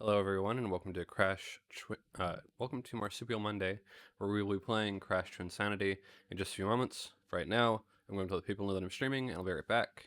Hello, everyone, and welcome to welcome to Marsupial Monday, where we will be playing Crash Twinsanity in just a few moments. For right now, I'm going to let the people know that I'm streaming, and I'll be right back.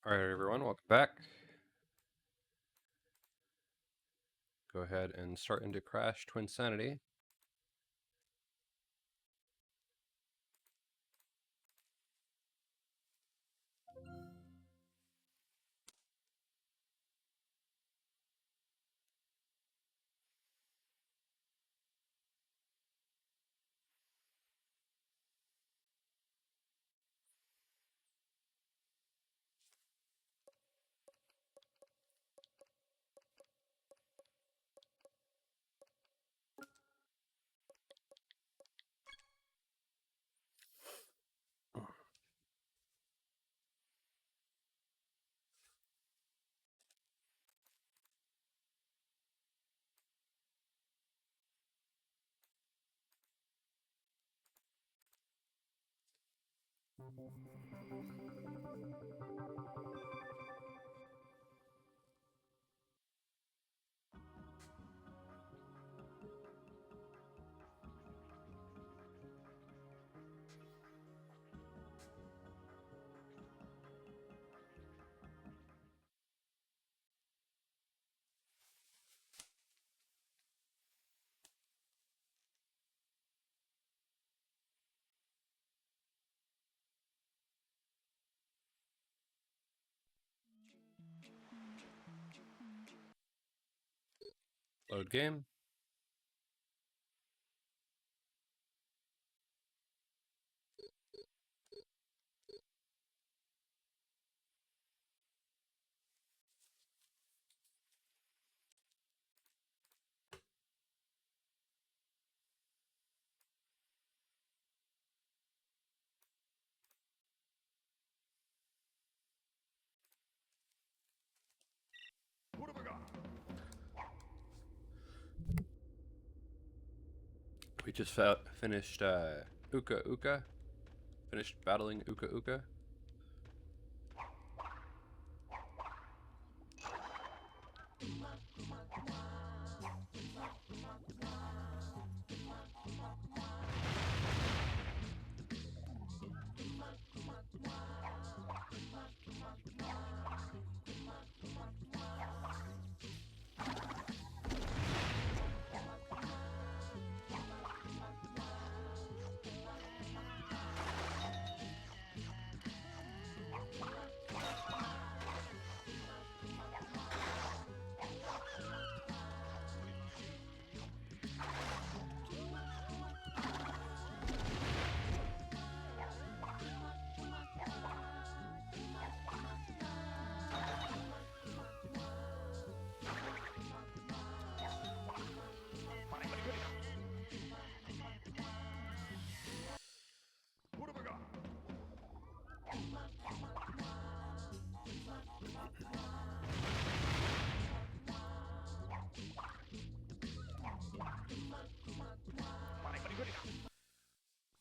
All right, everyone, welcome back. Go ahead and start into Crash Twinsanity. Load game. We just finished Uka Uka. Finished battling Uka Uka.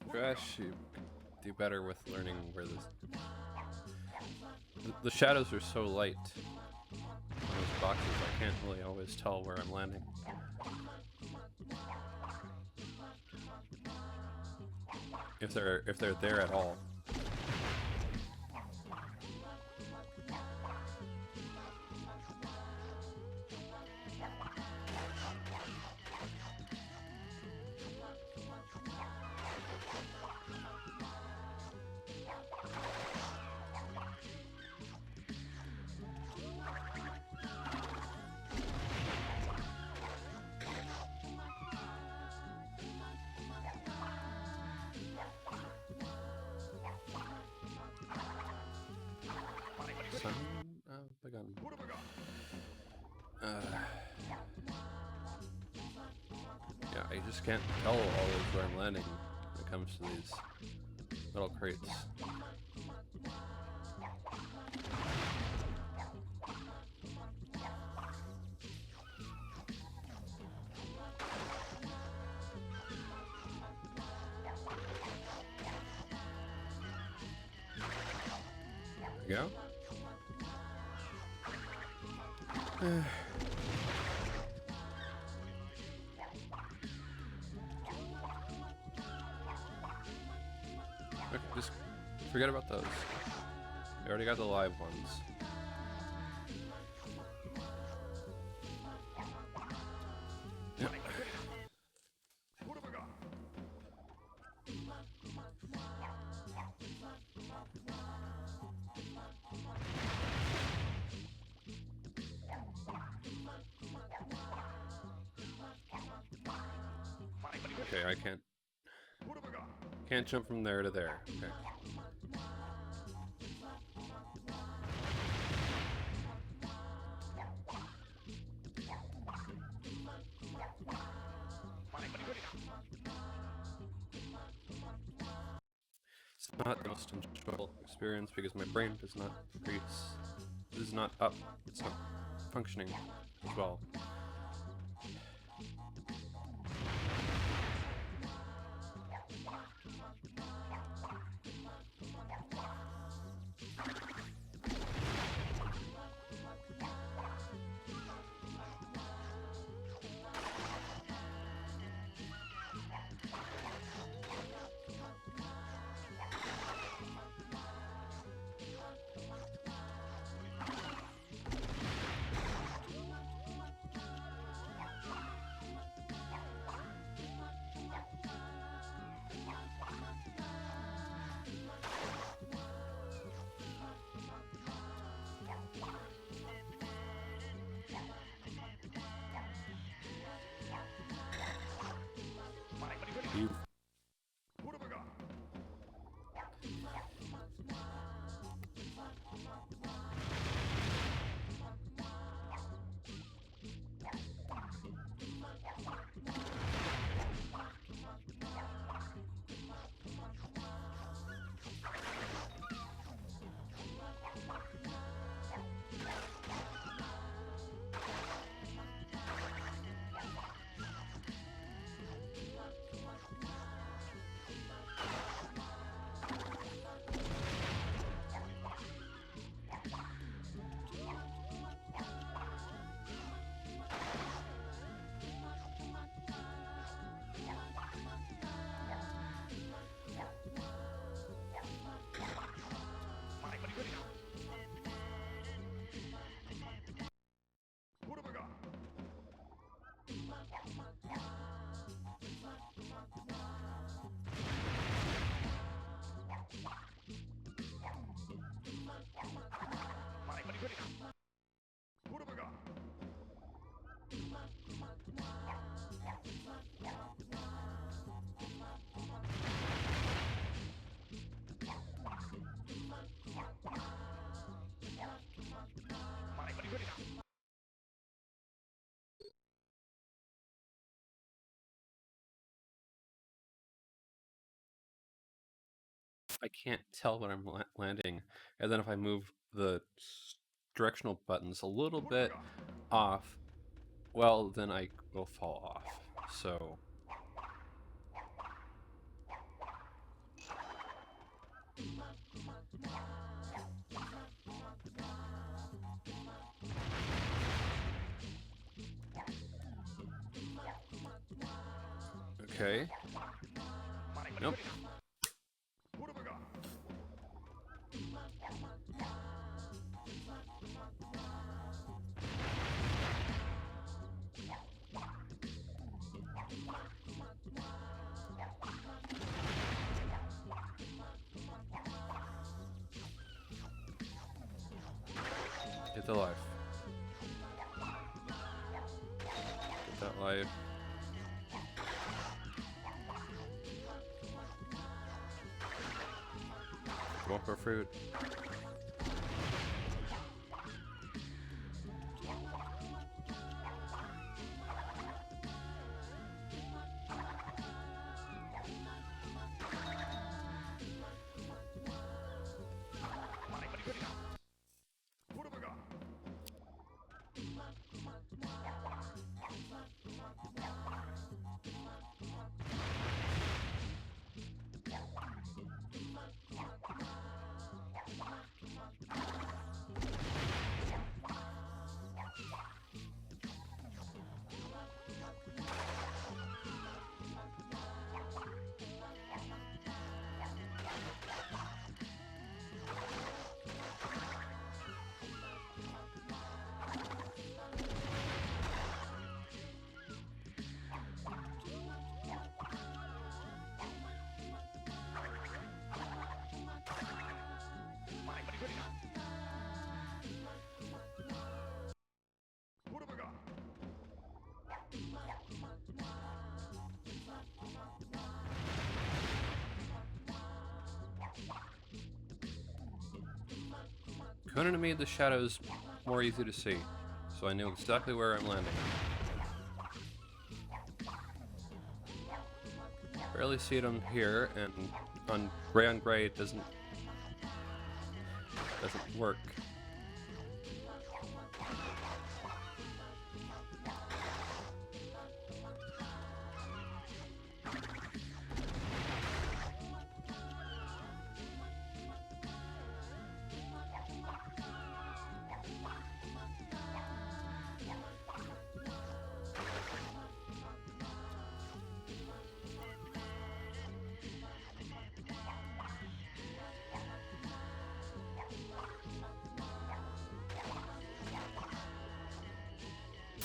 Crash, you do better with learning where the shadows are so light on those boxes. I can't really always tell where I'm landing. If they're there at all. Son of the gun. Yeah, I just can't tell always where I'm landing when it comes to these little crates. There we go. Okay, just forget about those. We already got the live ones. Yep. Okay, I can't jump from there to there. Okay. It's not the most enjoyable experience because my brain does not freeze. It is not up. It's not functioning as well. I can't tell when I'm landing, and then if I move the directional buttons a little bit off, well, then I will fall off. So okay. Nope. Get the life. Get that life. Go for fruit. Conan made the shadows more easy to see, so I knew exactly where I'm landing. Barely see it on here, and on gray it doesn't work.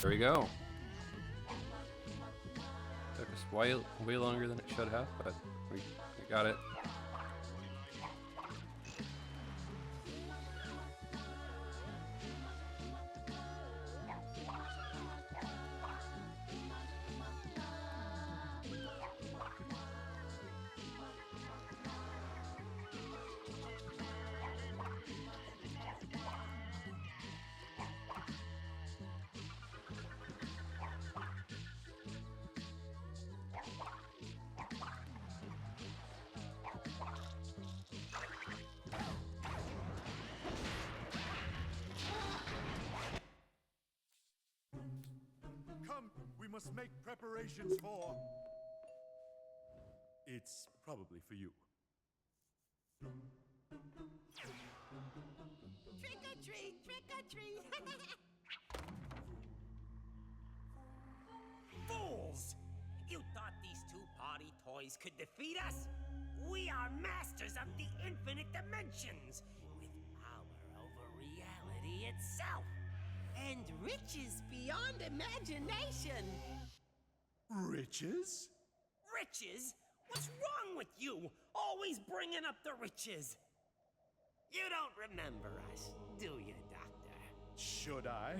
There we go. Took us way longer than it should have, but we got it. We must make preparations for... It's probably for you. Trick or treat, trick or treat. Fools! You thought these two party toys could defeat us? We are masters of the infinite dimensions, with power over reality itself. And riches beyond imagination. Riches? Riches? What's wrong with you? Always bringing up the riches. You don't remember us, do you, Doctor? Should I?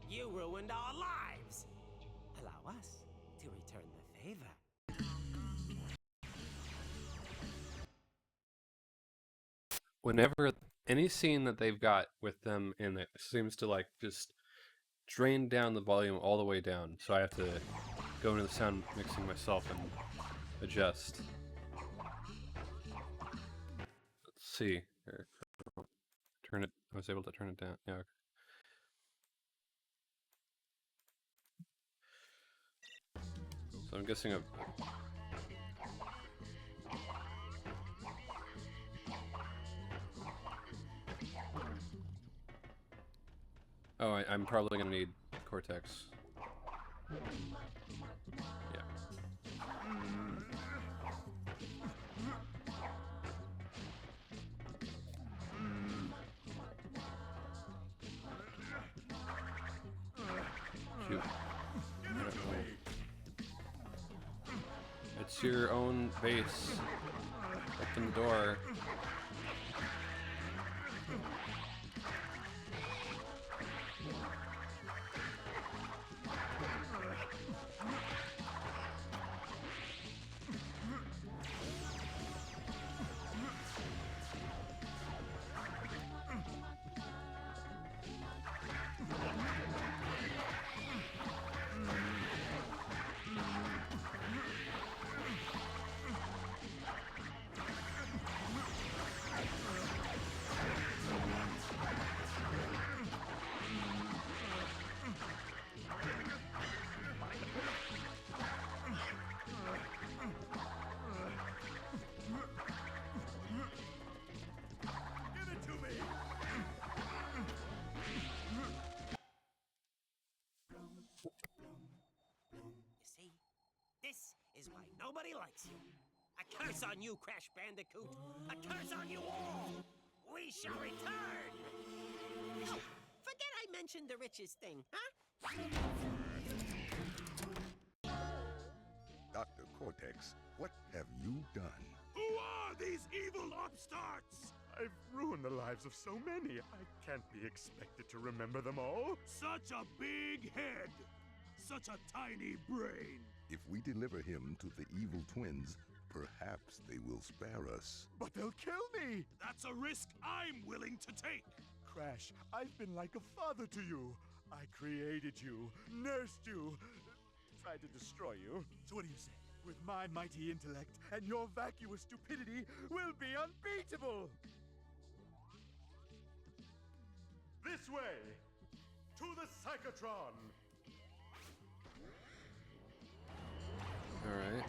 You ruined our lives. Allow us to return the favor. Whenever any scene that they've got with them in it seems to like just drain down the volume all the way down, so I have to go into the sound mixing myself and adjust. see. Here, turn it. I was able to turn it down. Yeah. Okay. So I'm guessing I'm probably gonna need Cortex. Yeah. Shoot. It's your own base. Open the door. Give it to me! You see, this is why nobody likes you. A curse on you, Crash Bandicoot. A curse on you all. We shall return. Oh, forget I mentioned the riches thing, huh? Dr. Cortex, what have you done? Who are these evil upstarts? I've ruined the lives of so many. I can't be expected to remember them all. Such a big head. Such a tiny brain. If we deliver him to the evil twins, perhaps they will spare us. But they'll kill me! That's a risk I'm willing to take. Crash, I've been like a father to you. I created you, nursed you, tried to destroy you. So what do you say? With my mighty intellect and your vacuous stupidity, we'll be unbeatable! This way! To the Psychotron! Alright.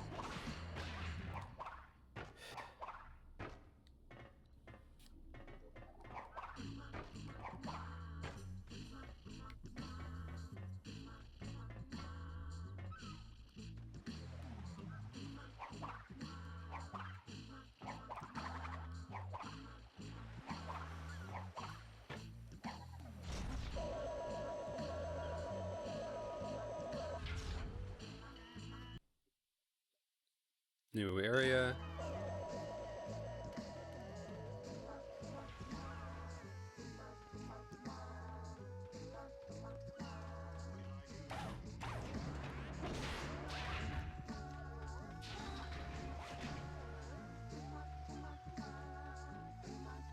New area.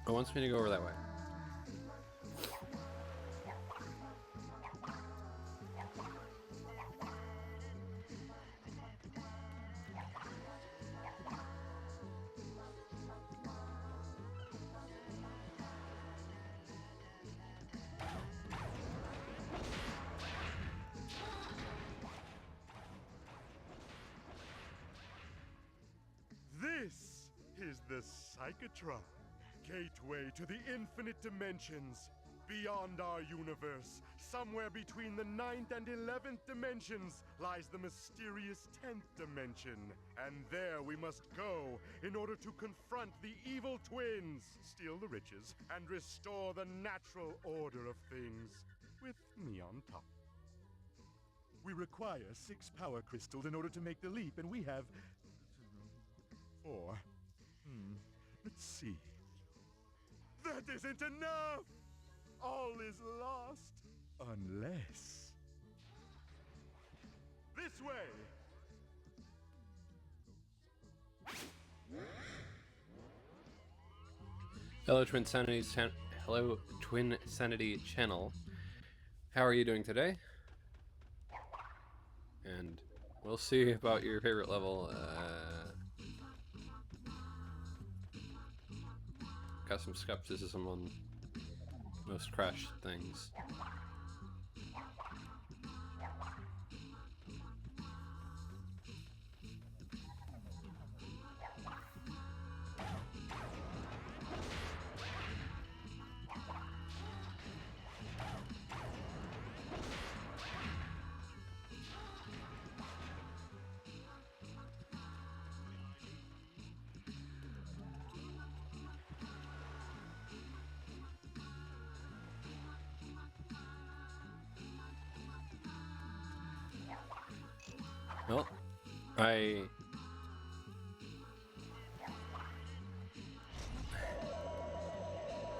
It wants me to go over that way. This is the Psychotron, gateway to the infinite dimensions. Beyond our universe, somewhere between the 9th and 11th dimensions, lies the mysterious 10th dimension. And there we must go in order to confront the evil twins, steal the riches, and restore the natural order of things, with me on top. We require 6 power crystals in order to make the leap, and we have 4. Let's see. That isn't enough! All is lost, unless... This way! Hello, Hello, Twinsanity channel. How are you doing today? And we'll see about your favorite level. got some skepticism on most Crash things. Well, I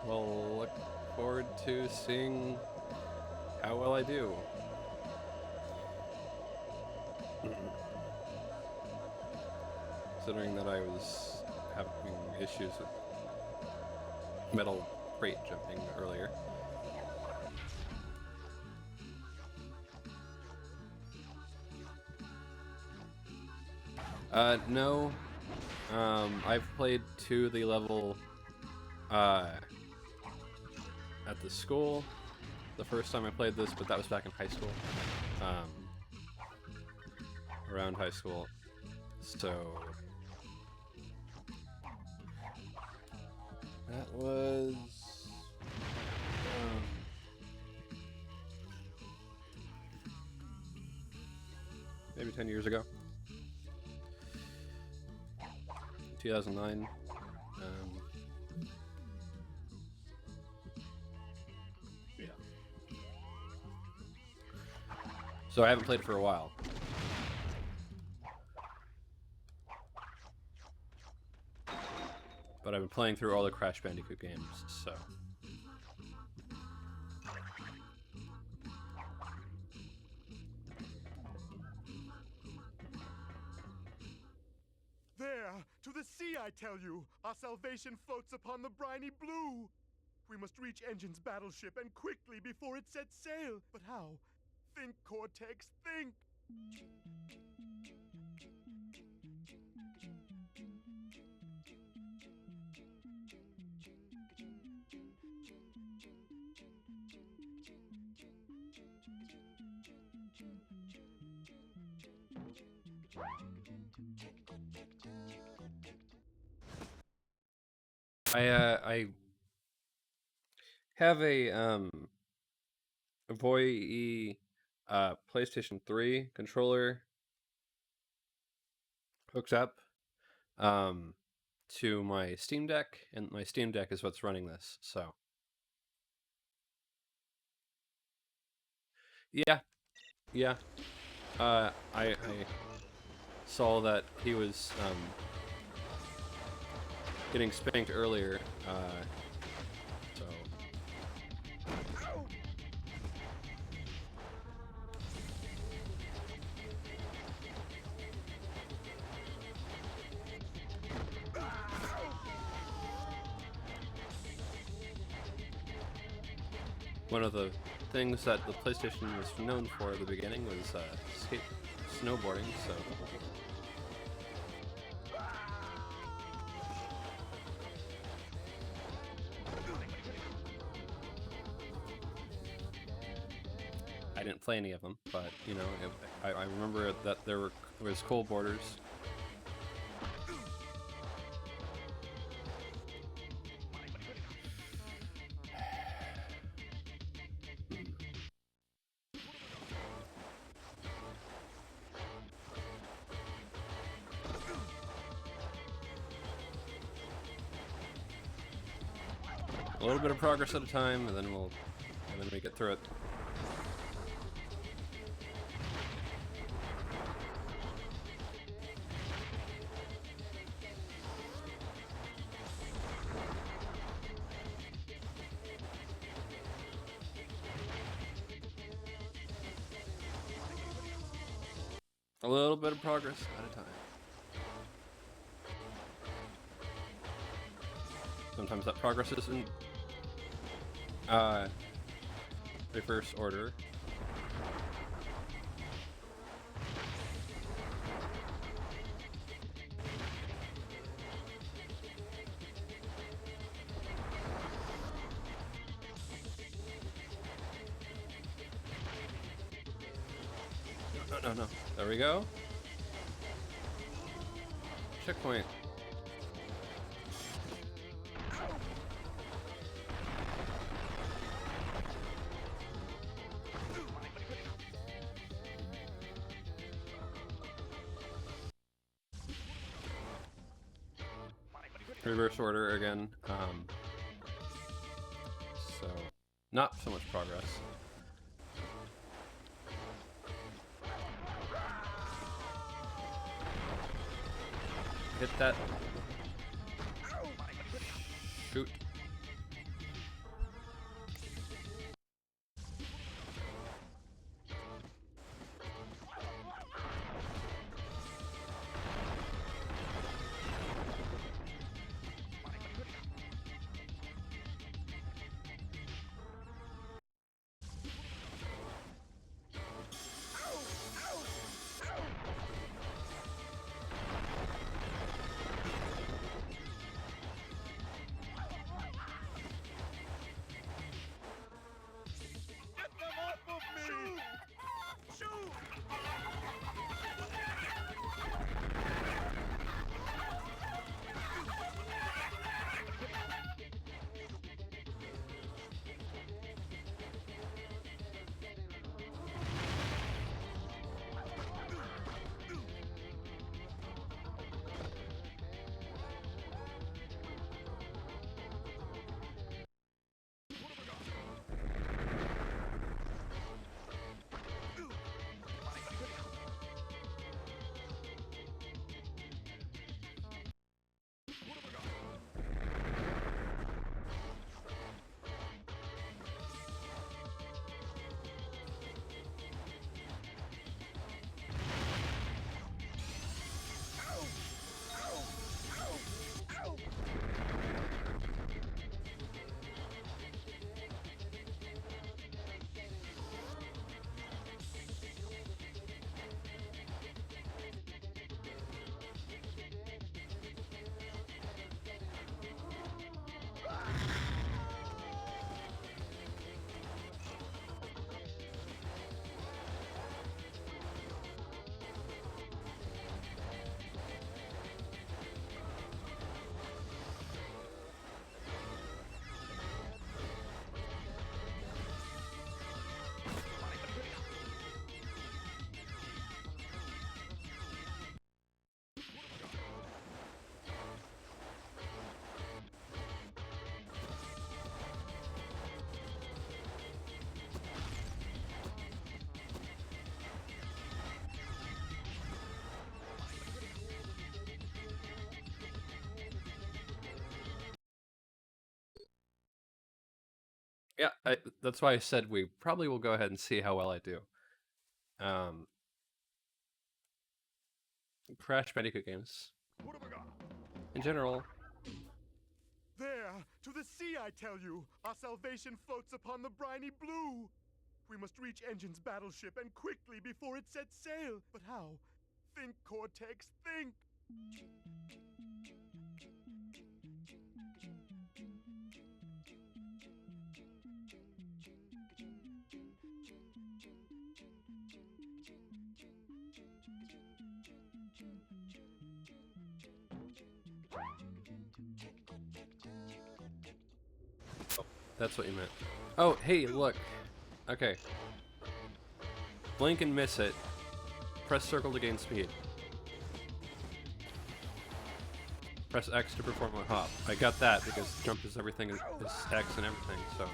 will look forward to seeing how well I do. Considering that I was having issues with metal crate jumping earlier. No. I've played to the level at the school the first time I played this, but that was back in high school. Around high school. So that was maybe 10 years ago. 2009. Yeah. So I haven't played it for a while. But I've been playing through all the Crash Bandicoot games, so. There, to the sea, I tell you! Our salvation floats upon the briny blue! We must reach N.Gin's battleship, and quickly before it sets sail! But how? Think, Cortex, think! I have a VoE PlayStation 3 controller hooked up to my Steam Deck, and my Steam Deck is what's running this, so. Yeah. I saw that he was getting spanked earlier, so. One of the things that the PlayStation was known for at the beginning was snowboarding, so. I didn't play any of them, but you know, I remember that there was cool borders. A little bit of progress at a time, and then we get through it. A little bit of progress at a time. Sometimes that progress isn't reverse order. No, no, no. There we go. Checkpoint. Reverse order again. So, not so much progress. Hit that. Shoot. Yeah, that's why I said we probably will go ahead and see how well I do. Crash Bandicoot games, What have I got? in general, There, to the sea, I tell you! Our salvation floats upon the briny blue! We must reach N.Gin's battleship, and quickly before it sets sail! But how? Think, Cortex, think! that's what you meant. Oh, hey, look. Okay. Blink and miss it. Press circle to gain speed. Press X to perform a hop. I got that because jump is everything is X and everything, so.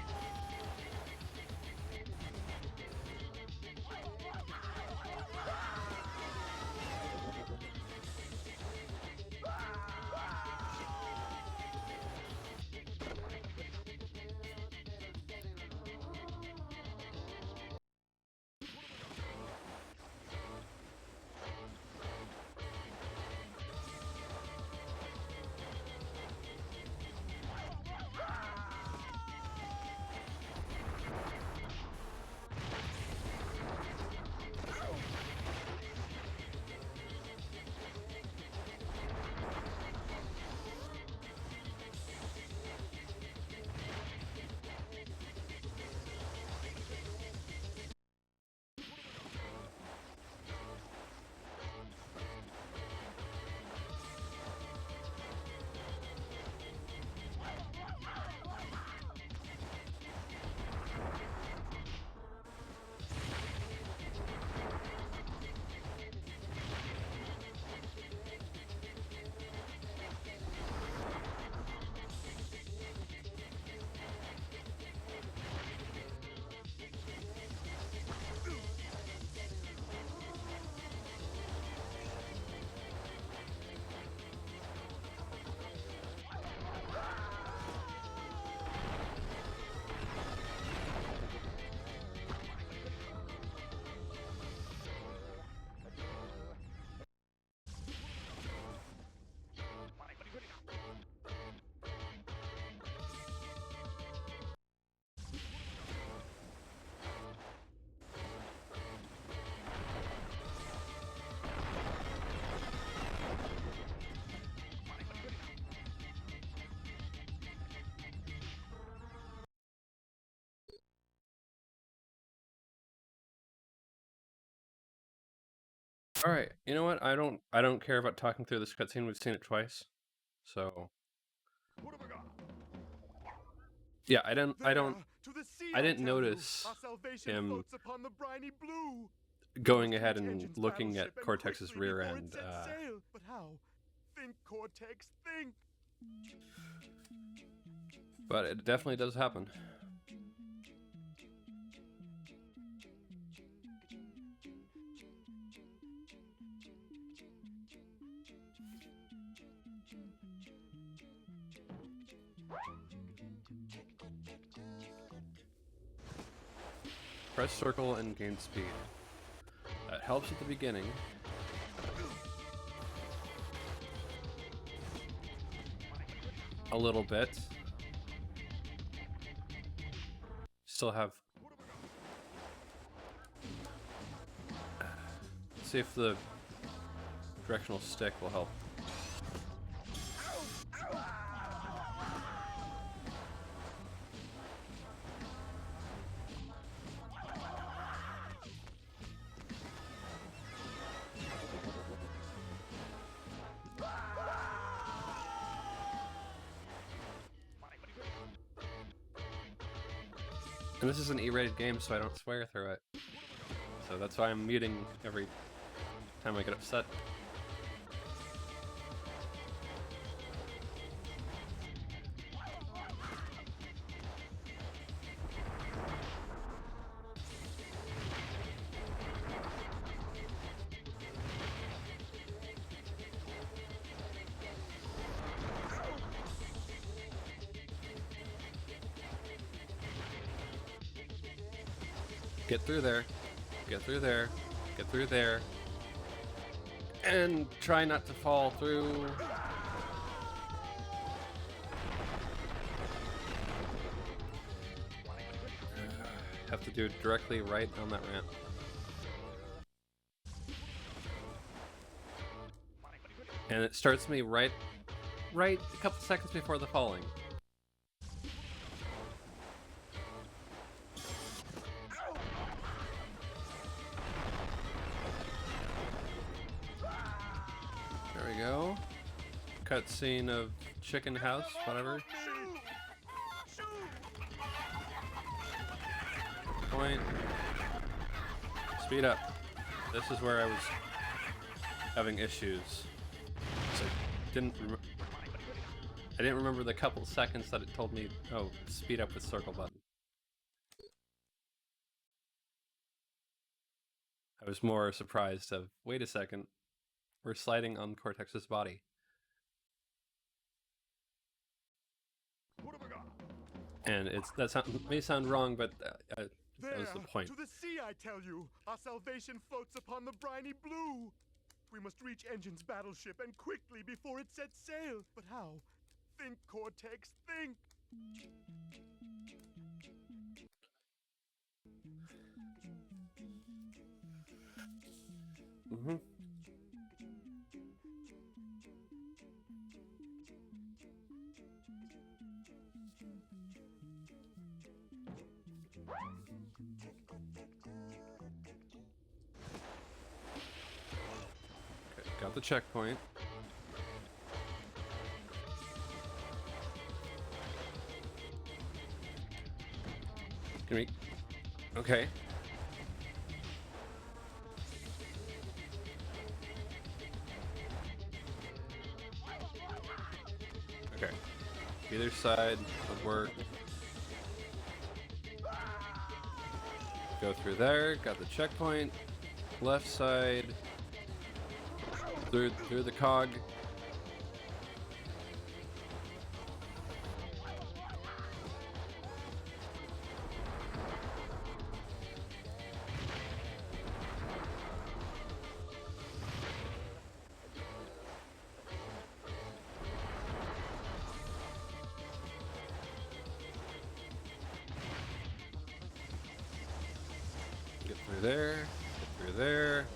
All right, you know what? I don't care about talking through this cutscene. We've seen it twice, so What have I got? yeah. I didn't There, to the sea, I didn't tell you. notice Our salvation him floats upon the briny blue. going We must ahead reach and N.Gin's looking at battleship and Cortex's quickly rear before it end. sets sail. But how? Think, Cortex, think. But it definitely does happen. Press circle and gain speed. That helps at the beginning. A little bit. Still have... See if the directional stick will help. And this is an E-rated game, so I don't swear through it. So that's why I'm muting every time I get upset. Get through there. Get through there. Get through there. And try not to fall through. Have to do it directly right on that ramp. And it starts me right a couple seconds before the falling. There we go. Cutscene of chicken house, whatever. Point. Speed up. This is where I was having issues. So I didn't remember the couple seconds that it told me, oh, speed up with circle button. I was more surprised of, wait a second, we're sliding on Cortex's body. What have I got? And may sound wrong, but that was the point. To the sea, I tell you. Our salvation floats upon the briny blue. We must reach N.Gin's battleship and quickly before it sets sail. But how? Think, Cortex, think. Mm-hmm. Okay, got the checkpoint. Can we... Okay. Okay. Either side would work. Go through there, got the checkpoint. Left side. Through the cog. Get through there, get through there,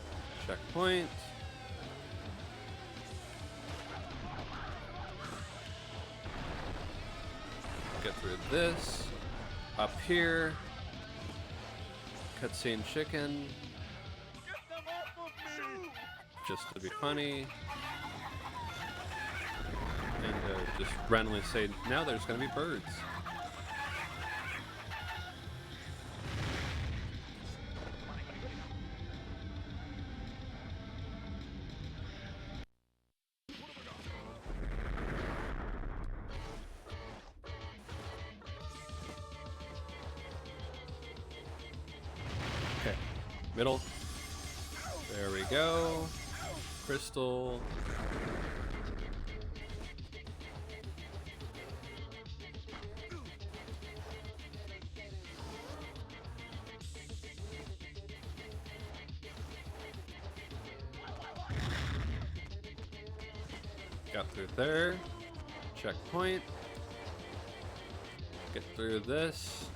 checkpoint. Get through this, up here, cutscene chicken. Get them off of me! just to be funny. And just randomly say, now there's gonna be birds. Okay, middle. There we go. Crystal. Got through there. Checkpoint. Get through this.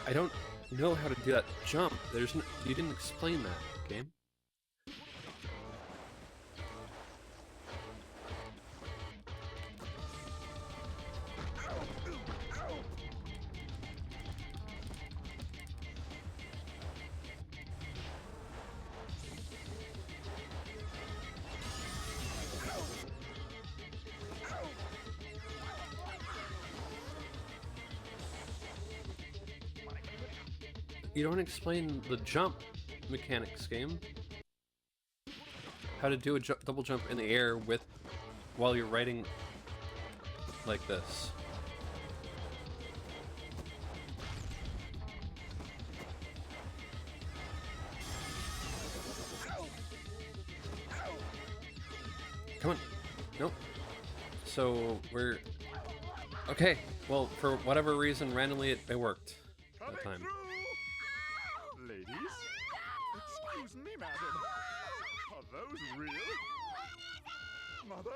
I don't know how to do that jump. There's no, you didn't explain that, game. You don't explain the jump mechanics, game. How to do a double jump in the air with while you're riding like this. Come on. Nope. So we're okay. Well, for whatever reason, randomly it worked that time. Ladies? Excuse me, madam. Are those real? Mother?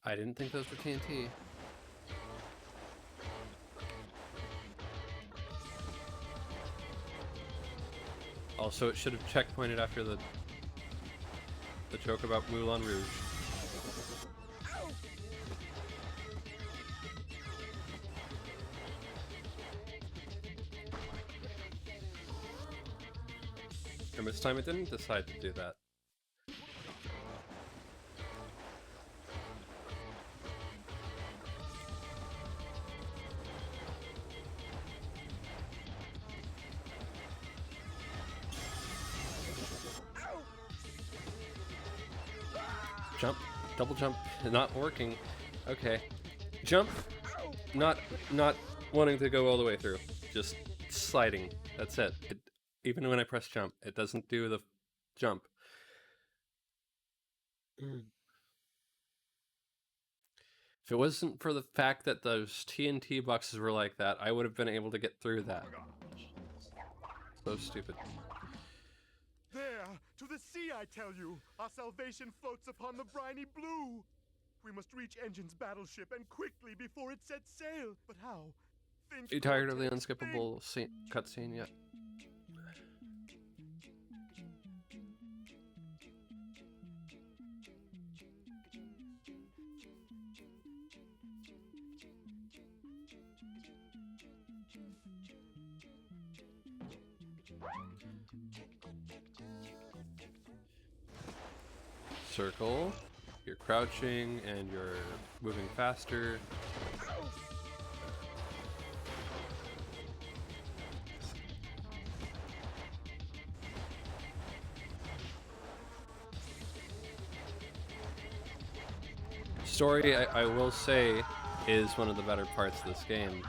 I didn't think those were TNT. Also, it should have checkpointed after the joke about Moulin Rouge. And this time it didn't decide to do that. Jump, double jump, not working. Okay, jump, not wanting to go all the way through, just sliding. That's it. Even when I press jump, it doesn't do the jump. If it wasn't for the fact that those TNT boxes were like that, I would have been able to get through that. So stupid. There, to the sea, I tell you! Our salvation floats upon the briny blue! We must reach N.Gin's battleship, and quickly before it sets sail! But how? Think, Are you tired of the Cortex, unskippable cutscene yet? Circle, you're crouching and you're moving faster. Story, I will say, is one of the better parts of this game.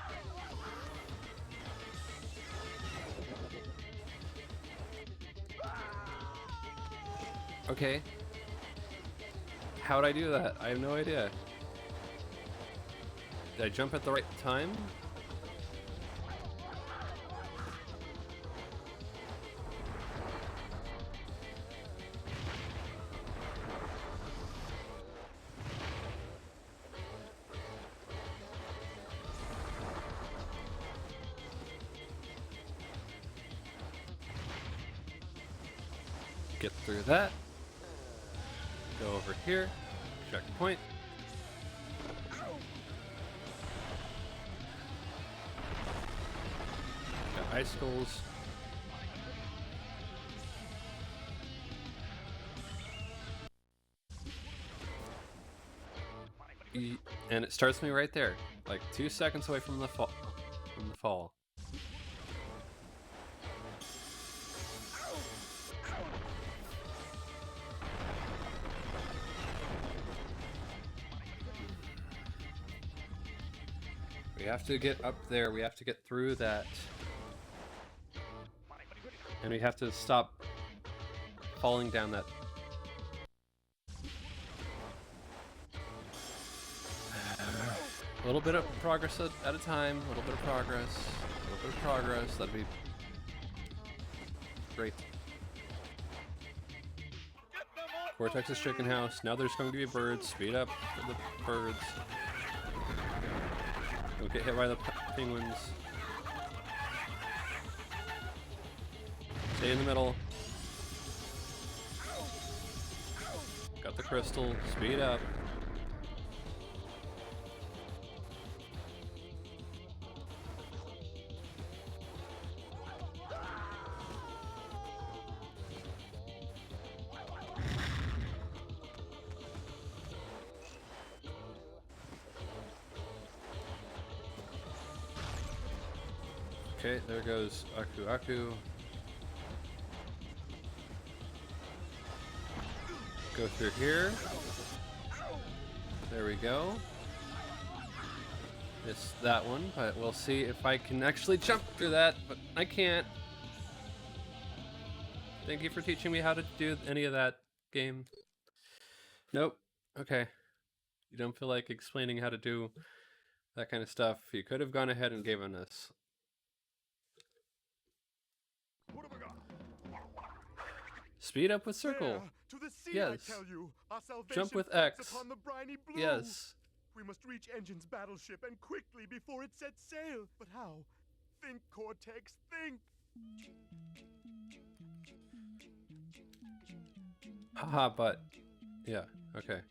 Okay. How'd I do that? I have no idea. Did I jump at the right time? Get through that. Go over here. Checkpoint. Got icicles. And it starts me right there, like 2 seconds away from the fall. We have to get up there. We have to get through that, and we have to stop falling down that. A little bit of progress at a time, a little bit of progress, that'd be great. Cortex's chicken house, now there's going to be birds, speed up for the birds. Don't get hit by the penguins. Stay in the middle. Got the crystal, speed up. Okay, there goes Aku Aku. Go through here. There we go. Missed that one, but we'll see if I can actually jump through that, but I can't. Thank you for teaching me how to do any of that, game. Nope. Okay. You don't feel like explaining how to do that kind of stuff. You could have gone ahead and given us. Speed up with circle. There, to the sea, Yes. I tell you. Our salvation Jump with floats X. upon the briny blue. Yes. We must reach N.Gin's battleship, and quickly before it sets sail. But how? Think, Cortex, think. Haha, but yeah, okay.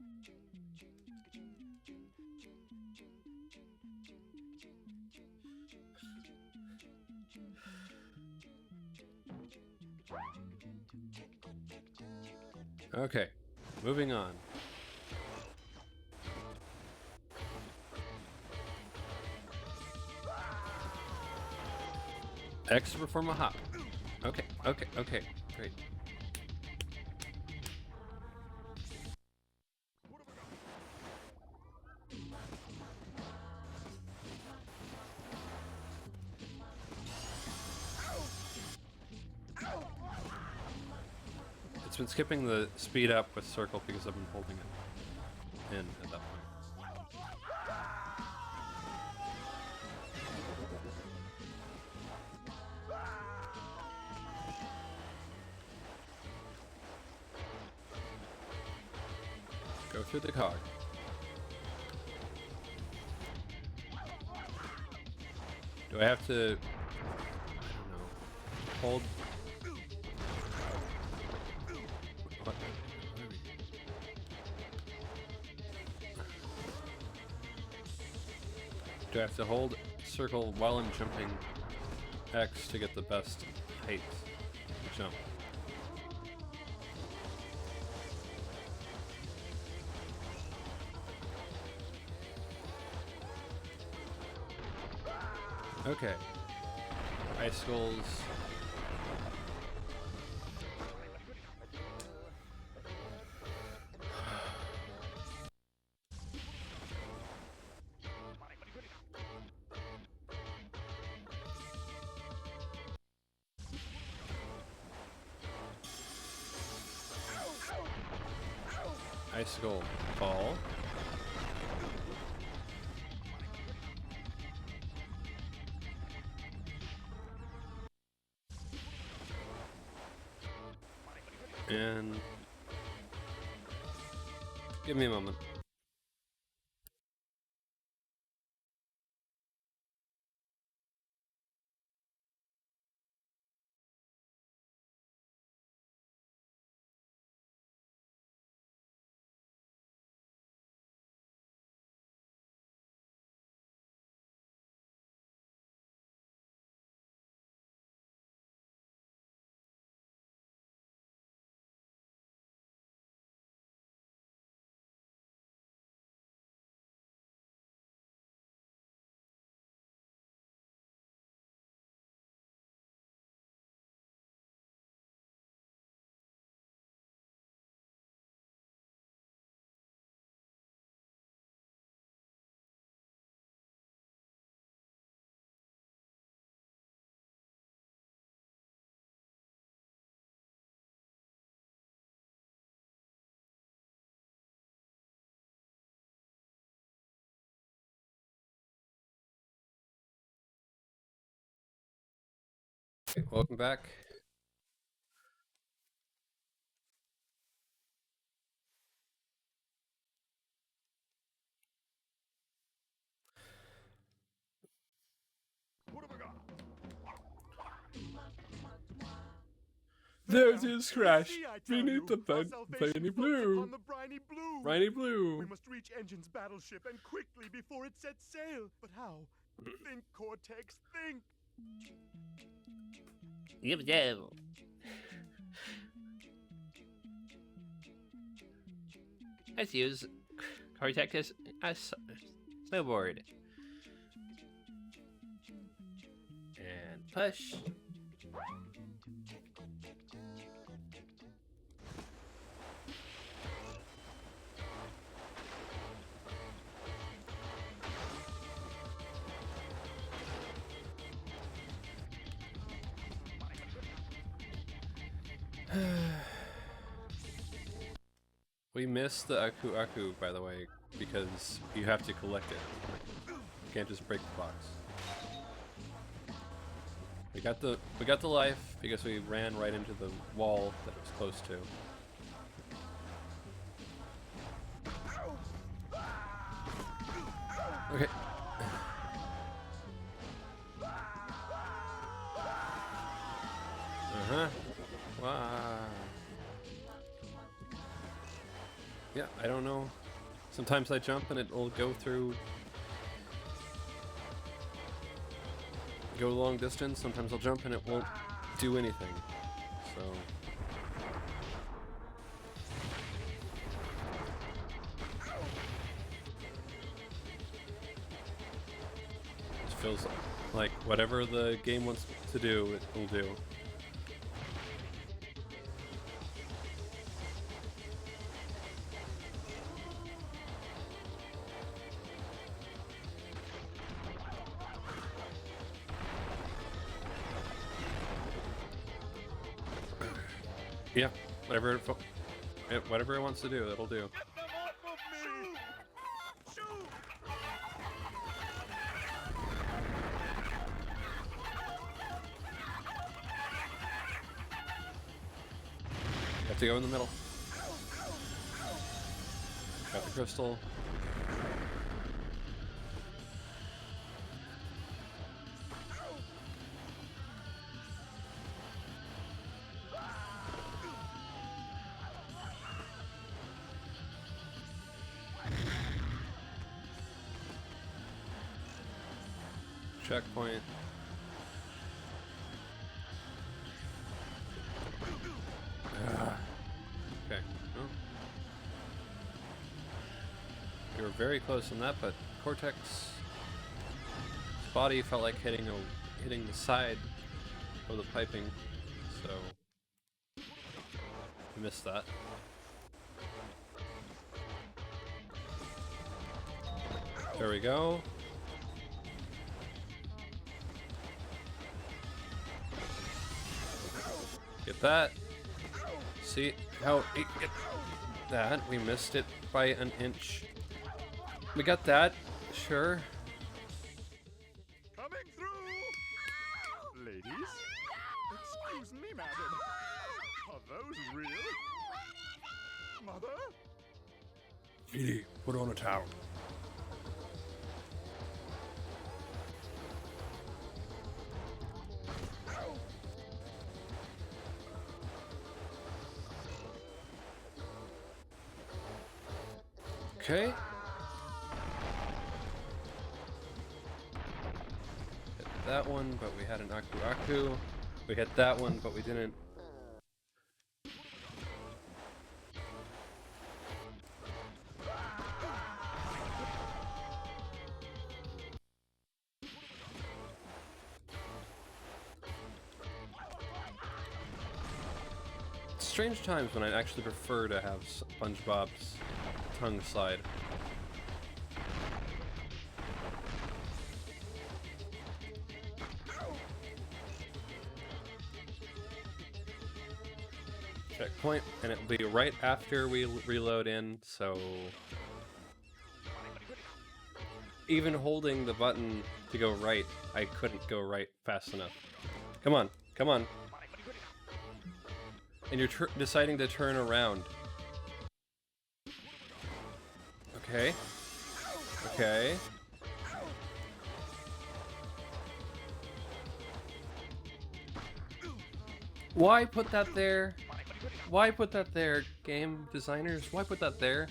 Okay, moving on. X to perform a hop. Okay, great. It's been skipping the speed up with circle because I've been holding it in at that point. Go through the cog. Do I have to, I don't know, hold? What? Do I have to hold circle while I'm jumping X to get the best height to jump? Okay. Icicles. Icicle fall. And give me a moment. Okay, welcome back. What have I got? There's his Crash See, I tell beneath you, the our salvation briny floats blue. upon the briny blue. Briny blue. We must reach N.Gin's battleship and quickly before it sets sail. But how? Think, Cortex, think. Let's use Cortex as a snowboard. And push. We missed the Aku Aku, by the way, because you have to collect it. You can't just break the box. We got the life because we ran right into the wall that it was close to. Okay. Wow. Yeah, I don't know. Sometimes I jump and it'll go a long distance. Sometimes I'll jump and it won't do anything. So it feels like whatever the game wants to do, it will do. Yeah, whatever it wants to do, it'll do. Get them off of me! Shoot! You have to go in the middle. Got the crystal. Checkpoint. Okay. Well, we were very close on that, but Cortex's body felt like hitting the side of the piping, so we missed that. There we go. Get that. See how it get that? We missed it by an inch. We got that, sure. Coming through! Ladies? Excuse me, madam. Are those real? Mother? Edie, put on a towel. Okay. Hit that one, but we had an Aku Aku. We hit that one, but we didn't. Strange times when I actually prefer to have SpongeBob's tongue slide. Checkpoint, and it'll be right after we reload in, so even holding the button to go right, I couldn't go right fast enough. Come on, Come on. And you're deciding to turn around. Okay. Okay. Why put that there? Why put that there, game designers? Why put that there?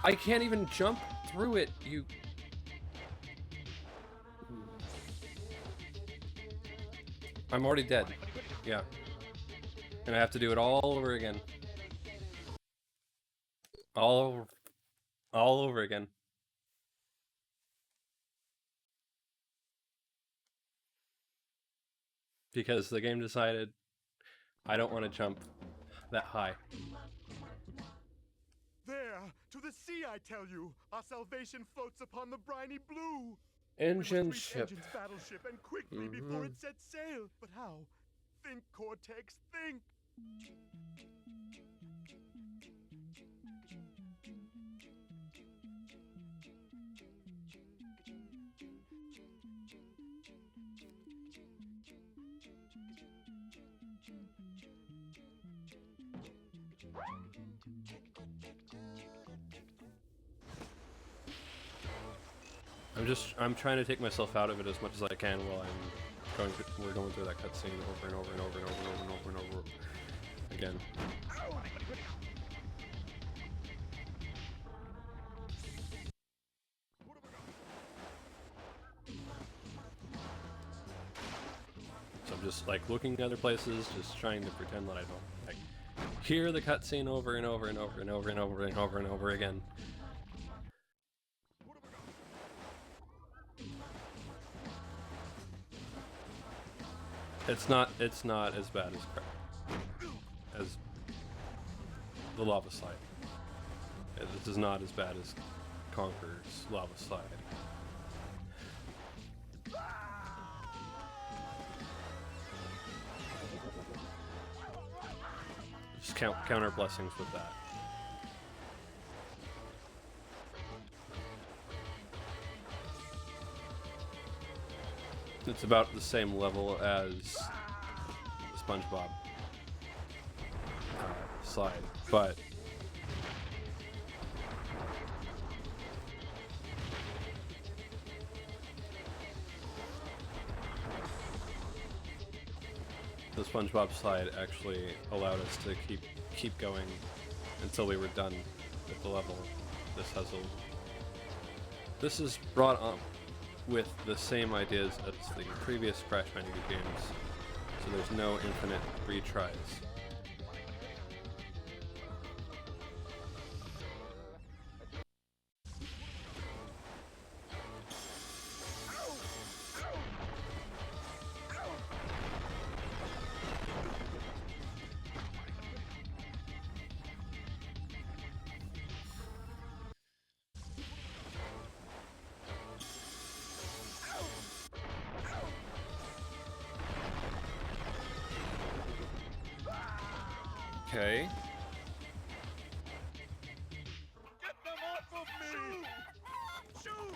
I can't even jump through it, you... I'm already dead. Yeah. And I have to do it all over again. All over again. Because the game decided I don't want to jump that high. There, to the sea, I tell you. Our salvation floats upon the briny blue. N.Gin We must reach ship. N.Gin's battleship and quickly before it sets sail. But how? Think, Cortex, think. I'm trying to take myself out of it as much as I can while we're going through that cutscene over and over and over and over and over and over and over again. So I'm just like looking at other places, just trying to pretend that I don't like hear the cutscene over and over and over and over and over and over and over again. It's not as bad as the lava slide. This is not as bad as Conker's lava slide. Just counter blessings with that. It's about the same level as the SpongeBob slide, but the SpongeBob slide actually allowed us to keep going until we were done with the level. This is brought on with the same ideas as the previous Crash Bandicoot games, so there's no infinite retries. Okay. Get them off of me! Shoot!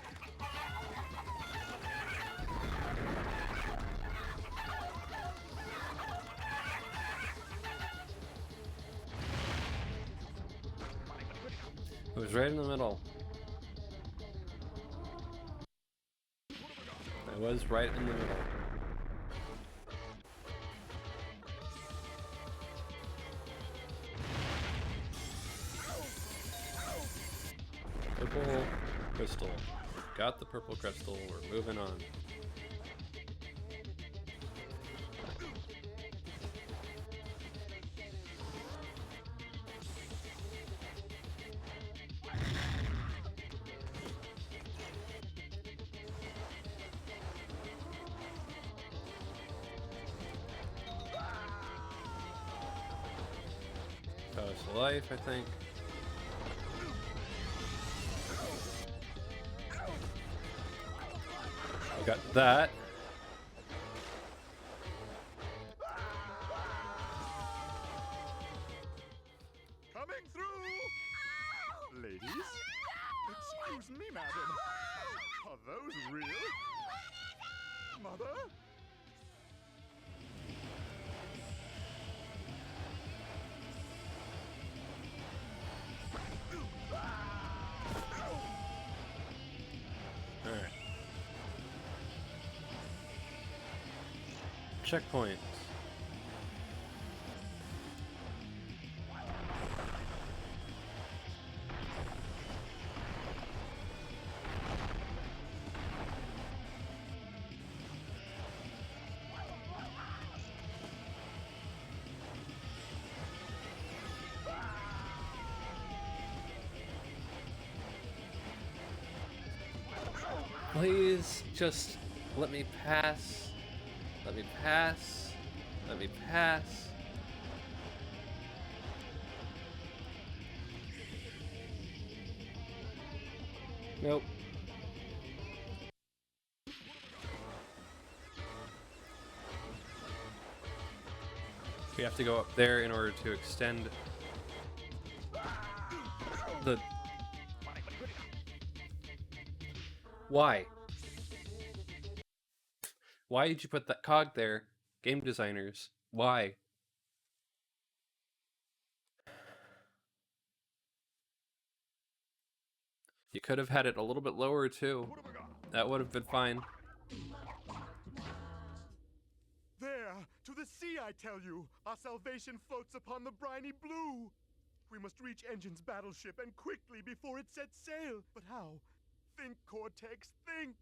It was right in the middle. It was right in the middle. Purple crystal. Got the purple crystal. We're moving on. Cost life, I think. I got that. Coming through! Excuse me, madam. Are those real? Mother? Alright. Checkpoint. Please just let me pass. Let me pass. Let me pass. Nope. We have to go up there in order to extend the... Why? Why did you put that cog there? Game designers. Why? You could have had it a little bit lower too. That would have been fine. There, to the sea, I tell you. Our salvation floats upon the briny blue. We must reach N.Gin's battleship, and quickly before it sets sail. But how? Think, Cortex, think!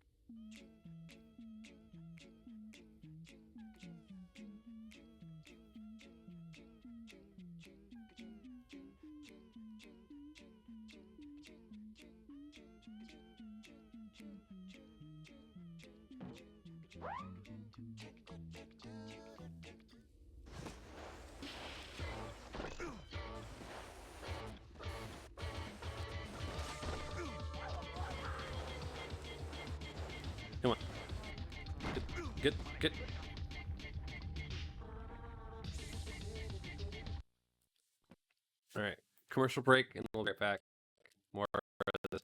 Come on. Get. Alright. Commercial break and we'll get back. More of this.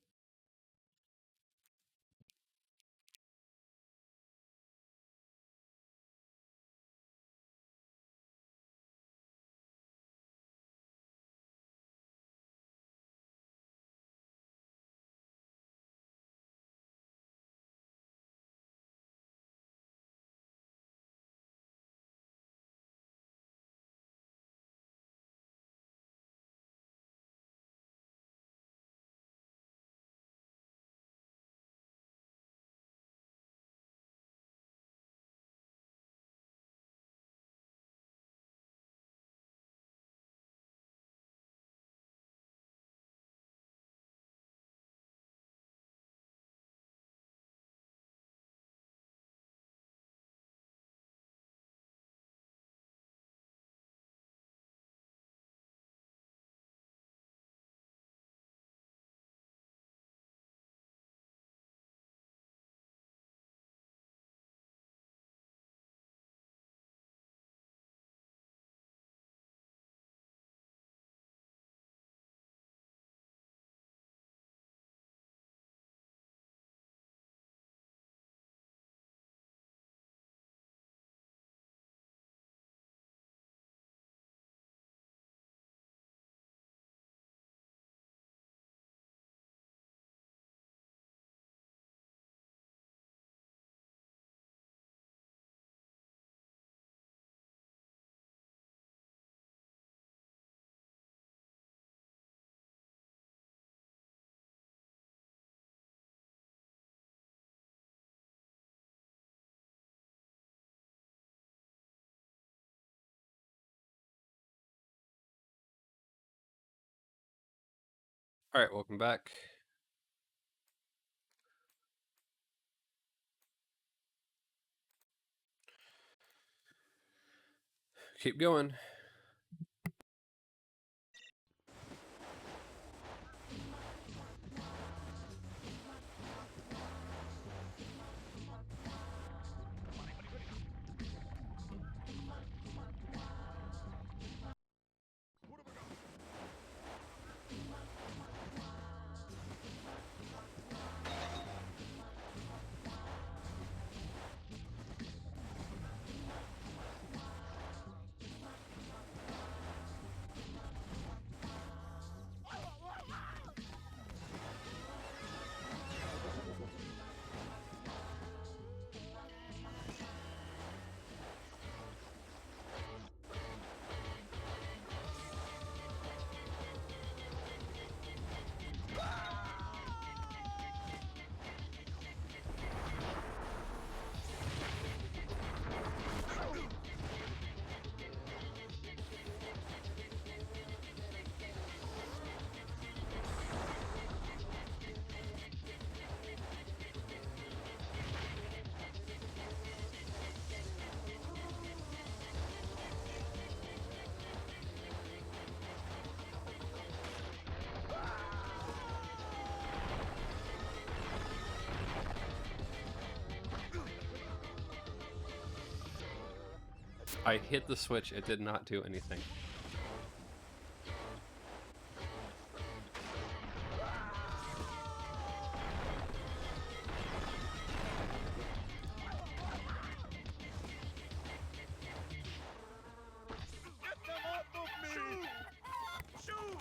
Alright, welcome back. Keep going. I hit the switch, it did not do anything. Get them off of me! Shoot!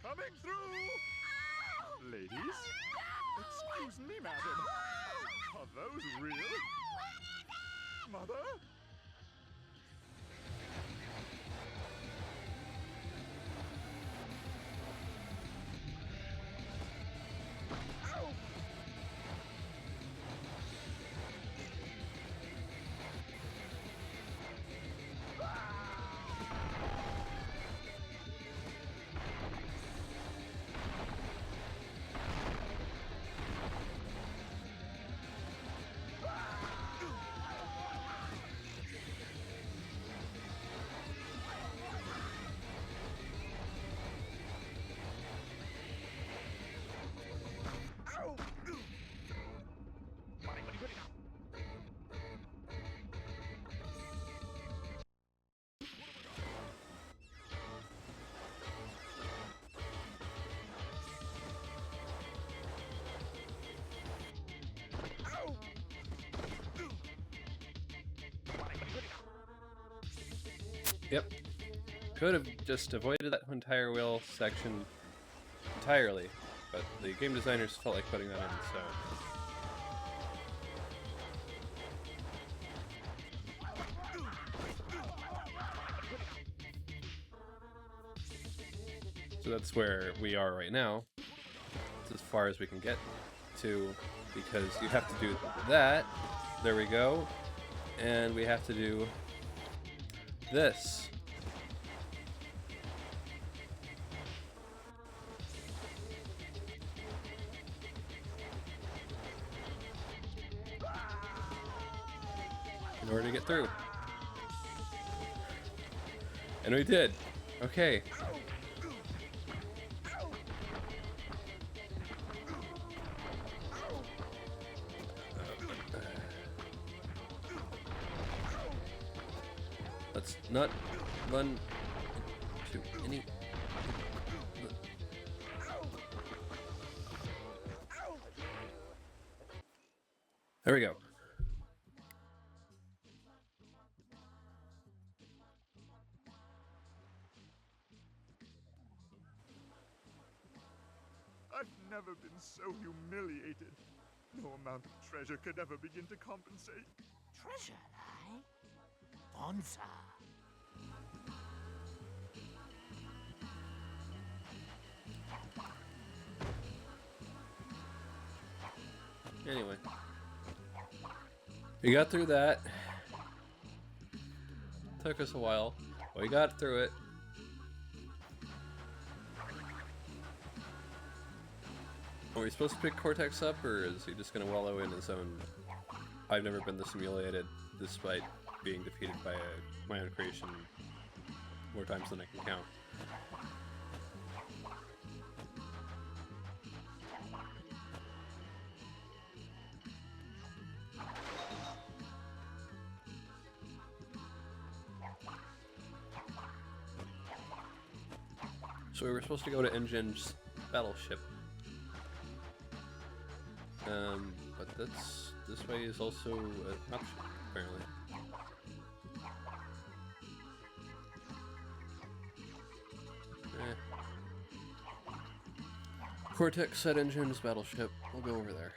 Coming through! Ladies? Excuse me, madam. Are those real? Mother? Yep. Could have just avoided that entire wheel section entirely, but the game designers felt like putting that in, so... So that's where we are right now. It's as far as we can get to, because you have to do that. There we go. And we have to do this. In order to get through. And we did. Okay. Let's not run to any... There we go. I've never been so humiliated. No amount of treasure could ever begin to compensate. Treasure, eh? Bonza. Anyway. We got through that. Took us a while. We got through it. Are we supposed to pick Cortex up, or is he just going to wallow in his own... I've never been this humiliated, despite being defeated by my own creation more times than I can count. So we were supposed to go to N.Gin's battleship. But this way is also an option, apparently. Cortex set N.Gin's battleship. We'll go over there.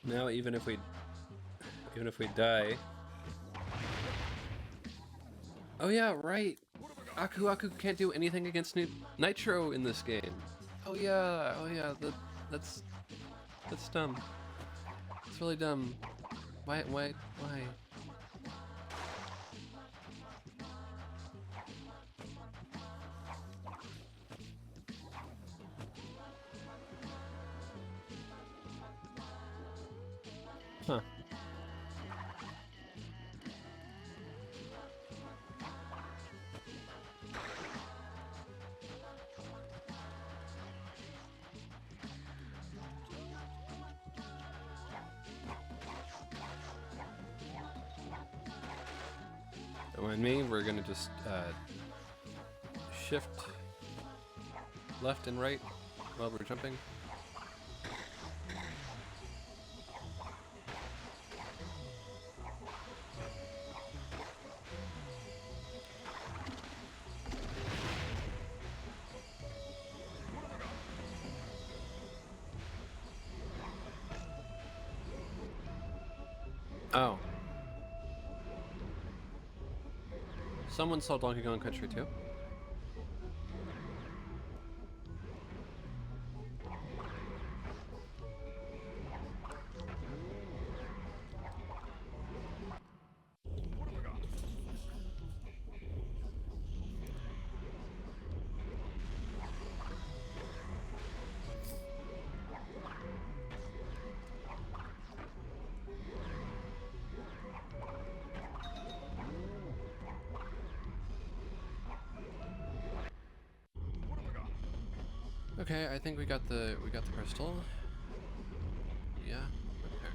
Now, even if we die. Oh yeah, right. Aku can't do anything against Nitro in this game. Oh yeah. That's dumb. It's really dumb. Why? Huh. Don't mind me, we're gonna just shift left and right while we're jumping. Oh. Someone saw Donkey Kong Country too. Okay, I think we got the crystal. Yeah. Okay.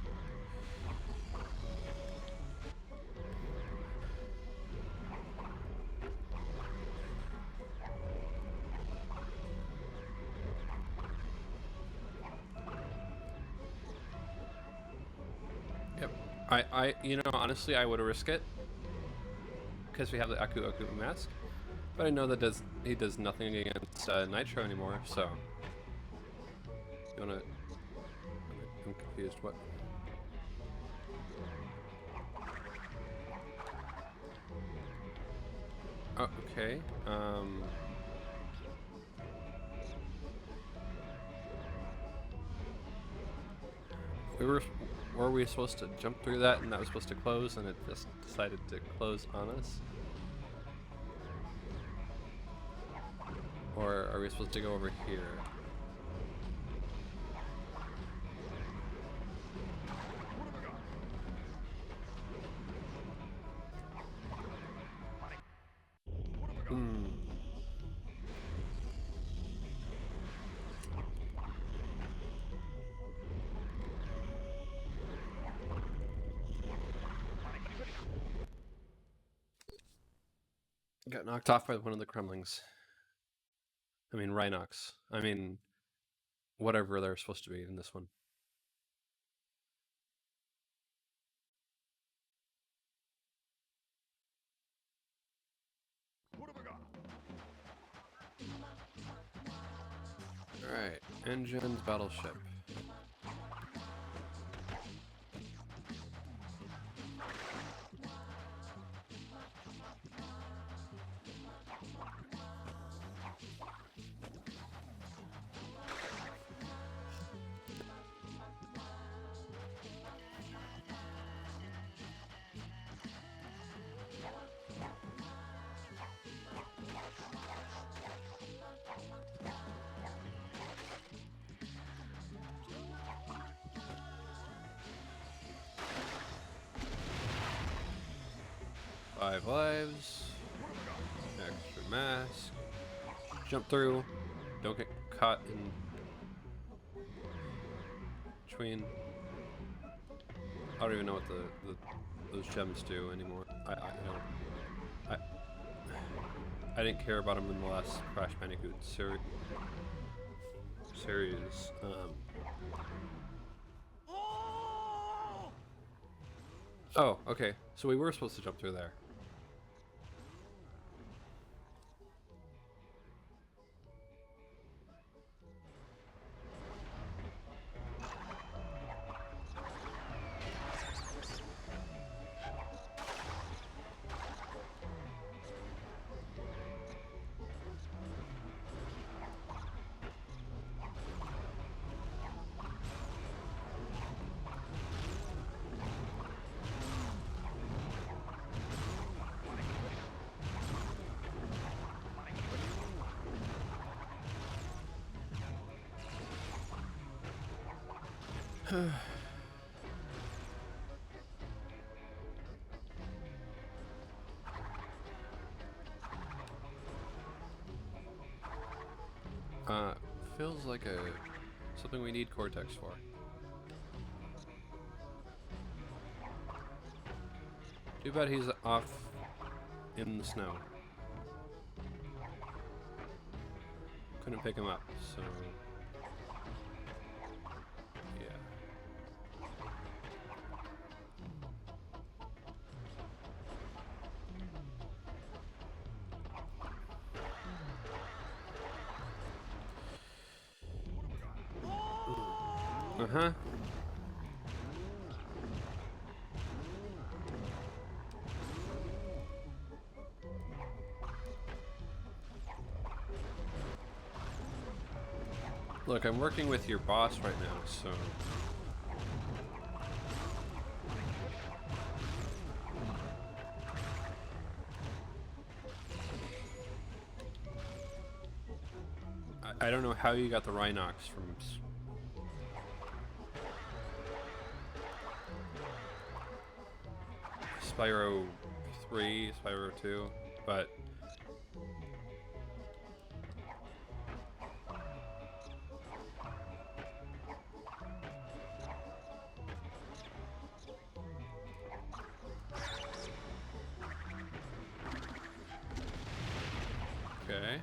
Yep. You know, honestly, I would risk it because we have the Aku mask, but I know that he does nothing against Nitro anymore. So, you wanna? I'm confused. What? Oh, okay. Were we supposed to jump through that and that was supposed to close and it just decided to close on us? Or are we supposed to go over here? Got knocked off by one of the Kremlings. I mean, Rhinox. I mean, whatever they're supposed to be in this one. Alright, N.Gin's battleship. 5 lives. Extra mask. Jump through. Don't get caught in between. I don't even know what those gems do anymore. I didn't care about them in the last Crash Bandicoot series. Oh, okay. So we were supposed to jump through there. Feels like something we need Cortex for. Too bad he's off in the snow. Couldn't pick him up, so uh-huh. Look, I'm working with your boss right now, so I don't know how you got the Rhinox from Spyro 3, Spyro 2, but okay.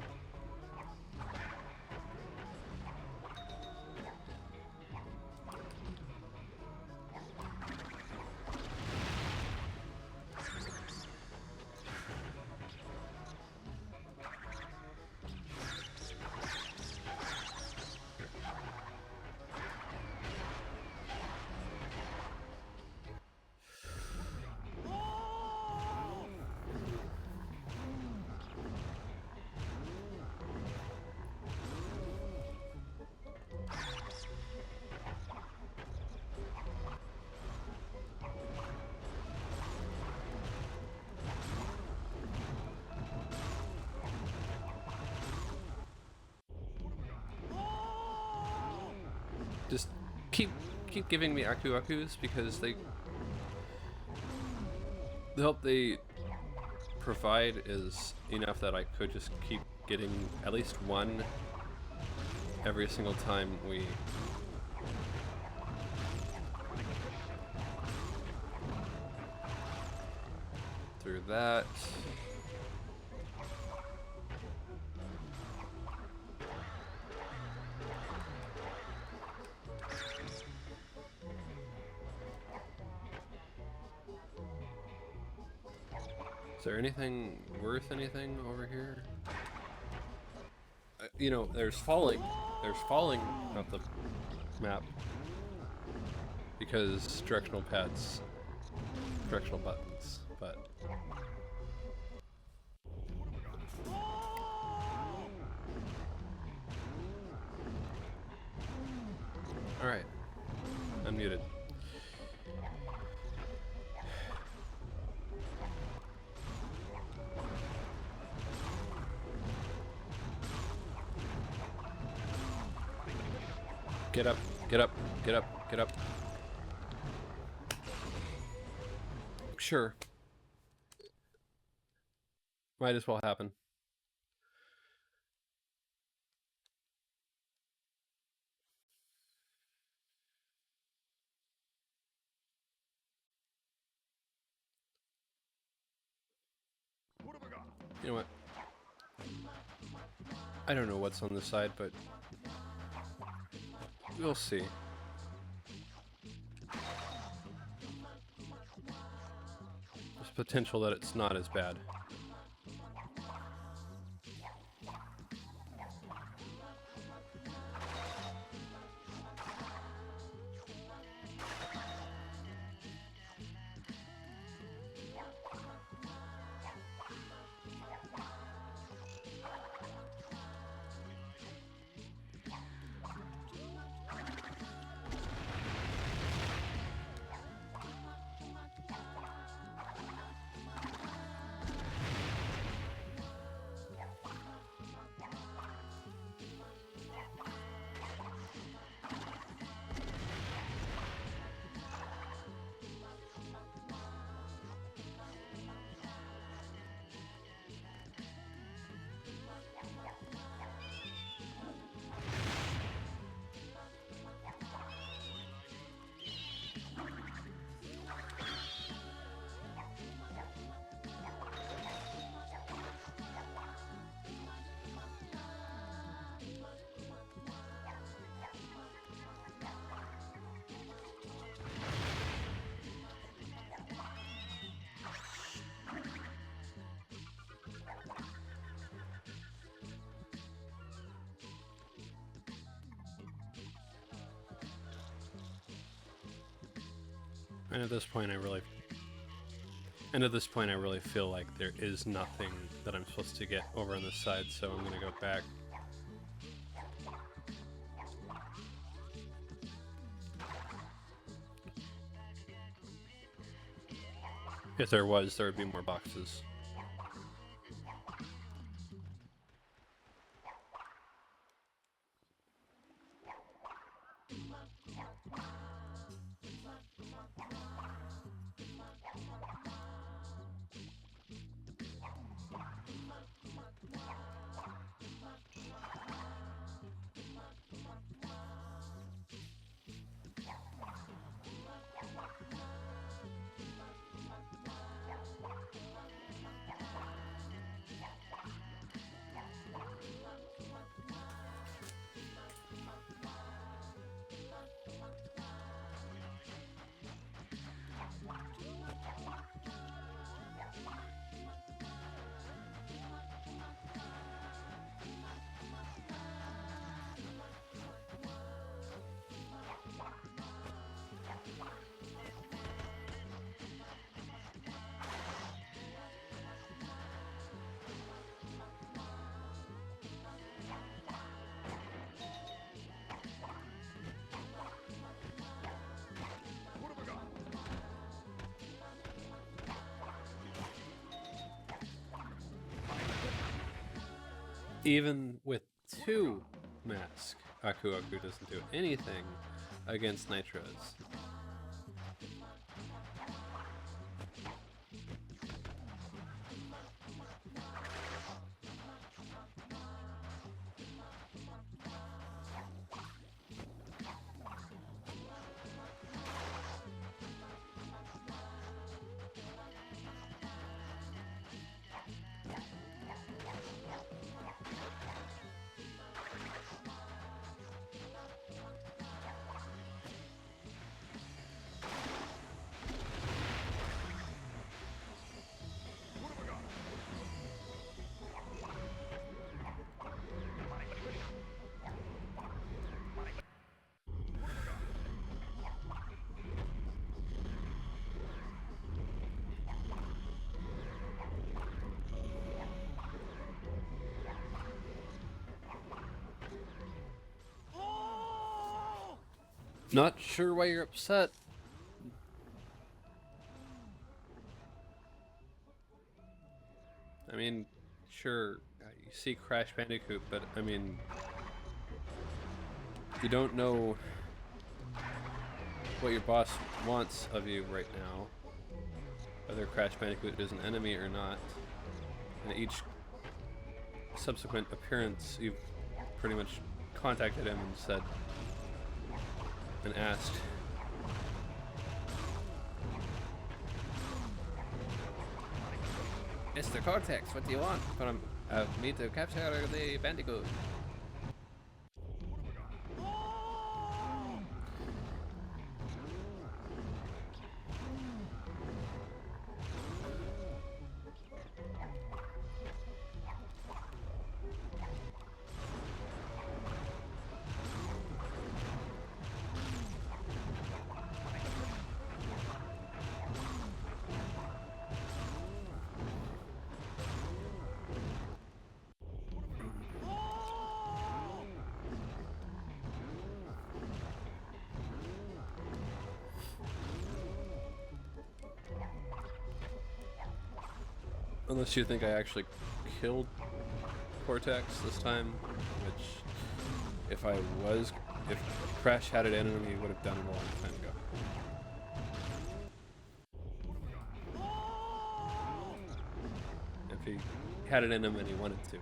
Just keep giving me Aku Akus because the help they provide is enough that I could just keep getting at least one every single time we through that. Is there anything worth anything over here? You know, there's falling up the map because directional pads, directional buttons, but all right, unmuted. Get up, get up, get up, get up. Sure. Might as well happen. What have I got? You know what? I don't know what's on this side, but we'll see. There's potential that it's not as bad. And at this point, I really feel like there is nothing that I'm supposed to get over on this side, so I'm gonna go back. If there was, there would be more boxes. Even with 2 masks, Aku Aku doesn't do anything against Nitros. Not sure why you're upset. I mean, sure, you see Crash Bandicoot, but I mean, you don't know what your boss wants of you right now, whether Crash Bandicoot is an enemy or not. And each subsequent appearance, you've pretty much contacted him and said, and asked. Mr. Cortex, what do you want from me to capture the Bandicoot? Unless you think I actually killed Cortex this time, which if Crash had it in him, he would have done it a long time ago. If he had it in him and he wanted to.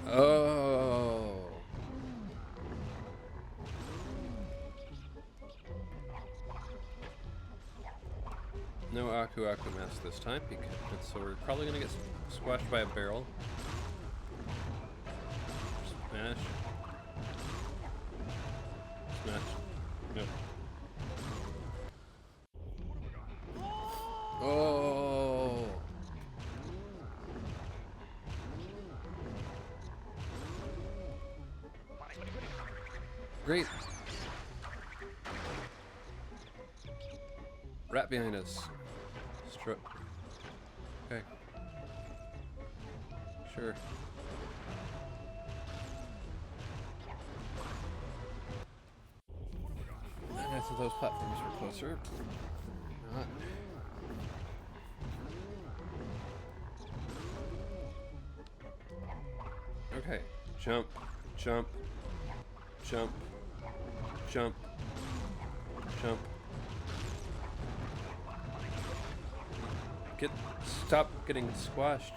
Oh. No Aku Aku Mask this time, because so we're probably gonna get squashed by a barrel. Smash. Smash. Nope. Oh. Great. Rat behind us. Okay. Sure. I guess if those platforms were closer. Not. Okay. Jump. Jump. Jump. Jump. Jump. Stop getting squashed.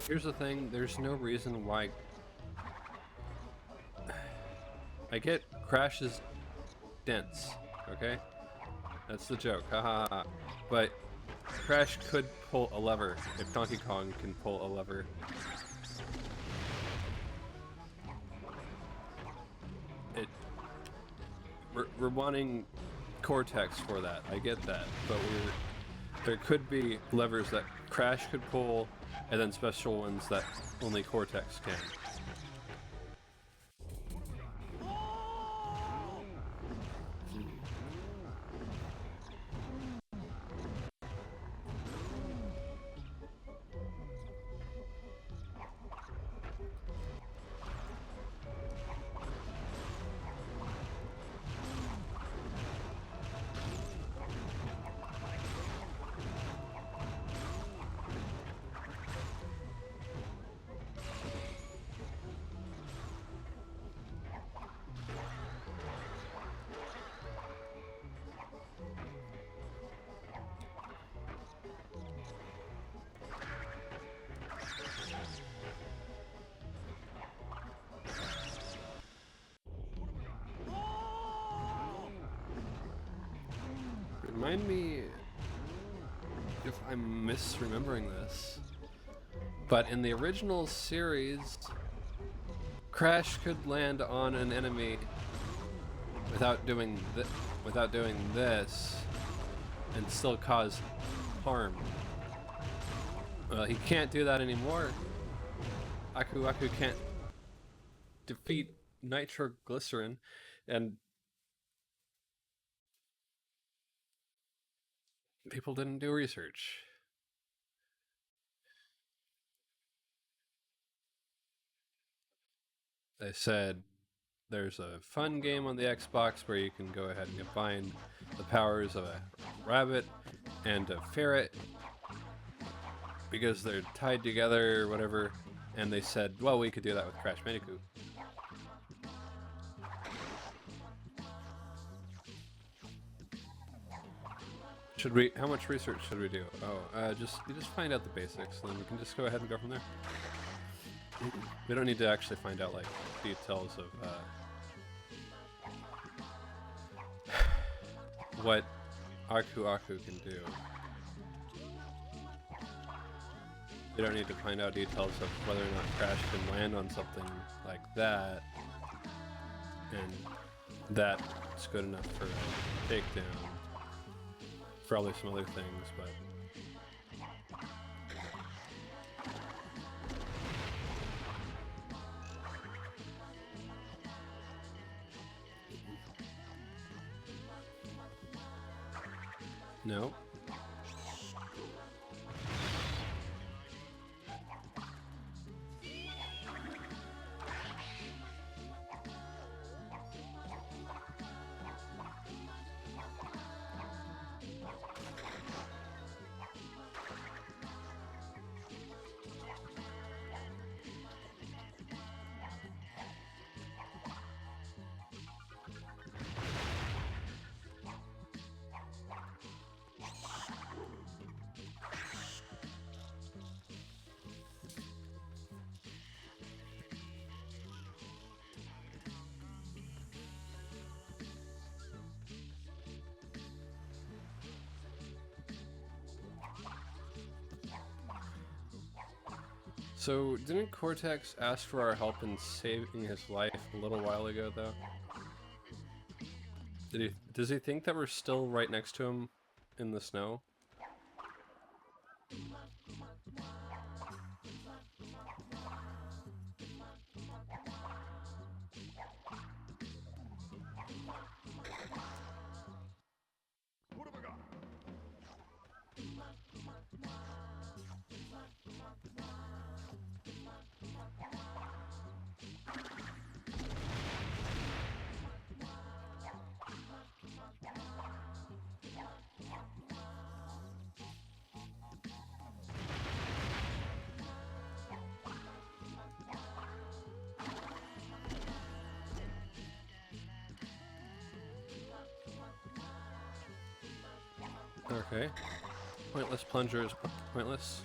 Here's the thing, there's no reason why... I get Crash is dense, okay? That's the joke, haha. But Crash could pull a lever if Donkey Kong can pull a lever. We're wanting Cortex for that, I get that, but there could be levers that Crash could pull, and then special ones that only Cortex can. Remind me if I'm misremembering this, but in the original series, Crash could land on an enemy without doing this and still cause harm. Well, he can't do that anymore. Aku can't defeat nitroglycerin, and people didn't do research. They said there's a fun game on the Xbox where you can go ahead and combine the powers of a rabbit and a ferret because they're tied together or whatever, and they said, well, we could do that with Crash Bandicoot. Should we? How much research should we do? Oh, you just find out the basics, and then we can just go ahead and go from there. We don't need to actually find out like details of what Aku can do. We don't need to find out details of whether or not Crash can land on something like that, and that's good enough for a takedown. Probably some other things, but no. So, didn't Cortex ask for our help in saving his life a little while ago, though? Does he think that we're still right next to him in the snow? What have I got? Okay. Pointless plunger is pointless.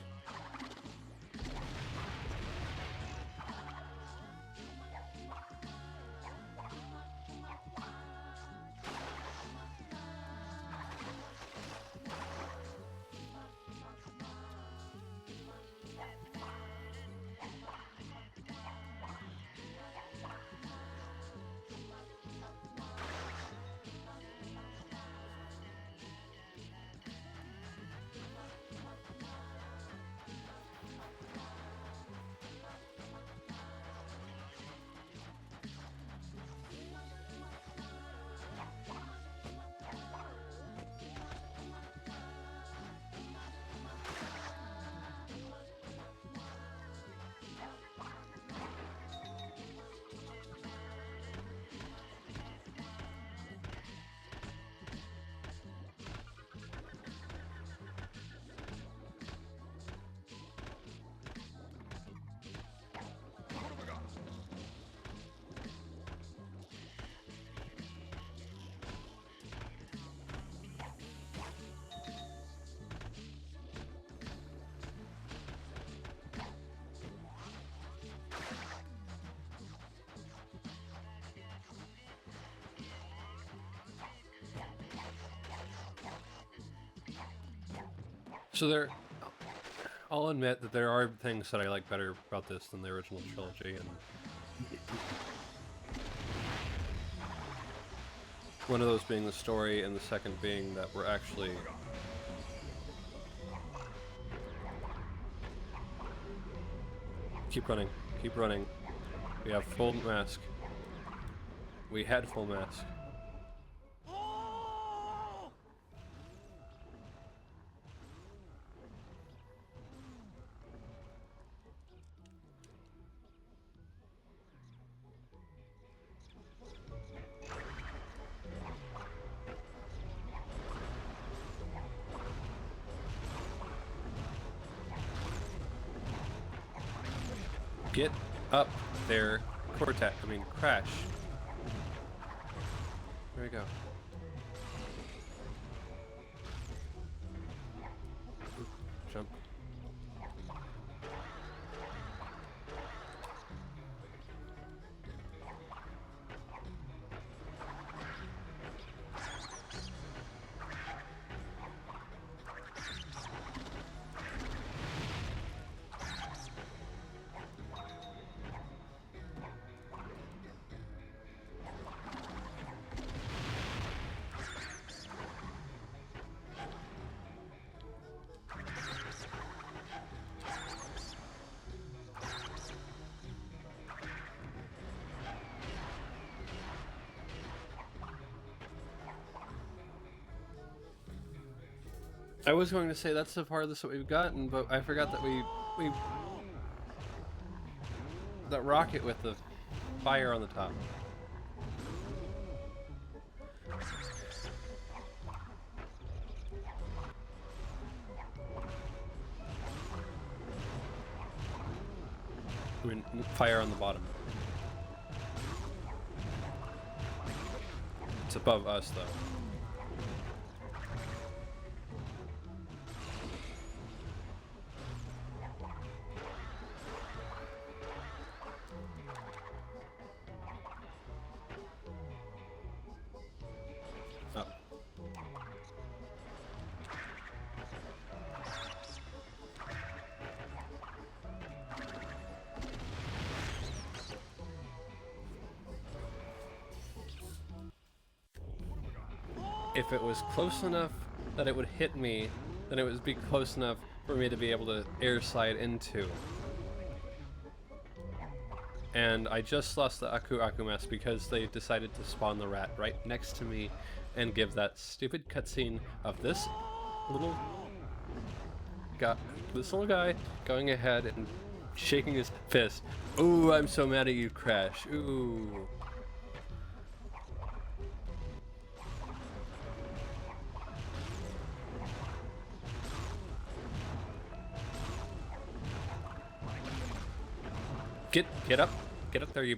So I'll admit that there are things that I like better about this than the original trilogy, and one of those being the story, and the second being that we're actually keep running, keep running. We have full mask. We had full mask. Get up there, Crash. There we go. Ooh, jump. I was going to say that's the part of this that we've gotten, but I forgot that we that rocket with the fire on the top. I mean, fire on the bottom. It's above us, though. If it was close enough that it would hit me, then it would be close enough for me to be able to air slide into. And I just lost the Aku Aku mask because they decided to spawn the rat right next to me and give that stupid cutscene of this little guy going ahead and shaking his fist. Ooh, I'm so mad at you, Crash. Ooh. Get up there, you.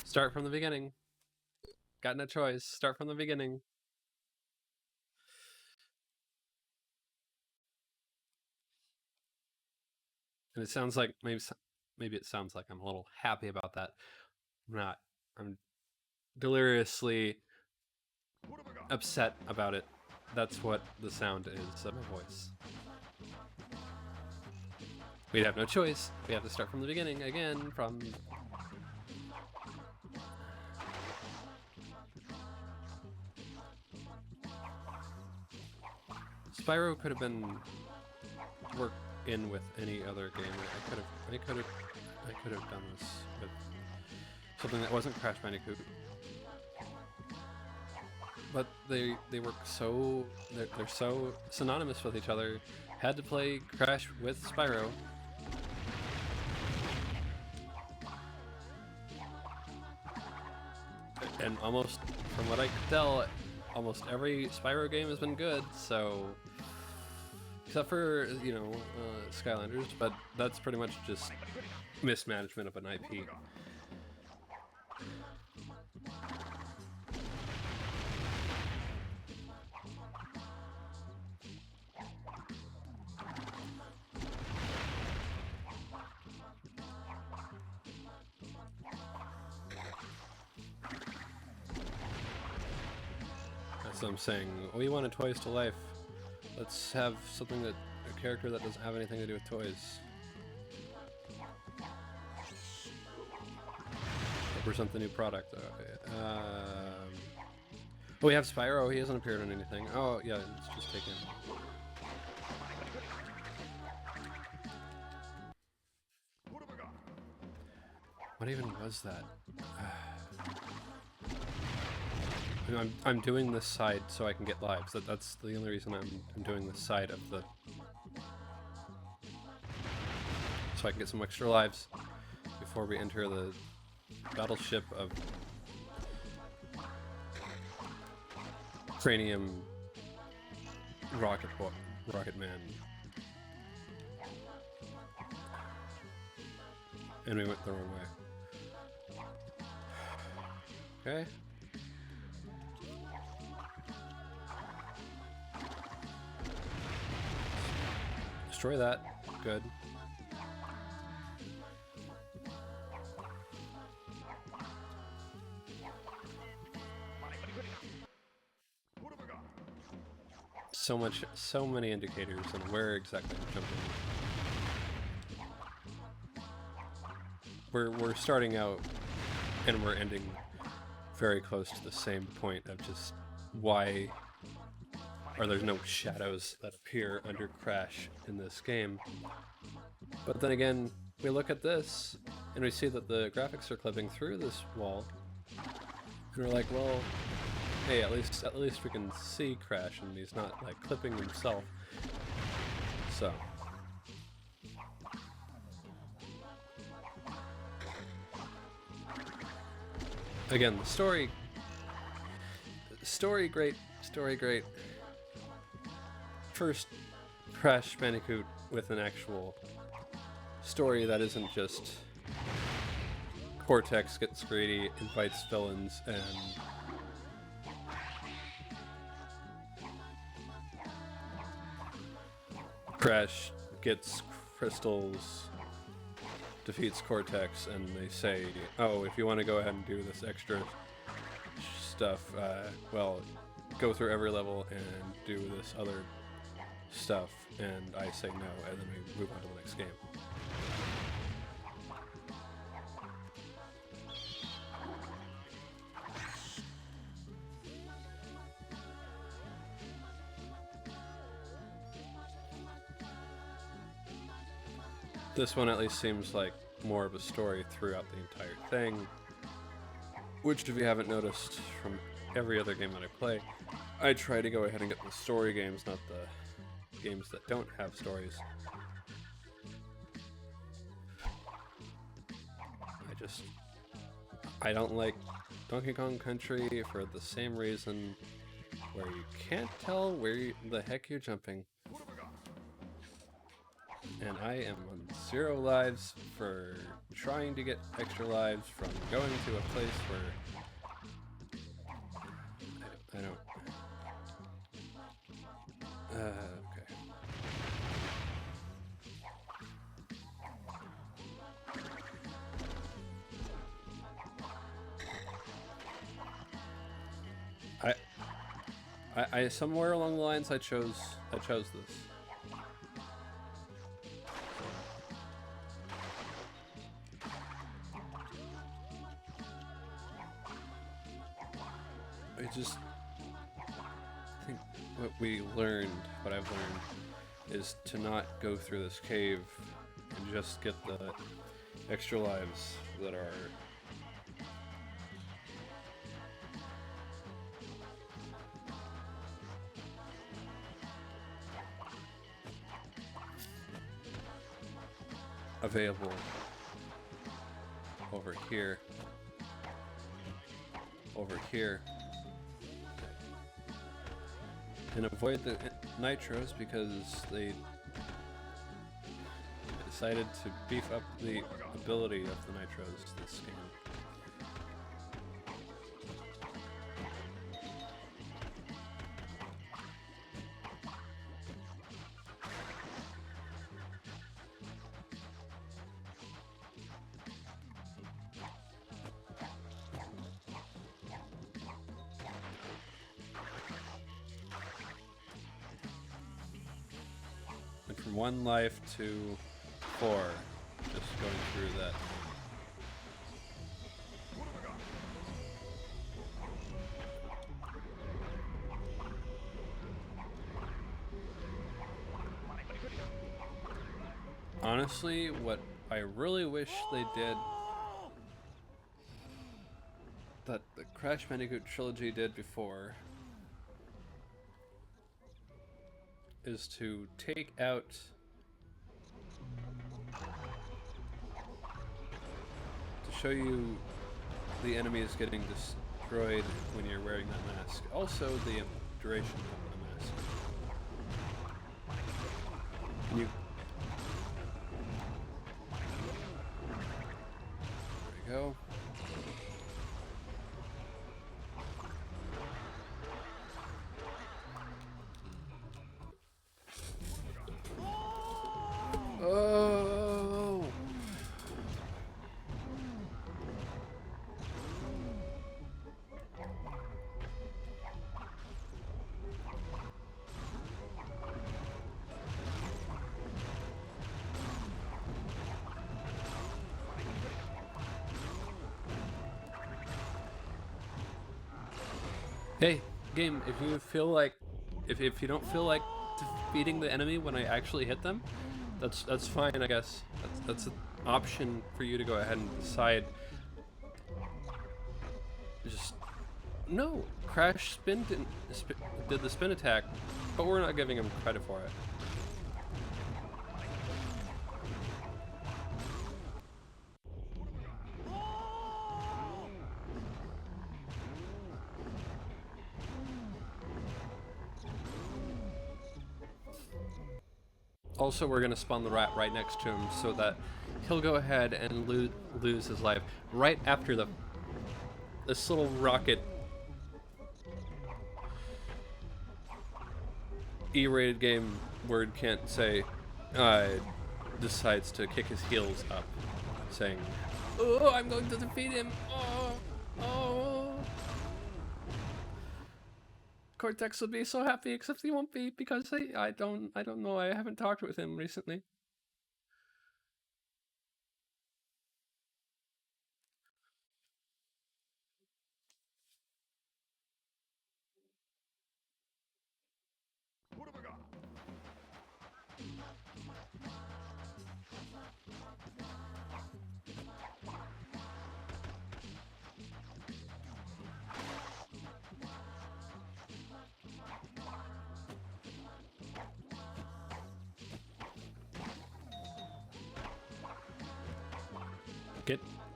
Start from the beginning. Got no choice. Start from the beginning. And it sounds like maybe it sounds like I'm a little happy about that. I'm not. I'm deliriously upset about it. That's what the sound is of my voice. We'd have no choice. We have to start from the beginning again. From Spyro could have been worked in with any other game. I could have done this with something that wasn't Crash Bandicoot. But they work so they're so synonymous with each other. Had to play Crash with Spyro. And almost, from what I could tell, almost every Spyro game has been good, so... Except for, you know, Skylanders, but that's pretty much just mismanagement of an IP. That's what I'm saying. We wanted Toys to Life. Let's have something that a character that doesn't have anything to do with toys. Represent the new product. Oh, we have Spyro. He hasn't appeared on anything. Oh, yeah, let's just take him. What even was that? I'm doing this side so I can get lives. That's the only reason I'm doing this side of the... So I can get some extra lives before we enter the battleship of Cranium Rocket Man. And we went the wrong way. Okay. Destroy that. Good. So many indicators on where exactly I'm jumping. We're starting out and we're ending very close to the same point of just why are there no shadows that appear under Crash in this game. But then again, we look at this and we see that the graphics are clipping through this wall, and we're like, well, hey, at least we can see Crash and he's not like clipping himself. So again, the story great. First Crash Bandicoot with an actual story that isn't just Cortex gets greedy, invites villains, and Crash gets crystals, defeats Cortex, and they say, oh, if you want to go ahead and do this extra stuff, well, go through every level and do this other stuff, and I say no, and then we move on to the next game. This one at least seems like more of a story throughout the entire thing, which if you haven't noticed from every other game that I play, I try to go ahead and get the story games, not the games that don't have stories. I don't like Donkey Kong Country for the same reason, where you can't tell where the heck you're jumping. And I am on 0 lives for trying to get extra lives from going to a place where I don't. Okay. I somewhere along the lines I chose this. I just think what I've learned, is to not go through this cave and just get the extra lives that are available over here, and avoid the nitros because they decided to beef up the ability of the nitros this game. From 1 life to 4, just going through that. Honestly, what I really wish they did, that the Crash Bandicoot trilogy did before, is to take out to show you the enemies getting destroyed when you're wearing that mask. Also, the duration of the mask. And you. There we go. Oh! Hey, game, if you feel like, if you don't feel like defeating the enemy when I actually hit them, that's fine, I guess. That's an option for you to go ahead and decide. Just no, Crash did the spin attack, but we're not giving him credit for it. Also, we're going to spawn the rat right next to him so that he'll go ahead and lose his life right after this little rocket E-rated game word can't say decides to kick his heels up, saying, "Oh, I'm going to defeat him! Oh!" Cortex will be so happy, except he won't be because I don't know. I haven't talked with him recently. What have I got?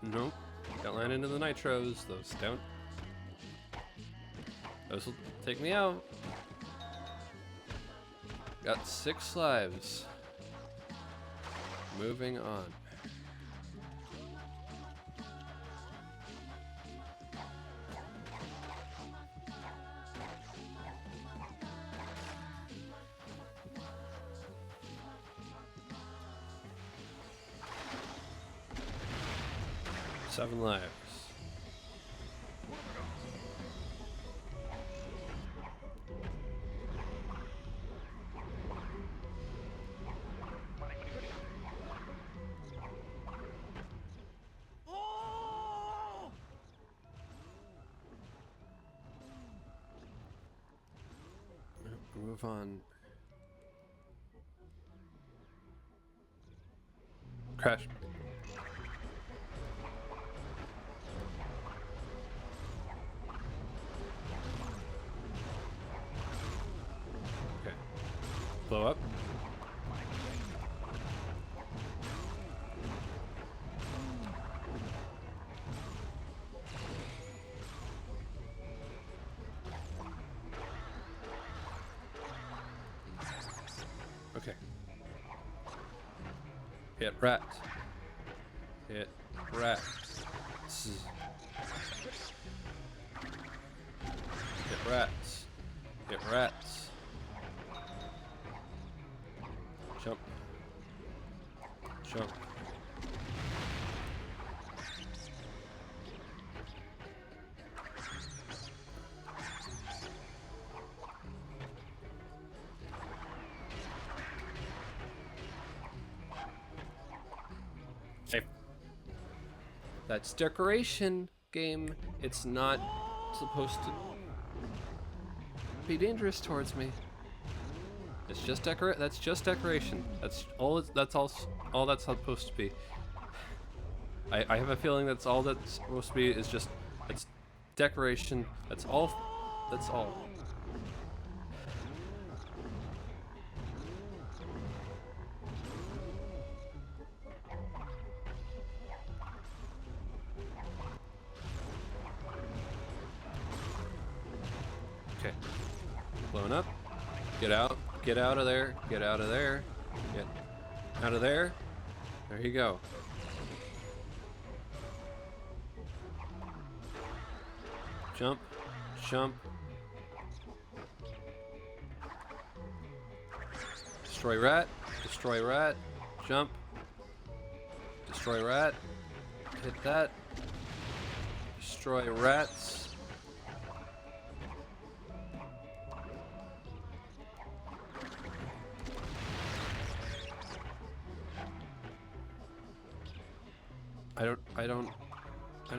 Nope. Don't land into the nitros. Those don't. Those will take me out. Got 6 lives. Moving on. Seven lives. Move on. Crash. Okay. Blow up. Okay. Hit rat. Hit rat. Hit rats. Hit rats. Jump. Jump. Safe. That's decoration game. It's not supposed to be dangerous towards me. It's just that's just decoration. That's all that's all that's supposed to be. I have a feeling that's all that's supposed to be is just it's decoration. That's all. That's all. Okay. Blowing up. Get out. Get out of there. Get out of there. Get out of there. There you go. Jump. Jump. Destroy rat. Destroy rat. Jump. Destroy rat. Hit that. Destroy rats. I don't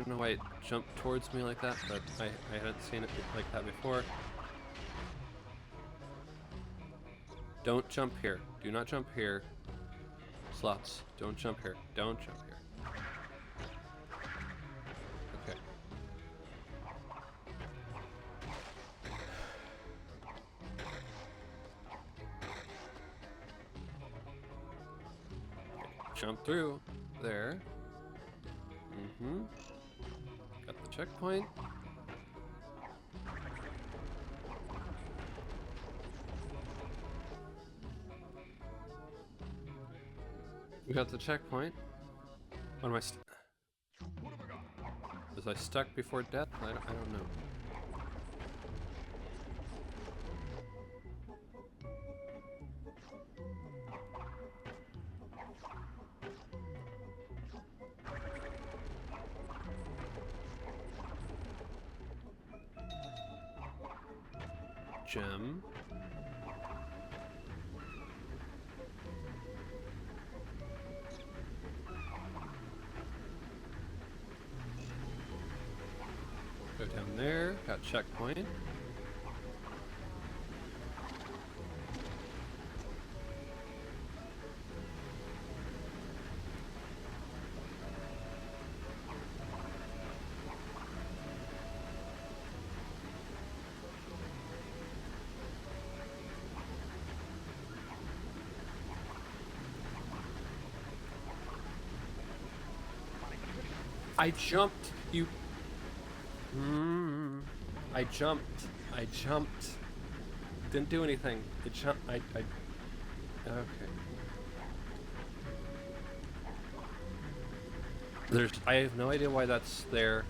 know why it jumped towards me like that, but I hadn't seen it like that before. Don't jump here. Do not jump here. Slots. Don't jump here. Don't jump here. Okay. Jump through. There. Got the checkpoint. We got the checkpoint. What am I was I stuck before death? I don't know. Gem. Go down there, got checkpoint. I jumped, you... I jumped. Didn't do anything. It jumped, okay. I have no idea why that's there.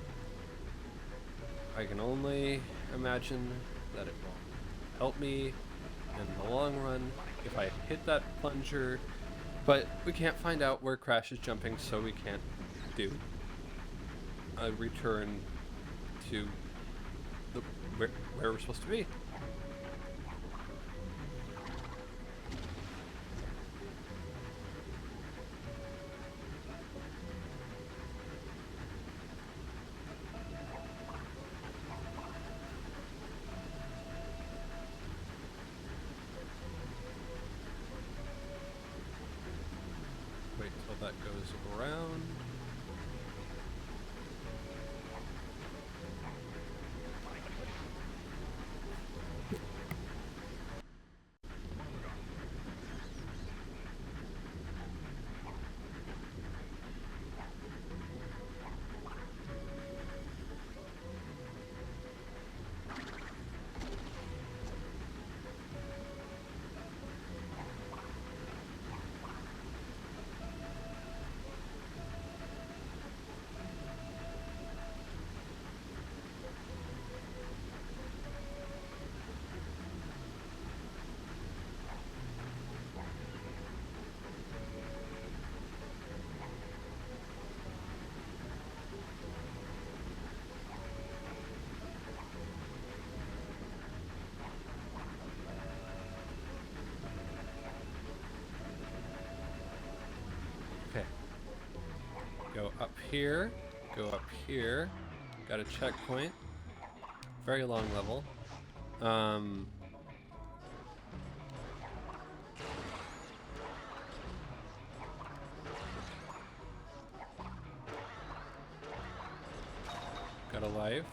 I can only imagine that it will help me in the long run if I hit that plunger, but we can't find out where Crash is jumping, so we can't do a return to the where we're supposed to be. Wait till that goes around. Okay. Go up here. Go up here. Got a checkpoint. Very long level. Got a life.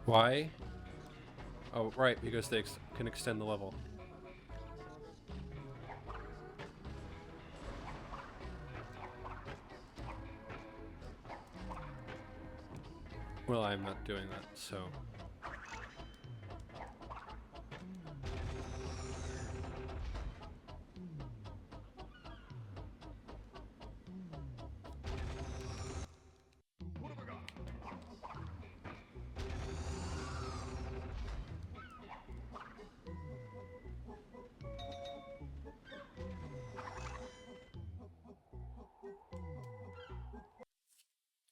Why? Oh, right, because they can extend the level. Well, I'm not doing that, so...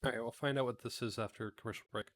Alright, we'll find out what this is after commercial break.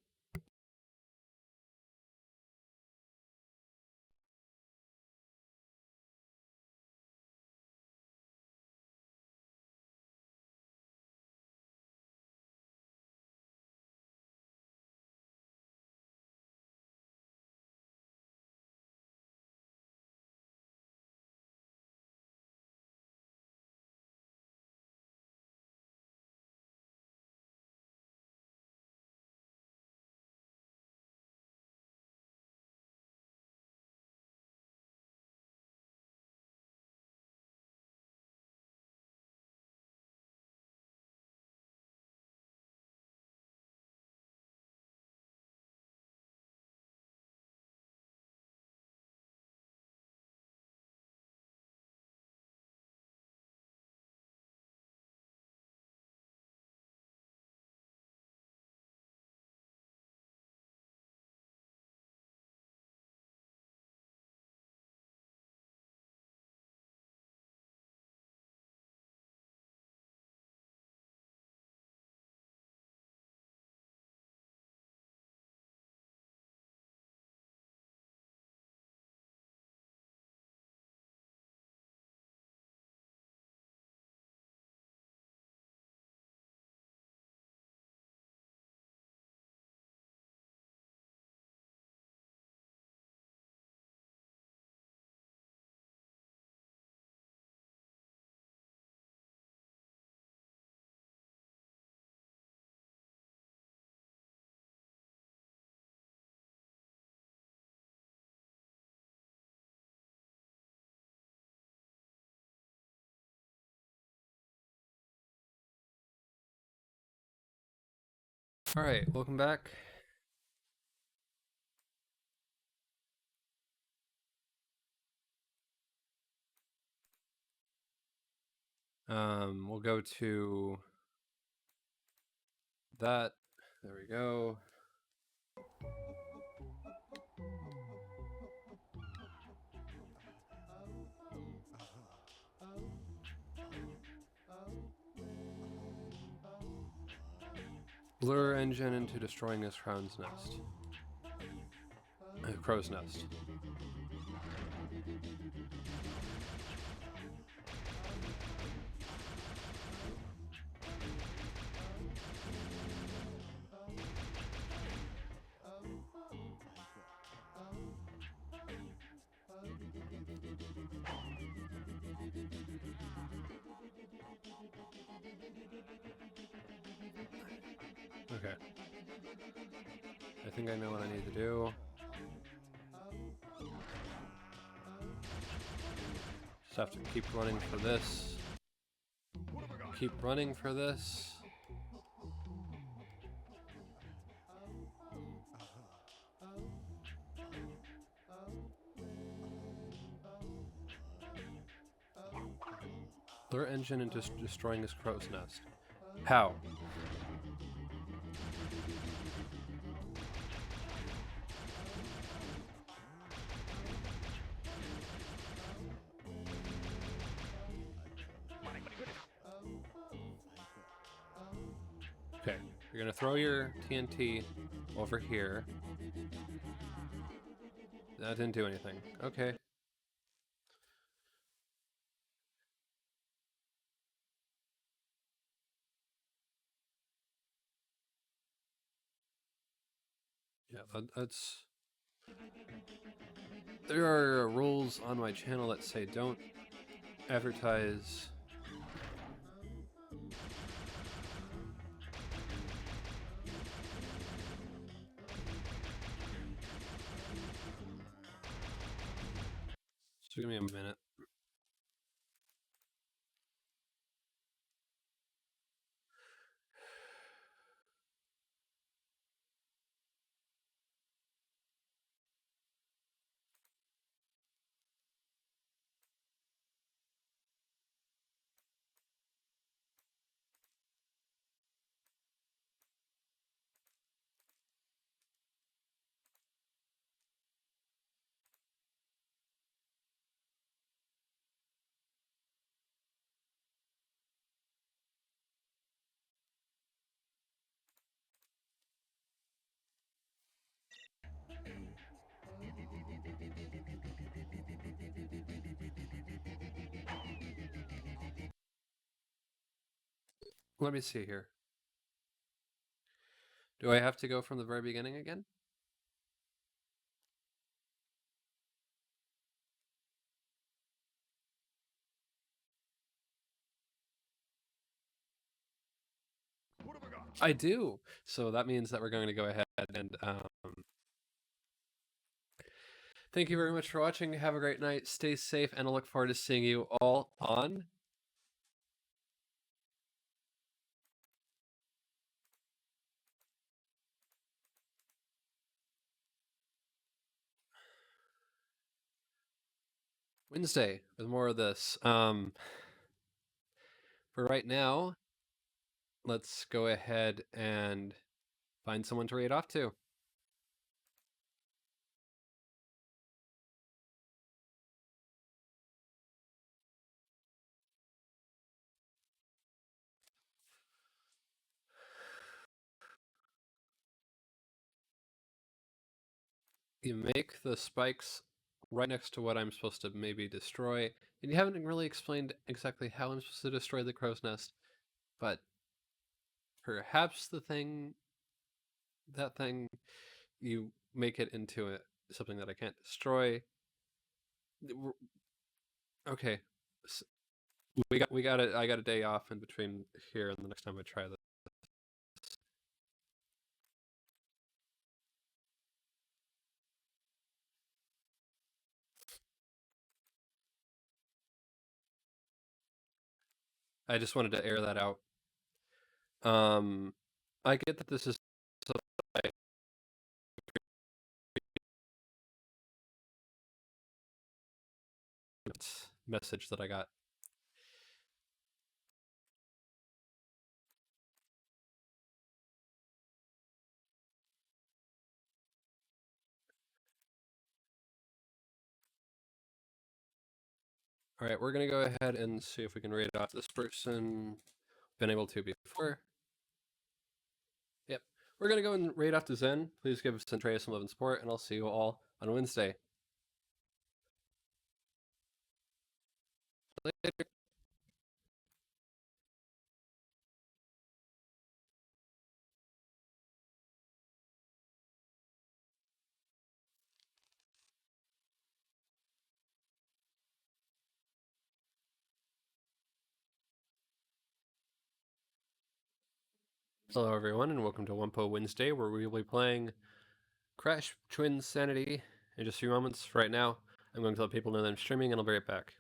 Alright, welcome back. We'll go to that. There we go. Lure N.Gin into destroying his crow's nest. Crow's nest. Okay. I think I know what I need to do. Just have to keep running for this. Keep running for this. Lure N.Gin into destroying his crow's nest. How? Okay, you're gonna throw your TNT over here. That didn't do anything. Okay. Yeah, that's... There are rules on my channel that say don't advertise... So give me a minute. Let me see here. Do I have to go from the very beginning again? I do. So that means that we're going to go ahead and thank you very much for watching. Have a great night. Stay safe, and I look forward to seeing you all on Wednesday with more of this. For right now, let's go ahead and find someone to raid off to. You make the spikes right next to what I'm supposed to maybe destroy, and you haven't really explained exactly how I'm supposed to destroy the crow's nest, but perhaps that thing, you make it into something that I can't destroy. Okay, we got it. I got a day off in between here and the next time I try this. I just wanted to air that out. I get that this is message that I got. All right, we're gonna go ahead and see if we can raid off this person. Been able to before. Yep. We're gonna go and raid off to Zen. Please give Centreia some love and support, and I'll see you all on Wednesday. Later. Hello everyone, and welcome to Wumpo Wednesday, where we will be playing Crash Twinsanity in just a few moments. Right now, I'm going to let people know that I'm streaming, and I'll be right back.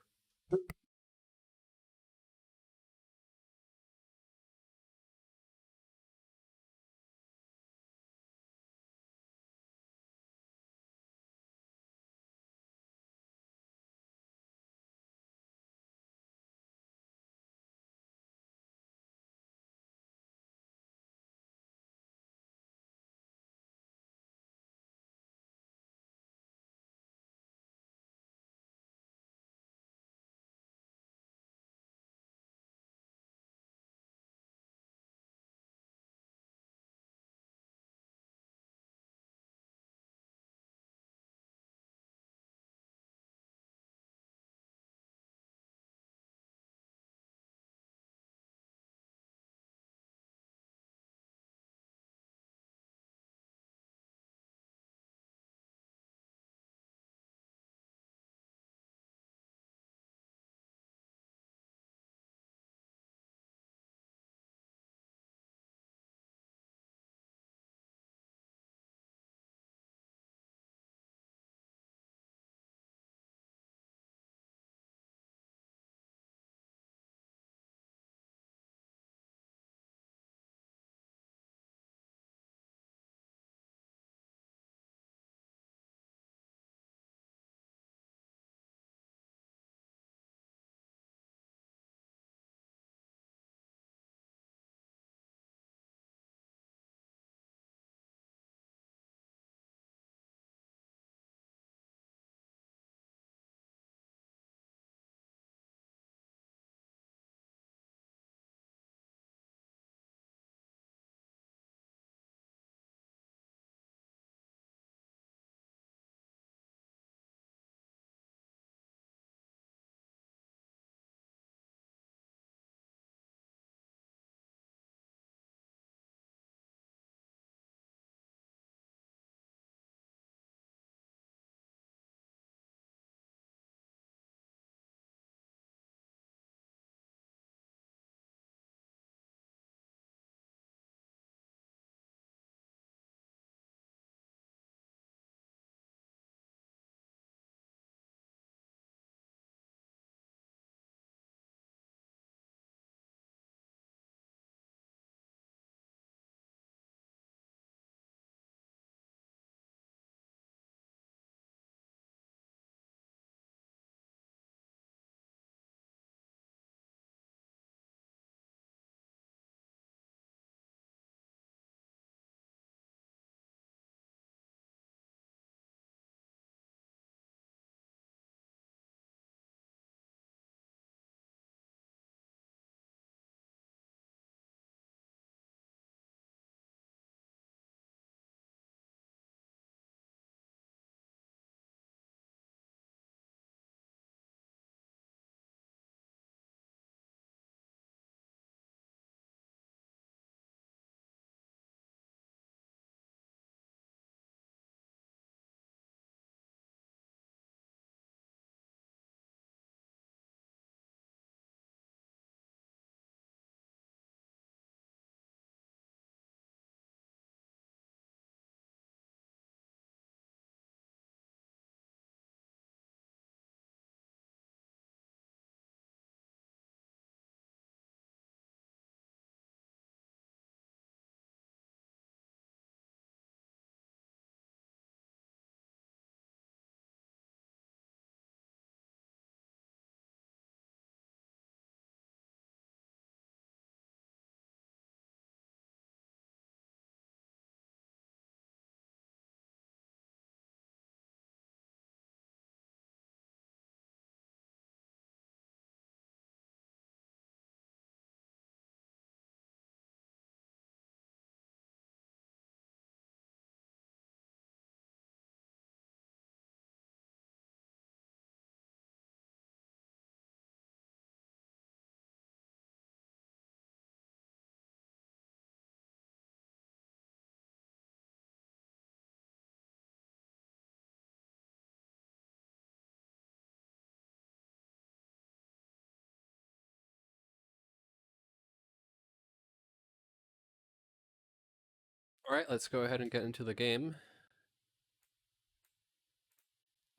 Alright, let's go ahead and get into the game.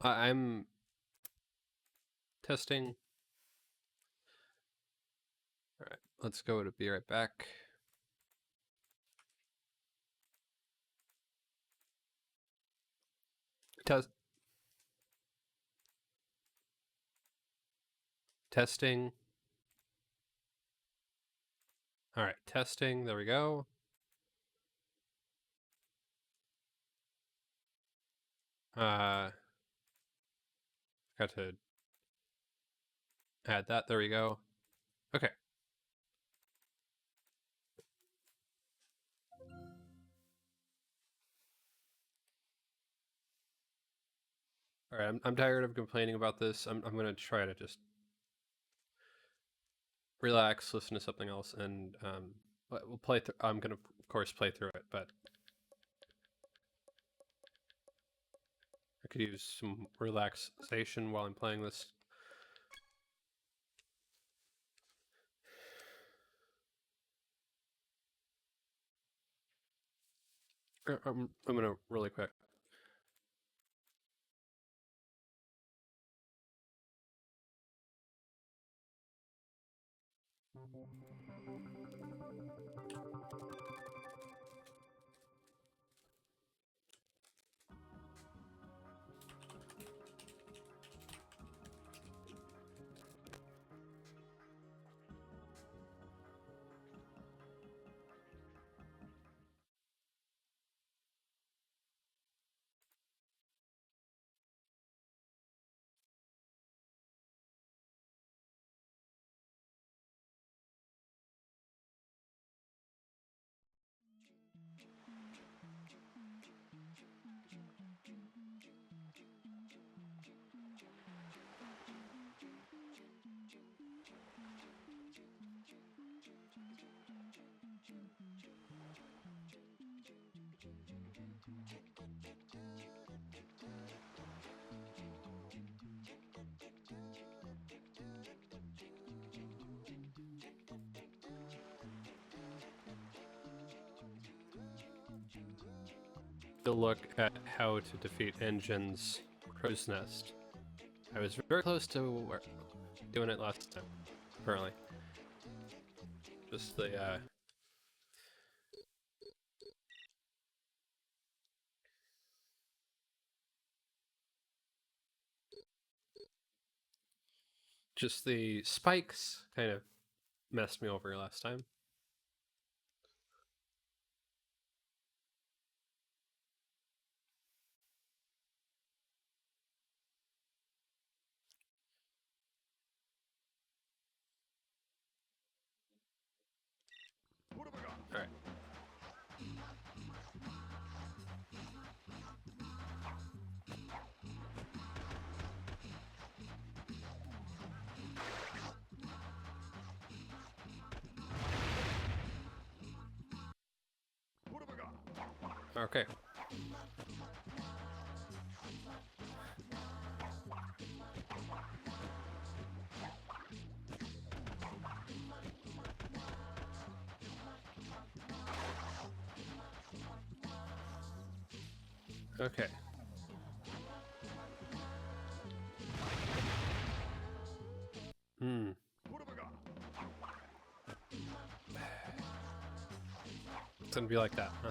I'm testing. Alright, let's go to be right back. Testing. Alright, testing. There we go. Got to add that. There we go. Okay. Alright, I'm tired of complaining about this. I'm gonna try to just relax, listen to something else, and we'll play through. I'm gonna, of course, play through it, but I could use some relaxation while I'm playing this. I'm gonna really quick. To look at how to defeat N.Gin's crow's nest. I was very close to doing it last time, apparently. Just the just the spikes kind of messed me over last time. What have I got? All right. What have I got? Okay. Okay. What have I got? It's gonna be like that, huh?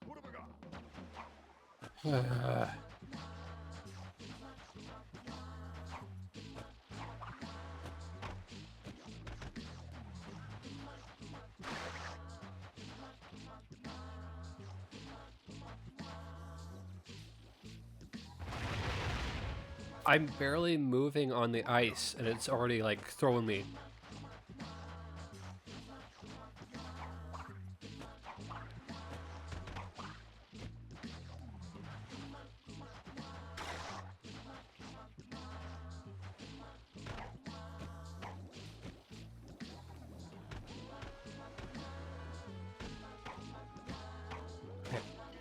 What have I got? I'm barely moving on the ice, and it's already like throwing me.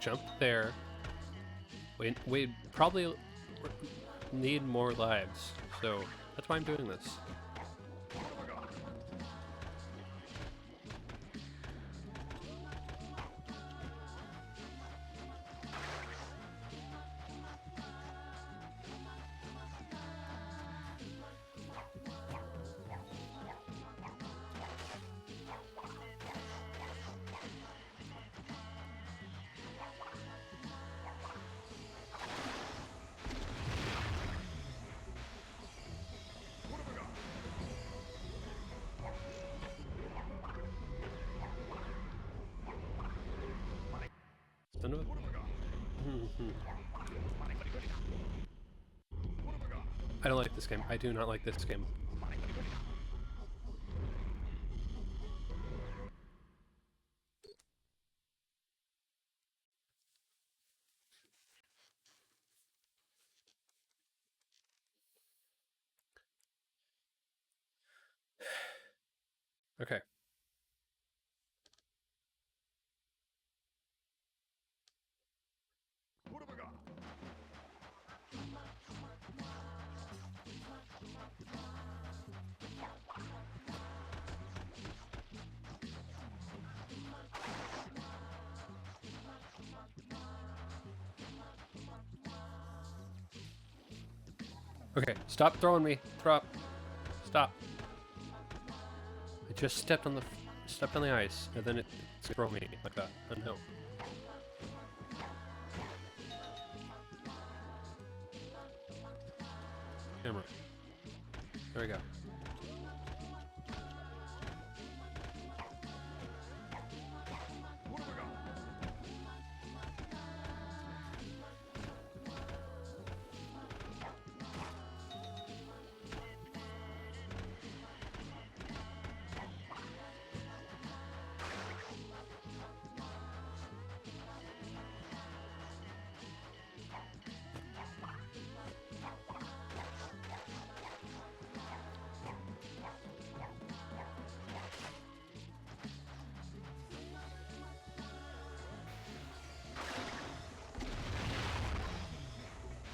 jump there. We probably need more lives, so that's why I'm doing this. I don't like this game. I do not like this game. Okay. Okay, stop throwing me. Drop. Stop. I just stepped on the ice, and then it's throw me like that. Oh no. Camera. There we go.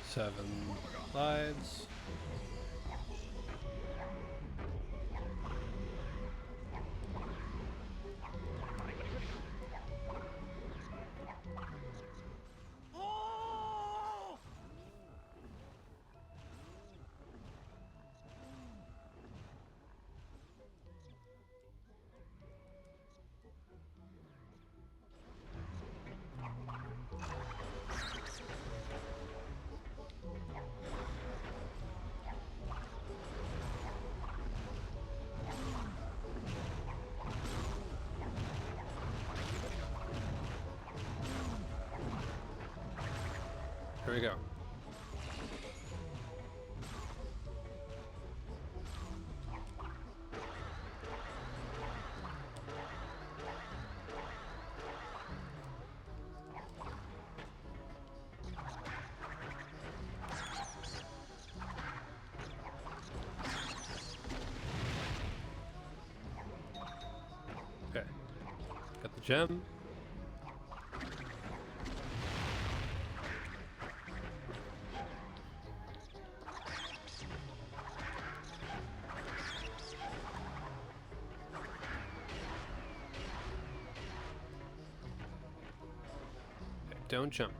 Seven lives. Here we go. Okay. Got the gem. Don't jump.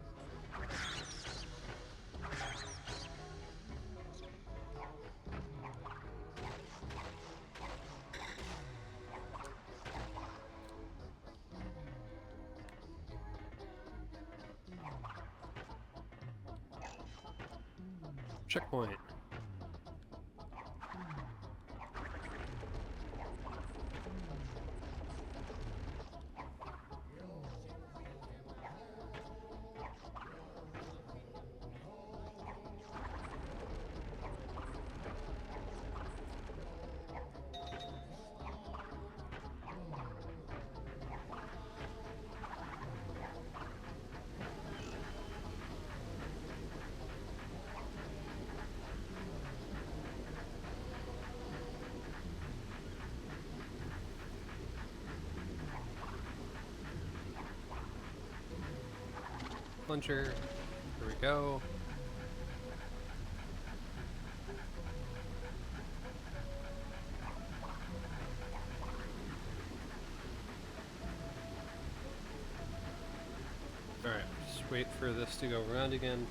Checkpoint. launcher. Here we go. Alright, just wait for this to go around again.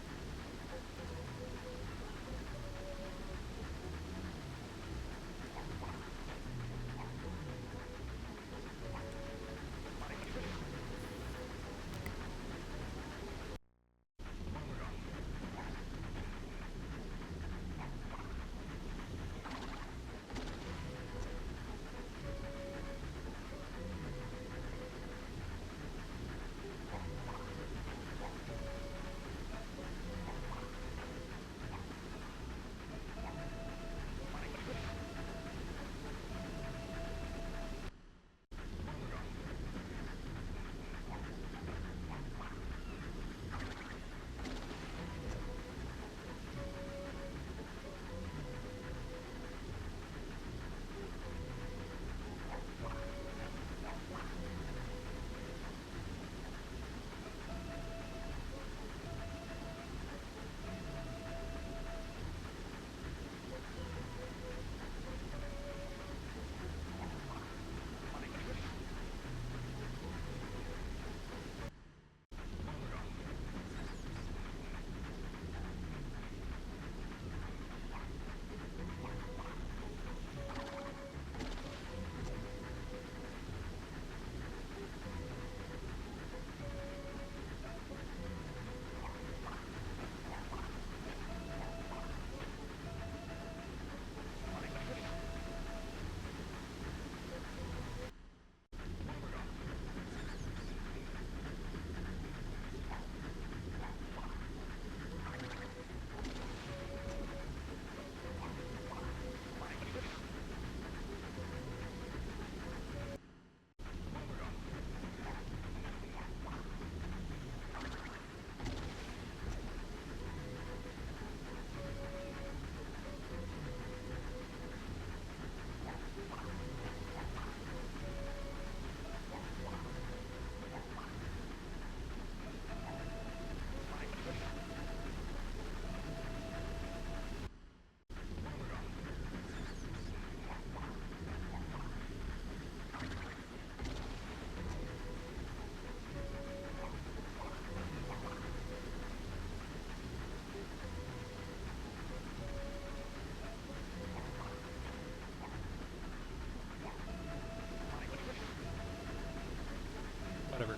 Whatever.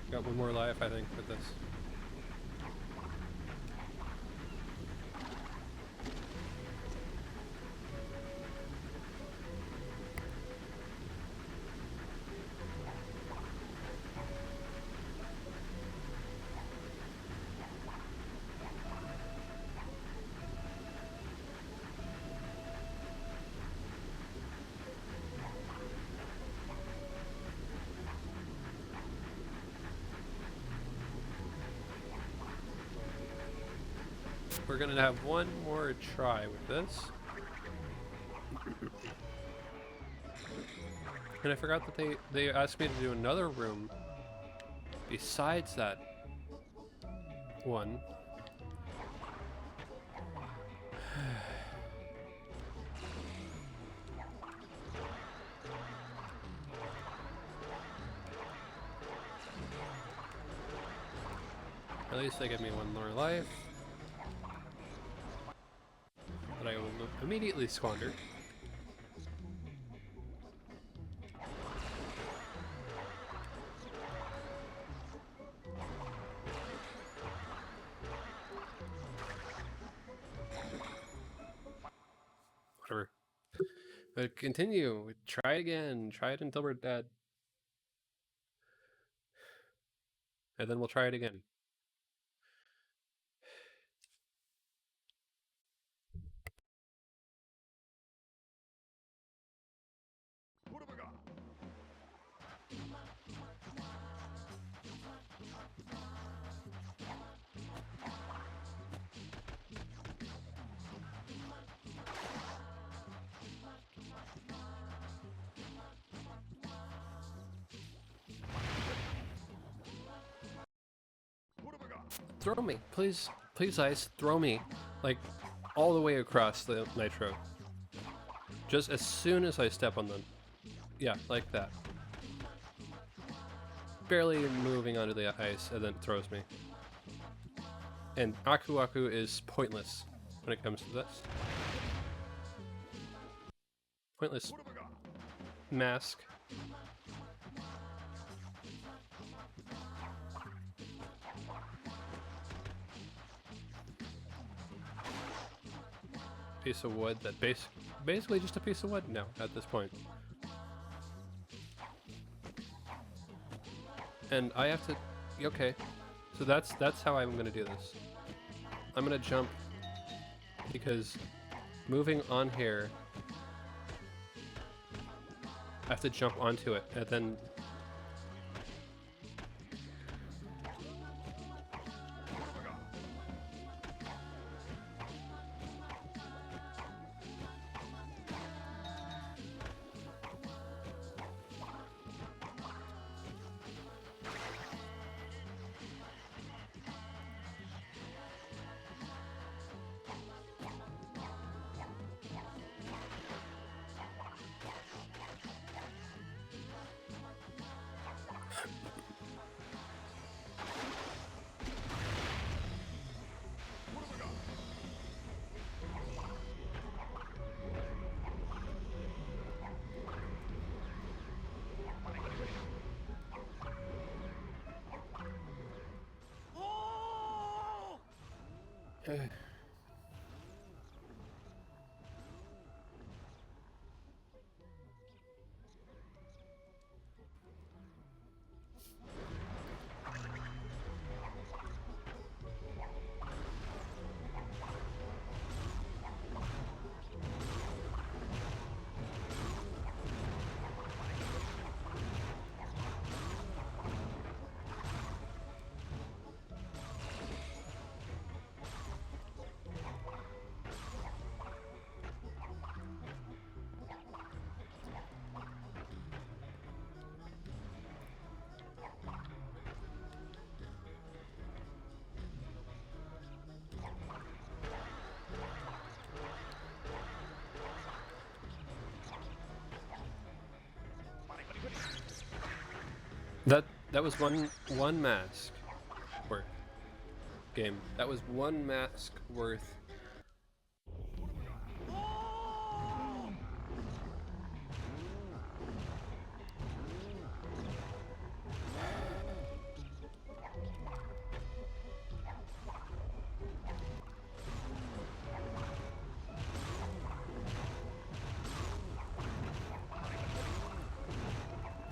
Got one more life, I think, with this. We're gonna have one more try with this. And I forgot that they asked me to do another room besides that one. At least they give me one more life. That I will immediately squander. Whatever. But continue. Try again. Try it until we're dead. And then we'll try it again. Throw me, please, please, Ice, throw me, like, all the way across the nitro. Just as soon as I step on them. Yeah, like that. Barely moving onto the ice, and then it throws me. And Aku Aku is pointless when it comes to this. Pointless mask. Piece of wood that basically just a piece of wood now at this point. And I have to, okay, so that's how I'm gonna do this. I'm gonna jump because moving on here, I have to jump onto it and then that was one mask worth game. That was one mask worth.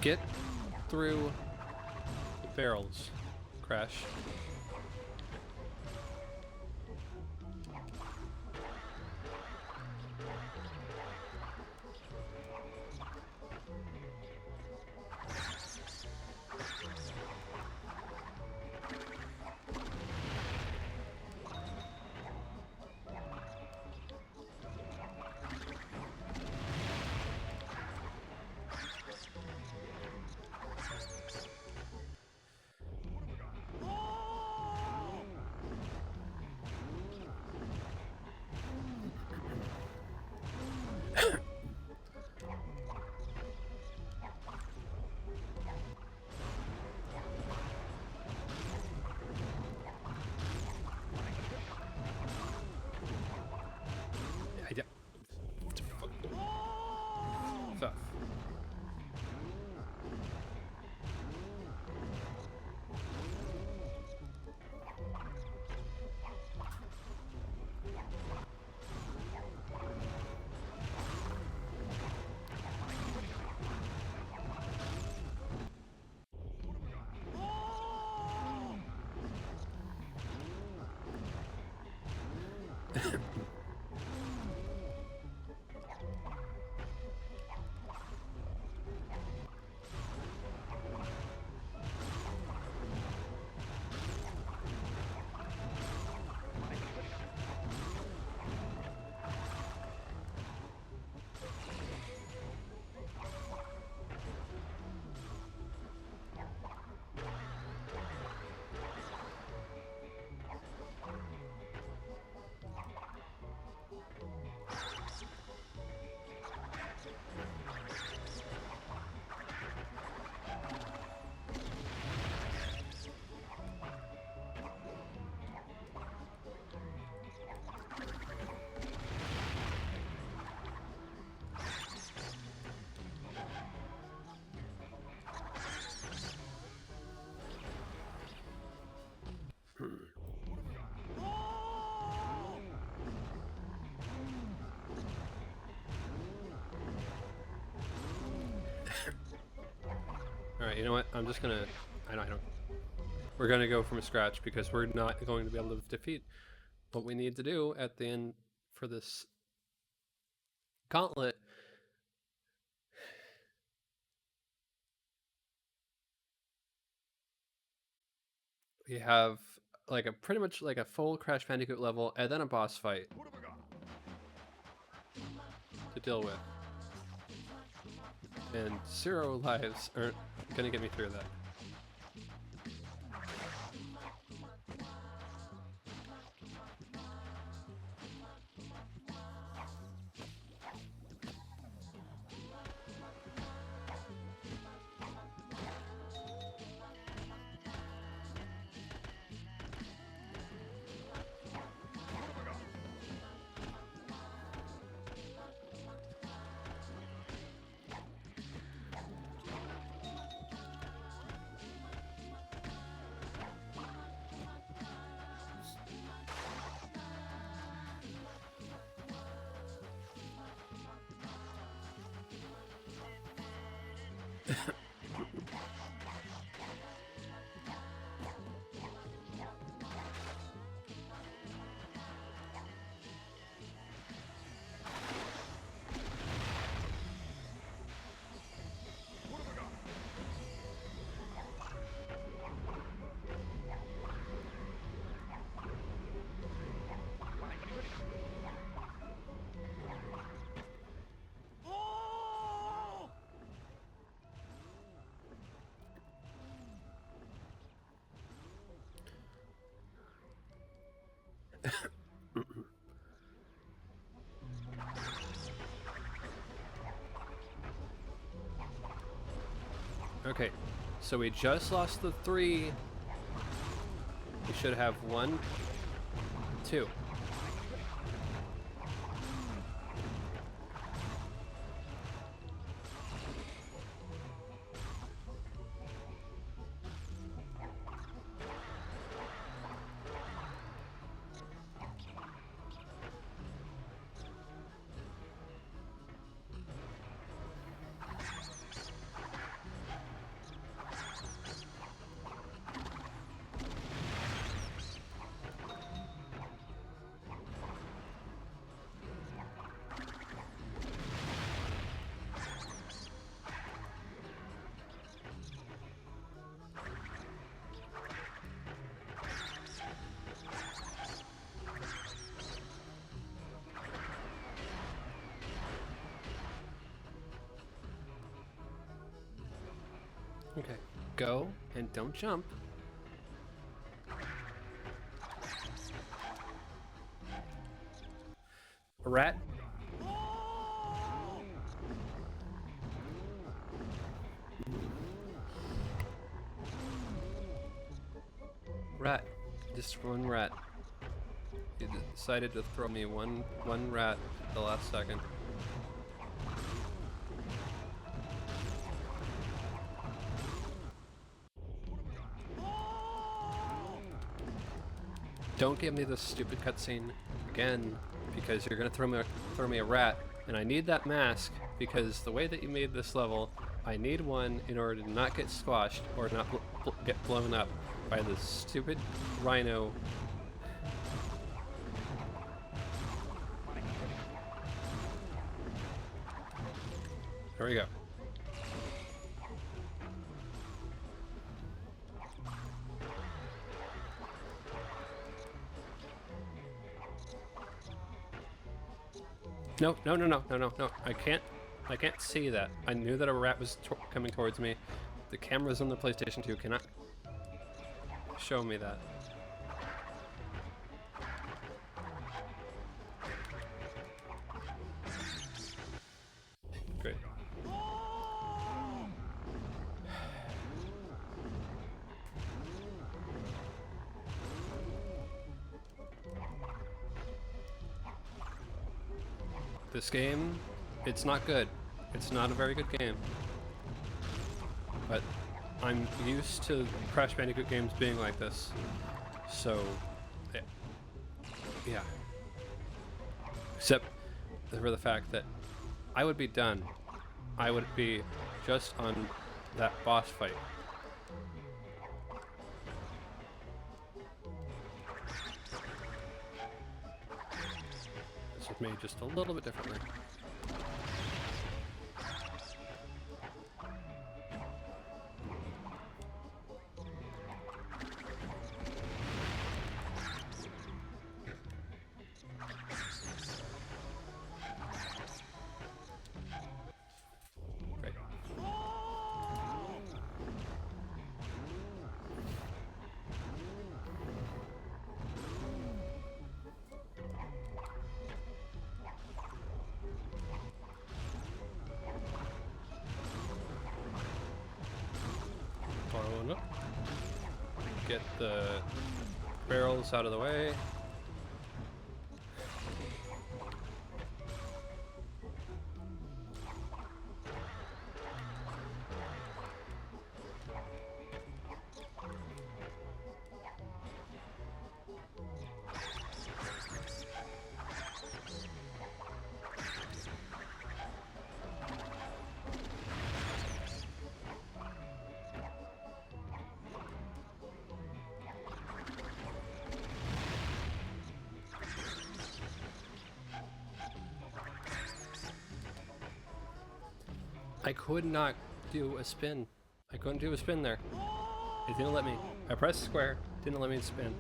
Get through the barrels, Crash. Stuff. you know what? I'm just gonna. I don't. We're gonna go from scratch because we're not going to be able to defeat what we need to do at the end for this gauntlet. We have like a pretty much like a full Crash Bandicoot level and then a boss fight to deal with. And 0 lives aren't gonna get me through that. Okay, so we just lost the 3. We should have 1, 2. Okay, go and don't jump. Rat. Rat. Just one rat. He decided to throw me one rat at the last second. Don't give me this stupid cutscene again, because you're gonna throw me a rat, and I need that mask because the way that you made this level, I need one in order to not get squashed or not get blown up by this stupid rhino. There we go. No, no, no, no, no, no, no. I can't see that. I knew that a rat was coming towards me. The cameras on the PlayStation 2 cannot show me that. Great. This game, it's not good. It's not a very good game. But I'm used to Crash Bandicoot games being like this. So, yeah. Except for the fact that I would be done. I would be just on that boss fight. This was made just a little bit differently. Right. Oh no. Get the barrels out of the way. I could not do a spin. I couldn't do a spin there. It didn't let me. I pressed square, didn't let me spin.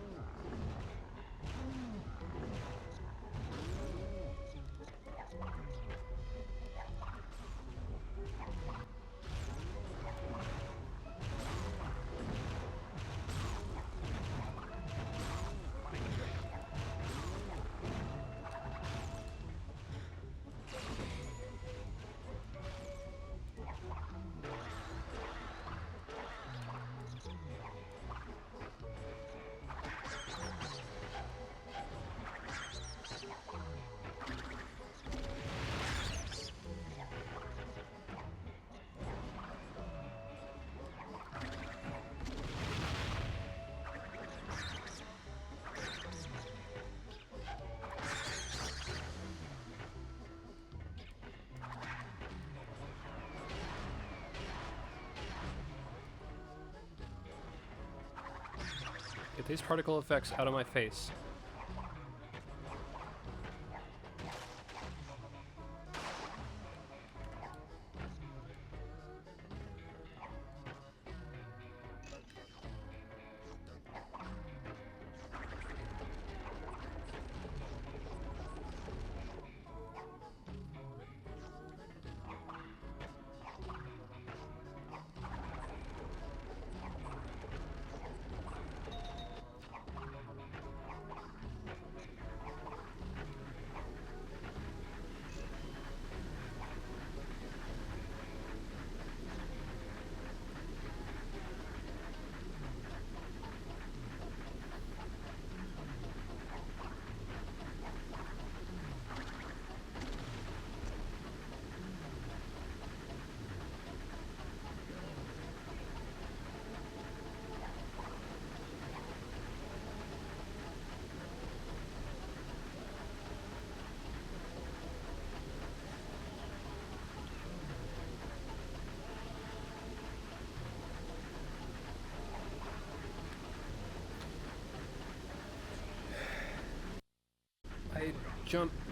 Get these particle effects out of my face.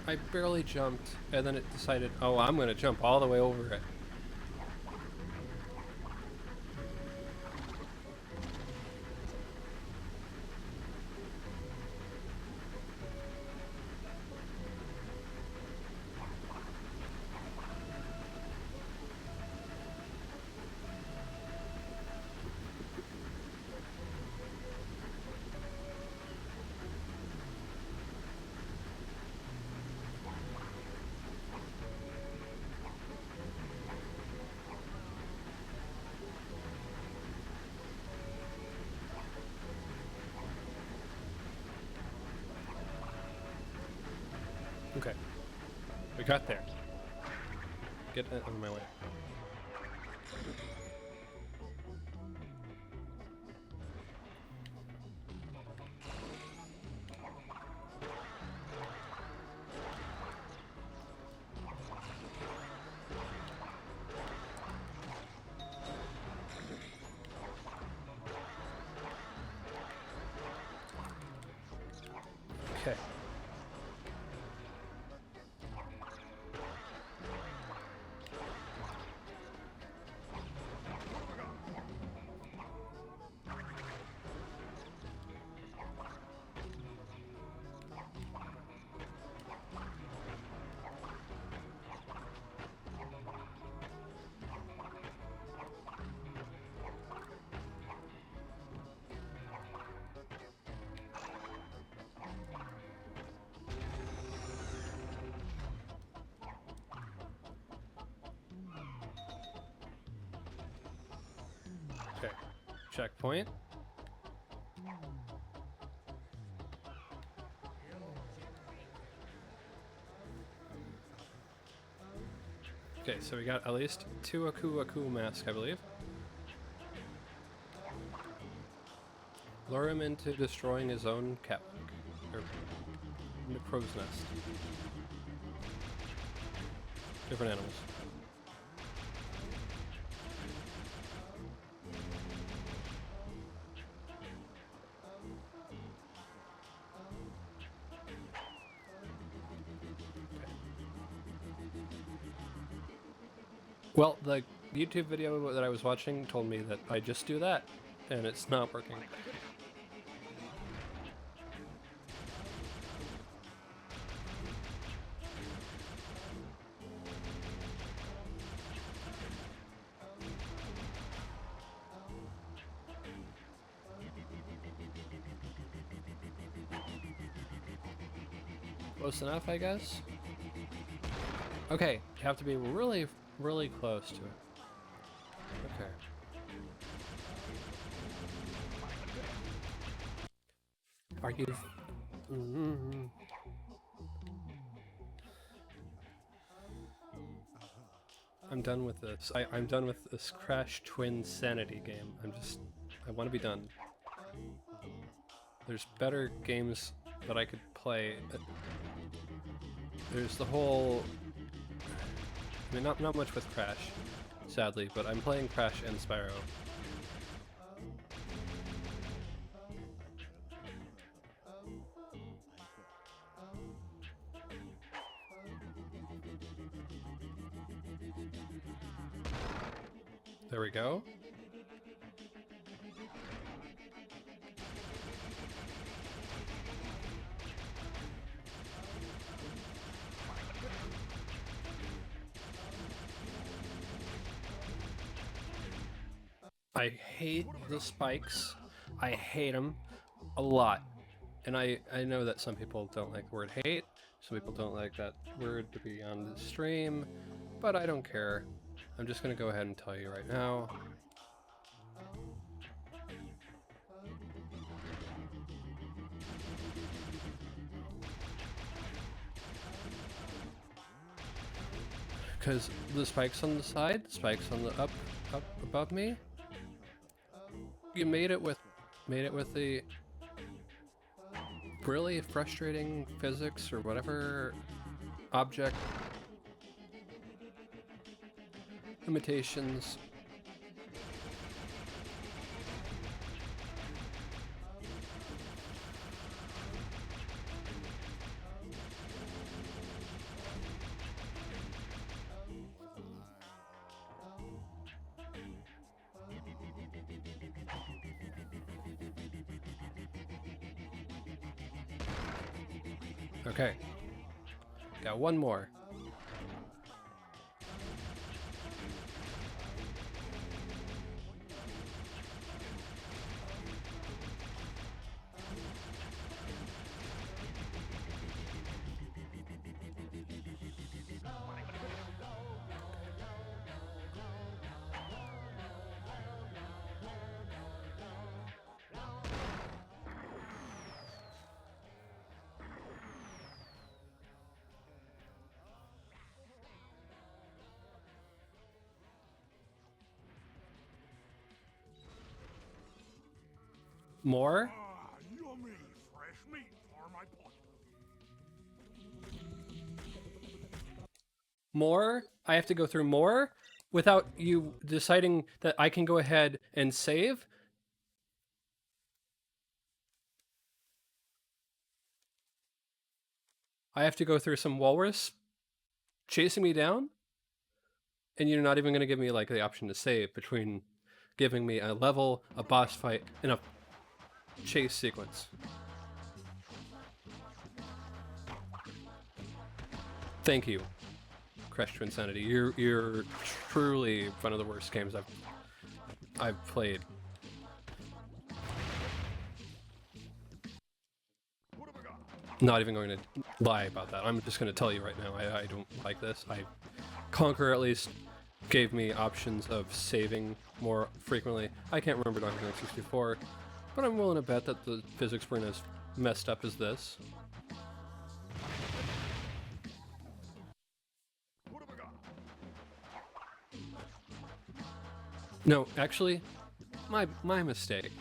I barely jumped, and then it decided, oh, I'm gonna jump all the way over it. Okay. We got there. Get out of my way. Okay. Okay. Checkpoint. Okay, so we got at least 2 Aku masks, I believe. Lure him into destroying his own cat, or crow's nest. Different animals. Well, the YouTube video that I was watching told me that I just do that, and it's not working. Close enough, I guess? Okay, you have to be really, really close to it. Okay. Are you... I'm done with this. I'm done with this Crash Twinsanity game. I want to be done. There's better games that I could play. There's the whole... I mean, not much with Crash, sadly, but I'm playing Crash and Spyro. There we go. I hate the spikes. I hate them a lot. And I know that some people don't like the word hate. Some people don't like that word to be on the stream. But I don't care. I'm just going to go ahead and tell you right now. Because the spikes on the side, spikes on the up above me, you made it with the really frustrating physics or whatever object limitations. Okay, got one more. More? Ah, yummy fresh meat for my pot. More? I have to go through more without you deciding that I can go ahead and save? I have to go through some walrus chasing me down, and you're not even going to give me like the option to save between giving me a level, a boss fight, and a chase sequence. Thank you, Crash Twinsanity. You're truly one of the worst games I've played. Not even going to lie about that. I'm just going to tell you right now, I don't like this. Conquer at least gave me options of saving more frequently. I can't remember Donkey Kong 64, but I'm willing to bet that the physics weren't as messed up as this. No, actually, my mistake.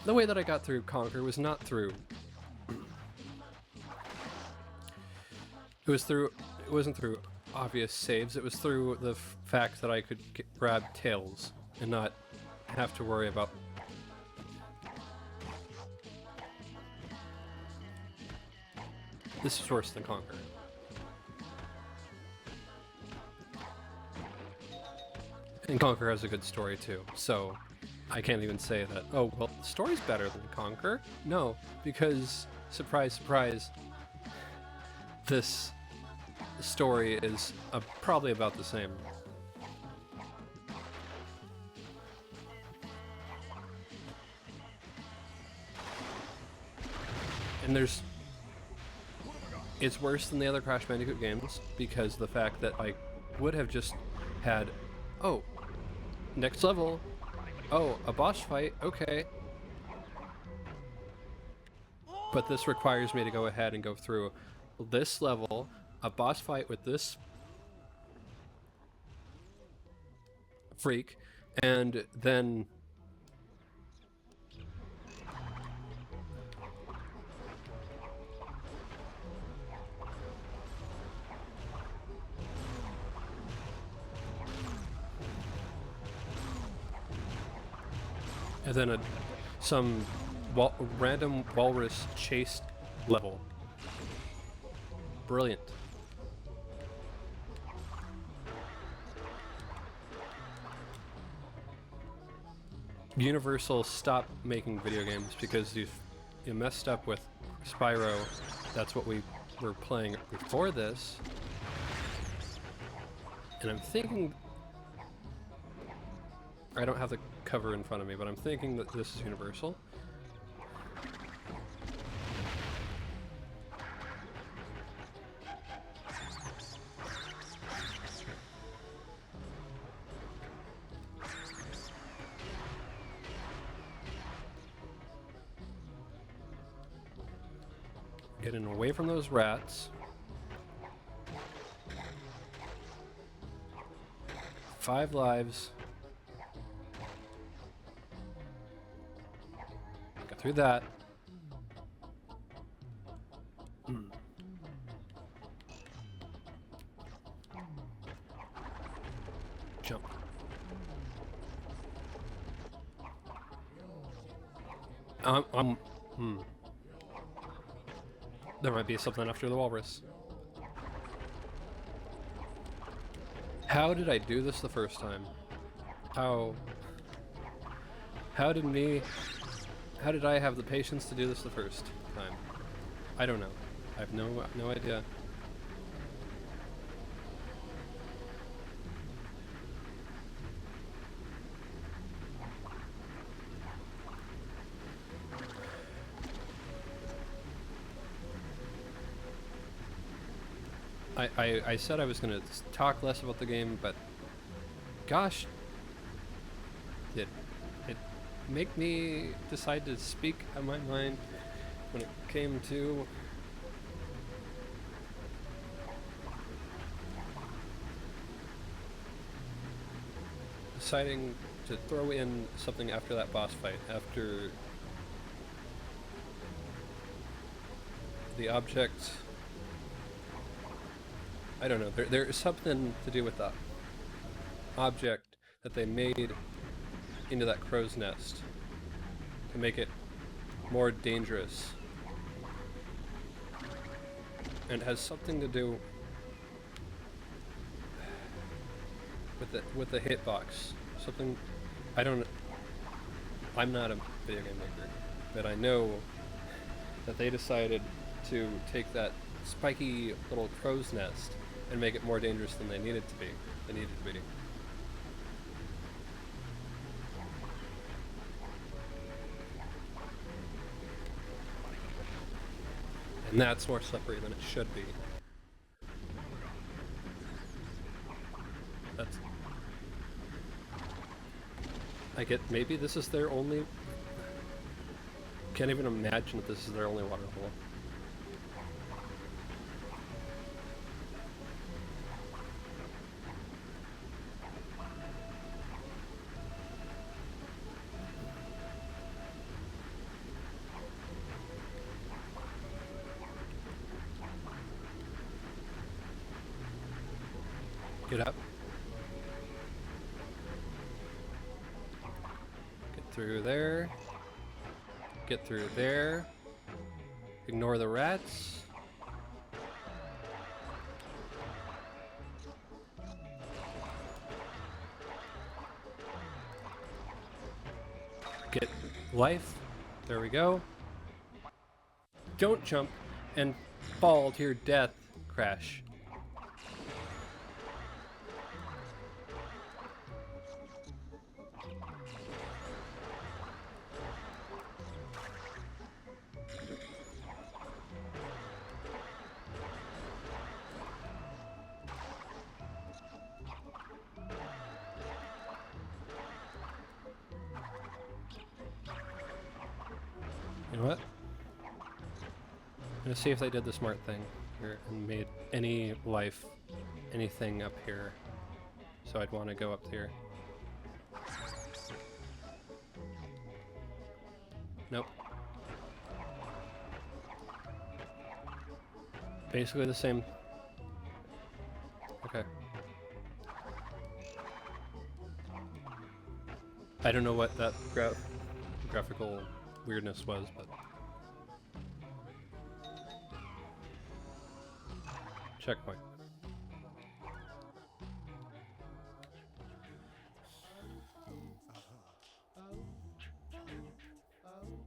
The way that I got through Conquer was not through... It wasn't through obvious saves, it was through the fact that I could grab tails and not have to worry about... This is worse than Conquer. And Conquer has a good story too, so I can't even say that, oh, well, the story's better than Conquer. No, because, surprise, surprise, this story is probably about the same. And it's worse than the other Crash Bandicoot games because the fact that I would have just had, oh, next level, oh, a boss fight, okay. But this requires me to go ahead and go through this level, a boss fight with this freak, and then some random walrus chase level. Brilliant. Universal, stop making video games because you messed up with Spyro. That's what we were playing before this. And I'm thinking... I don't have the cover in front of me, but I'm thinking that this is Universal. Getting away from those rats. 5 lives. Got through that. Jump. There might be something after the walrus. How did I do this the first time? How did I have the patience to do this the first time? I don't know. I have no idea. I said I was going to talk less about the game, but gosh, did it make me decide to speak on my mind when it came to deciding to throw in something after that boss fight, after the object. I don't know, there's something to do with that object that they made into that crow's nest to make it more dangerous. and it has something to do with the hitbox. Something I don't. I'm not a video game maker, but I know that they decided to take that spiky little crow's nest and make it more dangerous than they needed to be. And that's more slippery than it should be. That's... I get, maybe this is their only... Can't even imagine that this is their only water hole. Get up. Get through there. Get through there. Ignore the rats. Get life. There we go. Don't jump and fall to your death, Crash. You know what? I'm gonna see if they did the smart thing here and made any life, anything up here. So I'd want to go up here. Nope. Basically the same. Okay. I don't know what that graphical weirdness was, but checkpoint.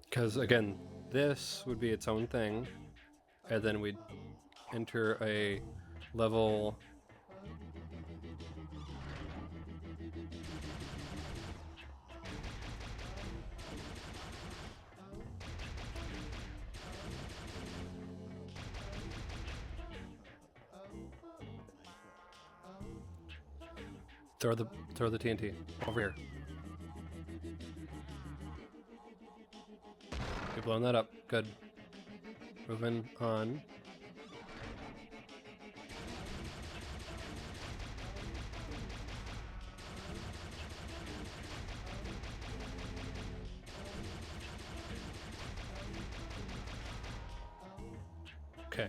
Because again, this would be its own thing, and then we'd enter a level. Throw the TNT over here. You're blowing that up. Good. Moving on. Okay.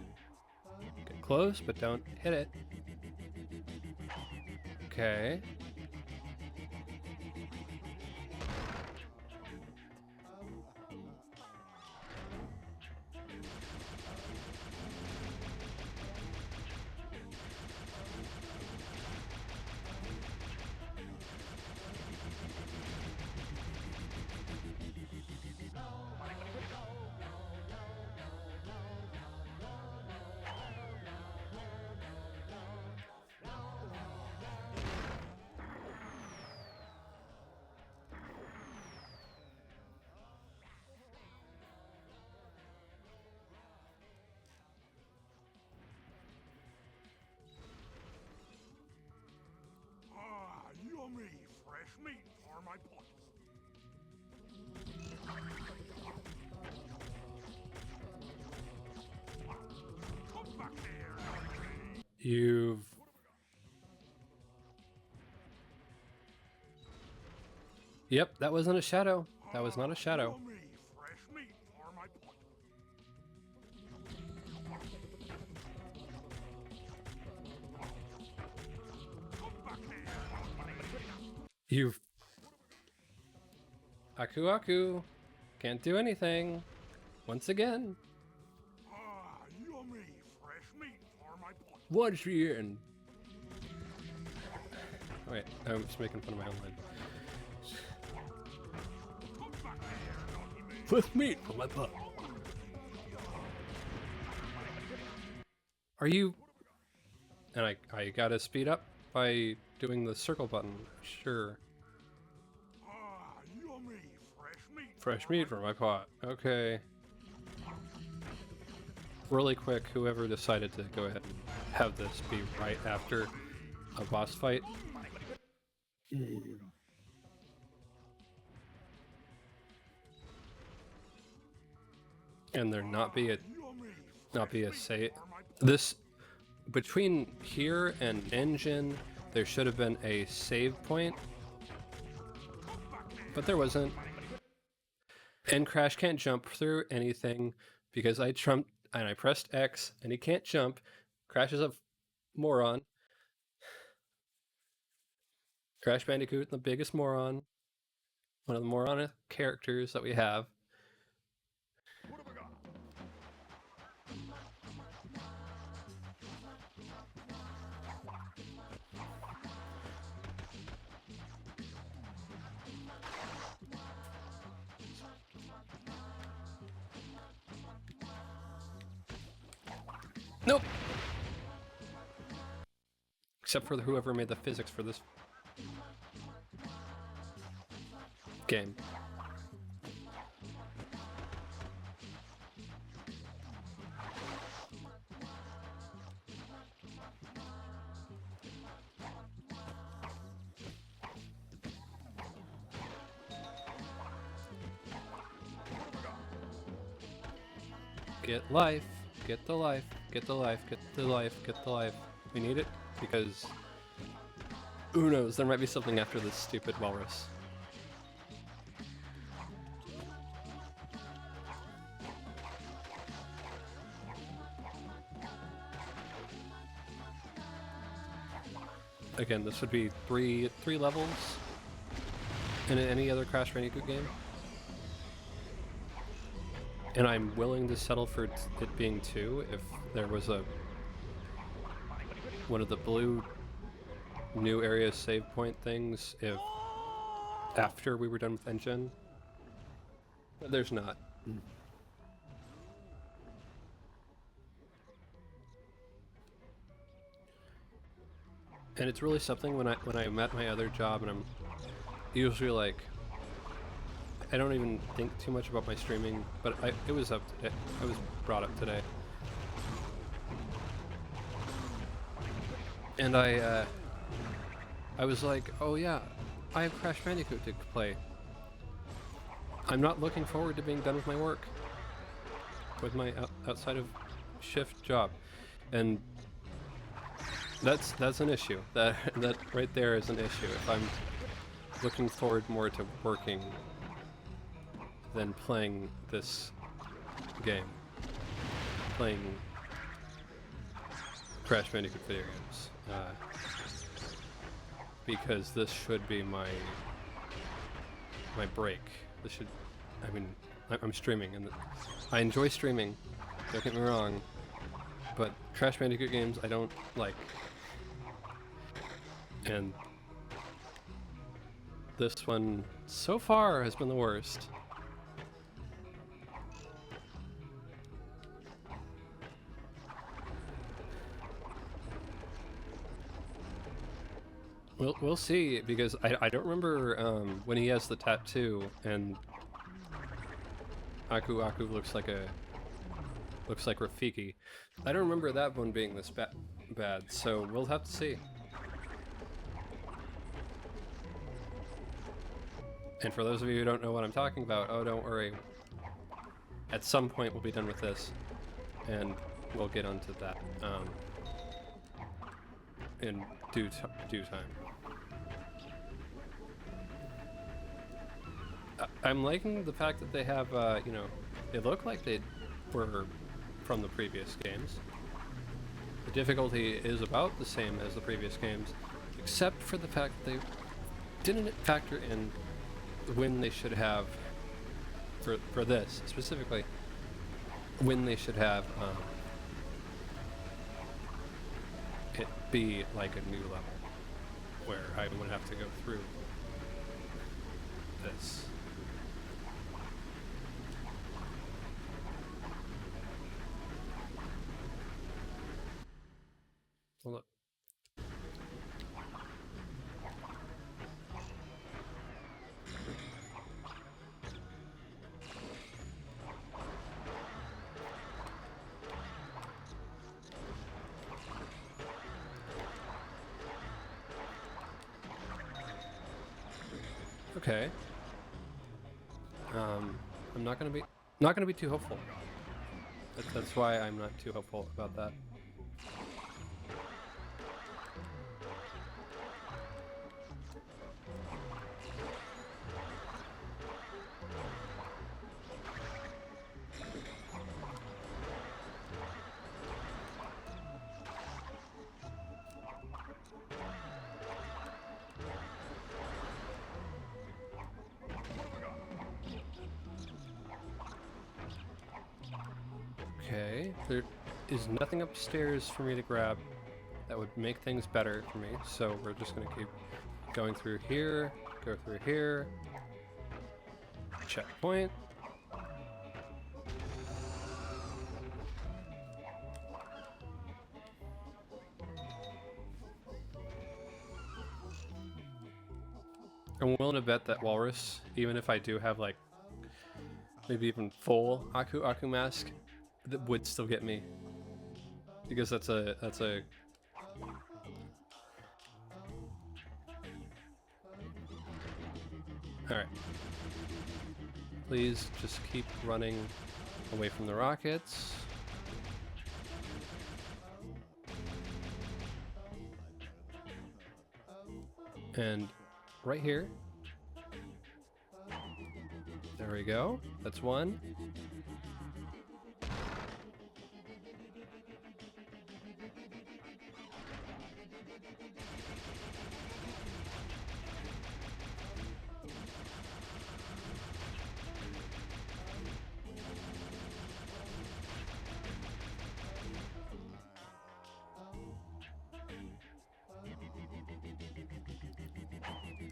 Get close, but don't hit it. Okay. Yummy fresh meat for my pots. Come back here. You've... Yep, that wasn't a shadow. That was not a shadow. Yummy fresh meat for my pots. Come back here. You've... Aku Aku. Can't do anything. Once again. Yummy fresh meat once again. Wait, I'm just making fun of my own line. With meat for my butt. Are you... And I gotta speed up by doing the circle button. Sure. Yummy, Fresh meat for my pot. Okay. Really quick, whoever decided to go ahead and have this be right after a boss fight. And there not be a save. This between here and N.Gin, there should have been a save point, but there wasn't. And Crash can't jump through anything because I trumped and I pressed X and he can't jump. Crash is a moron. Crash Bandicoot, the biggest moron. One of the moronic characters that we have. Nope. Except for whoever made the physics for this game. Get life. Get the life. Get the life. Get the life. Get the life. We need it because who knows, there might be something after this stupid walrus. Again, this would be three levels in any other Crash Bandicoot game. And I'm willing to settle for it being 2 if there was one of the blue new area save point things if after we were done with N.Gin. But there's not. And it's really something when I'm at my other job and I'm usually like, I don't even think too much about my streaming, but it was up today. I was brought up today. And I was like, oh yeah, I have Crash Bandicoot to play. I'm not looking forward to being done with my work. With my outside of shift job. And that's an issue. That right there is an issue. If I'm looking forward more to working than playing this game. Playing Crash Bandicoot video games. Because this should be my break. This should, I mean, I'm streaming and I enjoy streaming, don't get me wrong, but Crash Bandicoot games I don't like. And this one so far has been the worst. We'll see, because I don't remember when he has the tattoo and Aku looks like Rafiki. I don't remember that one being this bad, so we'll have to see. And for those of you who don't know what I'm talking about, oh, don't worry. At some point we'll be done with this, and we'll get onto that in due time. I'm liking the fact that they have, you know, they look like they were from the previous games. The difficulty is about the same as the previous games, except for the fact that they didn't factor in when they should have, for this specifically, when they should have be like a new level where I would have to go through this. Hold up. Okay. I'm not gonna be too hopeful. That's why I'm not too hopeful about that. Okay, there is nothing upstairs for me to grab that would make things better for me, so we're just gonna keep going through here, go through here, checkpoint. I'm willing to bet that Walrus, even if I do have like maybe even full Aku mask, that would still get me, because that's a all right. Please just keep running away from the rockets. And right here. There we go. That's one.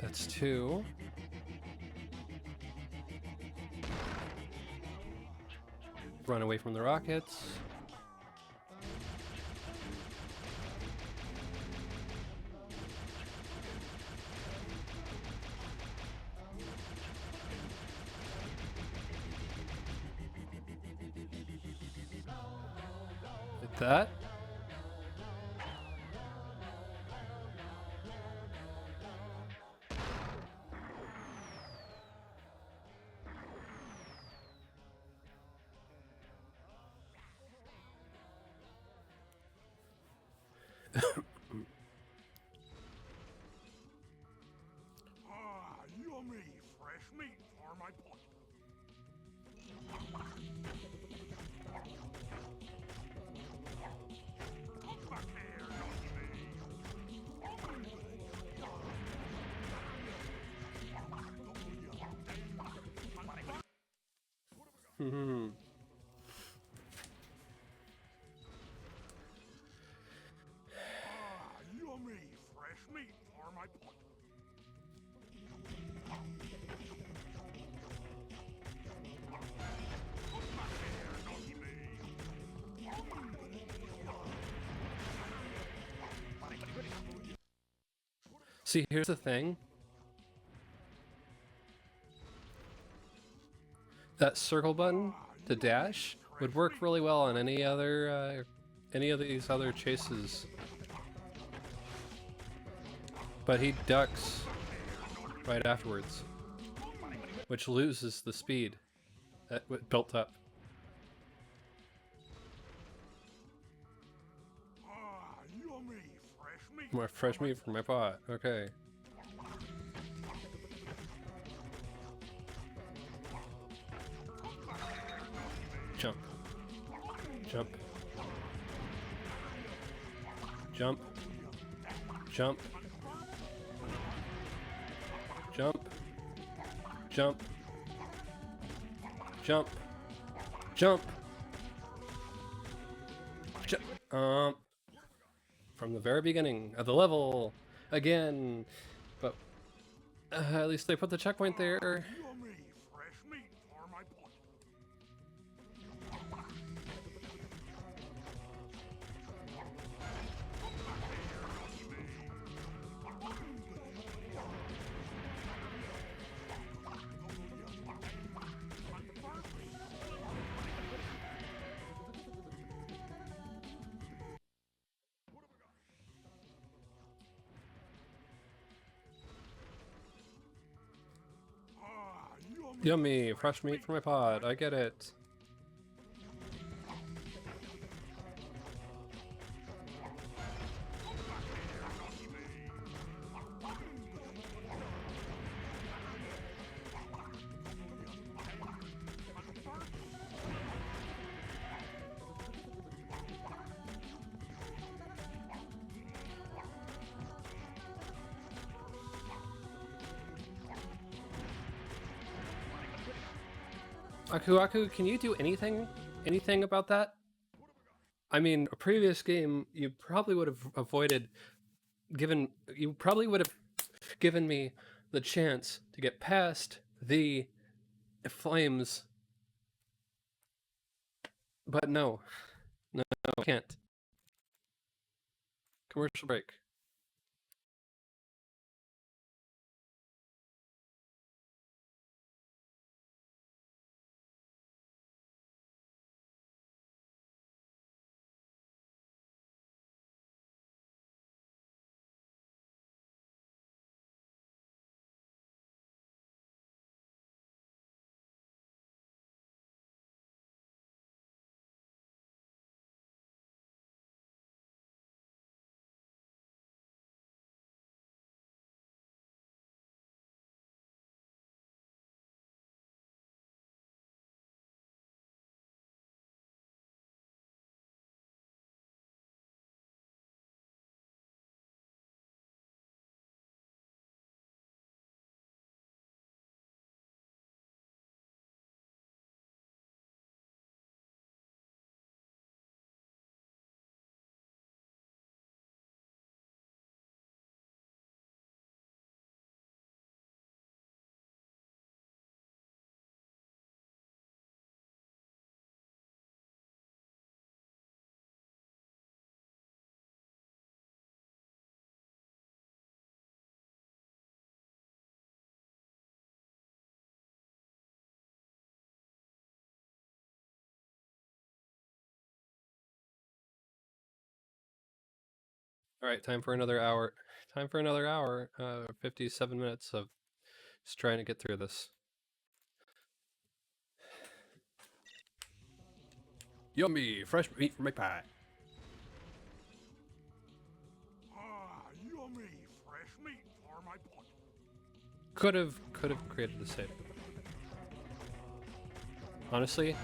That's two. Run away from the rockets. Hit that. Yummy fresh meat for my pot. Come back here, Hmm. yummy fresh meat for my pot. See, here's the thing. That circle button to dash would work really well on any of these other chases. But he ducks right afterwards, which loses the speed that built up. Yummy fresh meat. More fresh meat for my pot. Okay. Jump. Jump. Jump. Jump. Jump. Jump. Jump. Jump. Jump. from the very beginning of the level again. But at least they put the checkpoint there. Yummy, fresh meat for my pot. Yummy, fresh meat from my pod. I get it. Aku, can you do anything about that? I mean, a previous game, you probably would have given me the chance to get past the flames. But no, I can't. Commercial break. All right, time for another hour. 57 minutes of just trying to get through this. Yummy, fresh meat from my pie. Yummy, fresh meat for my pot. Could have created a save. Honestly,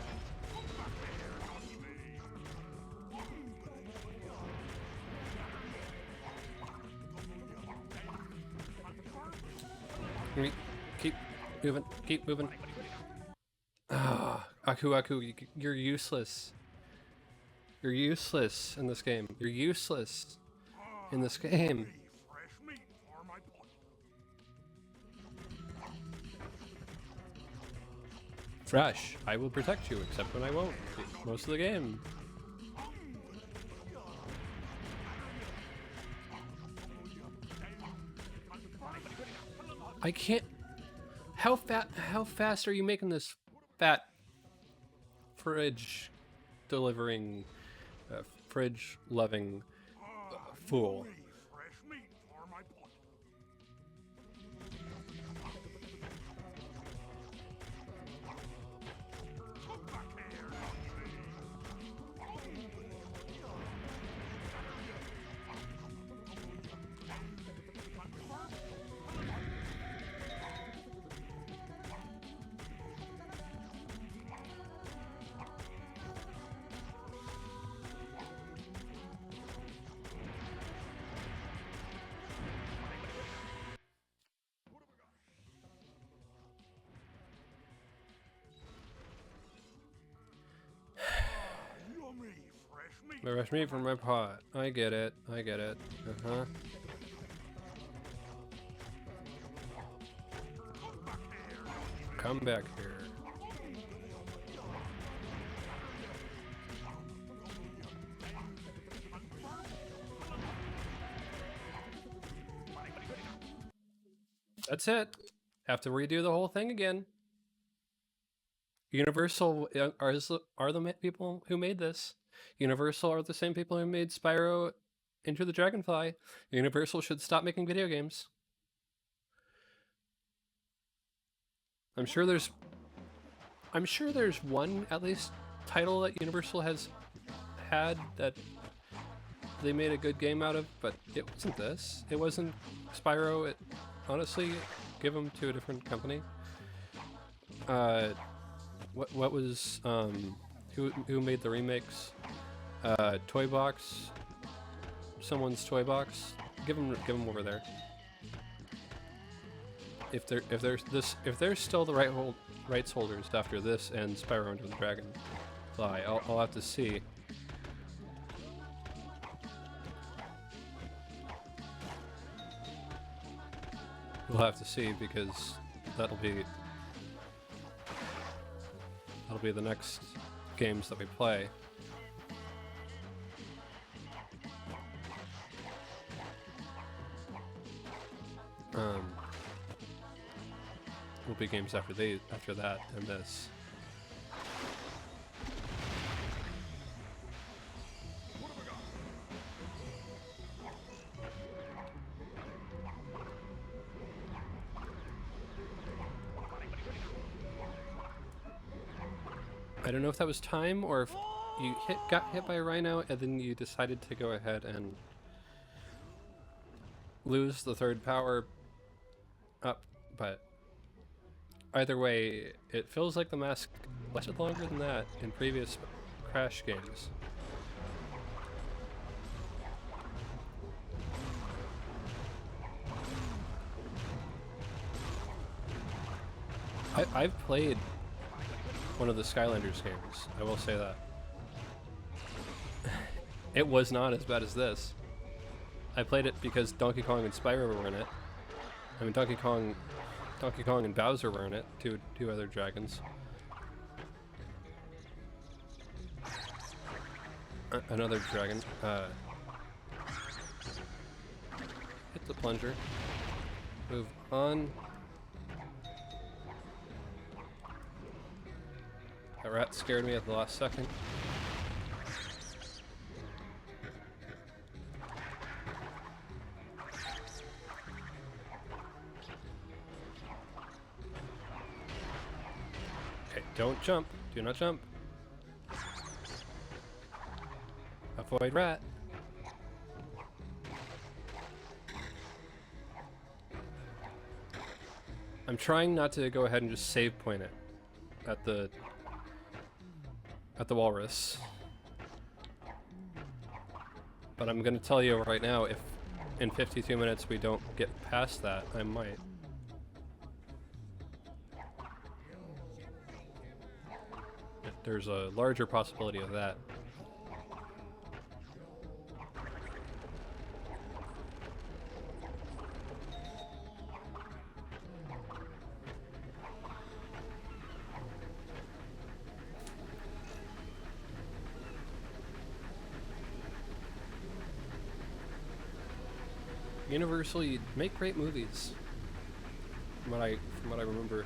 keep moving. Aku, you're useless. You're useless in this game. You're useless in this game. Fresh meat for my pot. Fresh. I will protect you, except when I won't. Most of the game. I can't. How fast are you making this fat fridge delivering, fridge loving fool? Fresh meat for my pot. Fresh meat from my pot. I get it. I get it. Uh-huh. Come back here. That's it. Have to redo the whole thing again. Universal are the people who made this. Universal are the same people who made Spyro Into the Dragonfly. Universal should stop making video games. I'm sure there's one at least title that Universal has had that they made a good game out of, but it wasn't this. It wasn't Spyro. It honestly, give them to a different company. What was who made the remakes? Toy Box. Someone's Toy Box. Give them over there. If they're still the rights holders after this and Spyro Under the Dragonfly, I'll have to see. We'll have to see, because that'll be the next games that we play. Will be games after that and this. I don't know if that was time or if you got hit by a rhino and then you decided to go ahead and lose the third power up, but either way, it feels like the mask lasted longer than that in previous Crash games. I've played one of the Skylanders games, I will say that. It was not as bad as this. I played it because Donkey Kong and Spyro were in it. I mean, Donkey Kong and Bowser were in it, two other dragons. Another dragon. Hit the plunger. Move on. That rat scared me at the last second. Okay, don't jump. Do not jump. Avoid rat. I'm trying not to go ahead and just save point it at the walrus. But I'm gonna tell you right now, if in 52 minutes we don't get past that, I might. There's a larger possibility of that. Universal, you make great movies. From what I remember.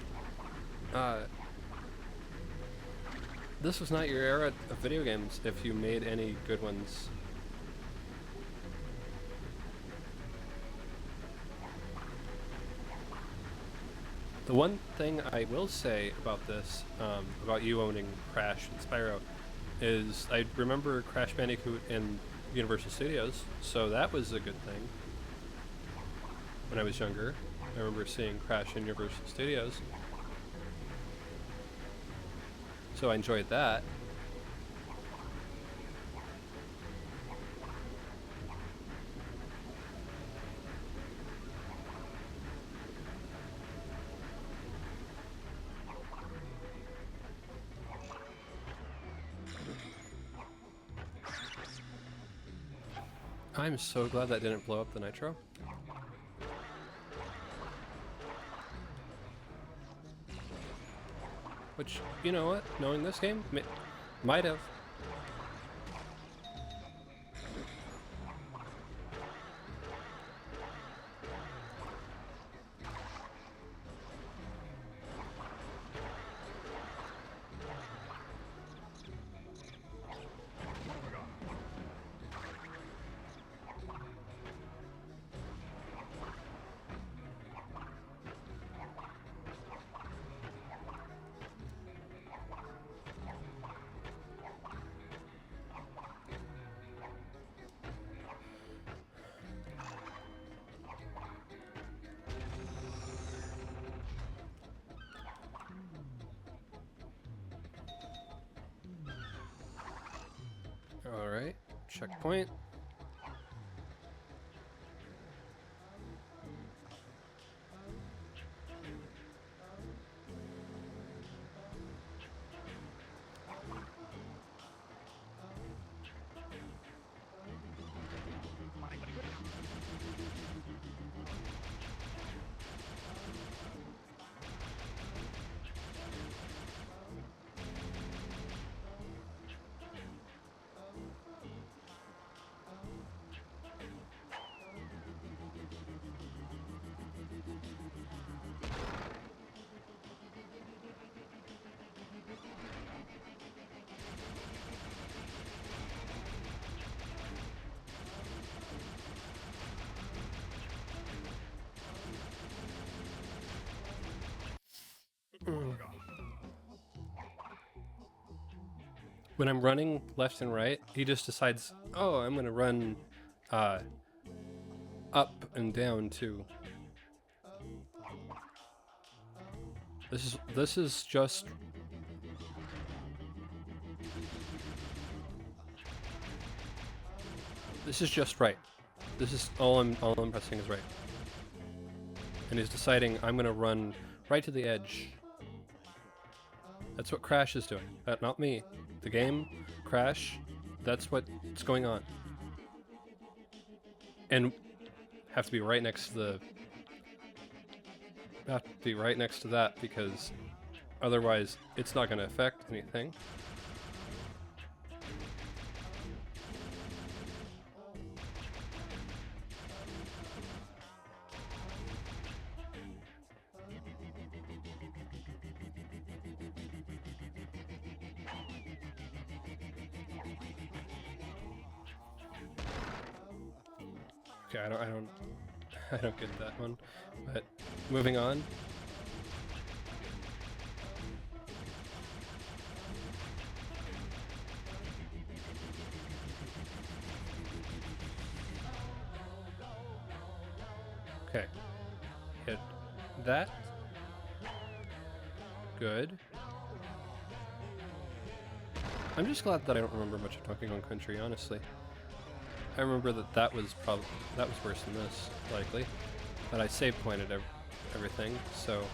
This was not your era of video games if you made any good ones. The one thing I will say about this, about you owning Crash and Spyro, is I remember Crash Bandicoot in Universal Studios, so that was a good thing. When I was younger, I remember seeing Crash in Universal Studios. So I enjoyed that. I'm so glad that didn't blow up the nitro. Which, you know what? Knowing this game, might have. Alright, checkpoint. When I'm running left and right, he just decides, oh, I'm gonna run up and down too. This is just right. This is all I'm pressing is right. And he's deciding I'm gonna run right to the edge. That's what Crash is doing. Not me. The game, Crash, that's what's going on. And have to be right next to that because otherwise it's not going to affect anything. Okay, I don't get that one, but moving on. Okay, hit that. Good. I'm just glad that I don't remember much of Donkey Kong Country, honestly. I remember that was worse than this, likely. But I save pointed everything, so...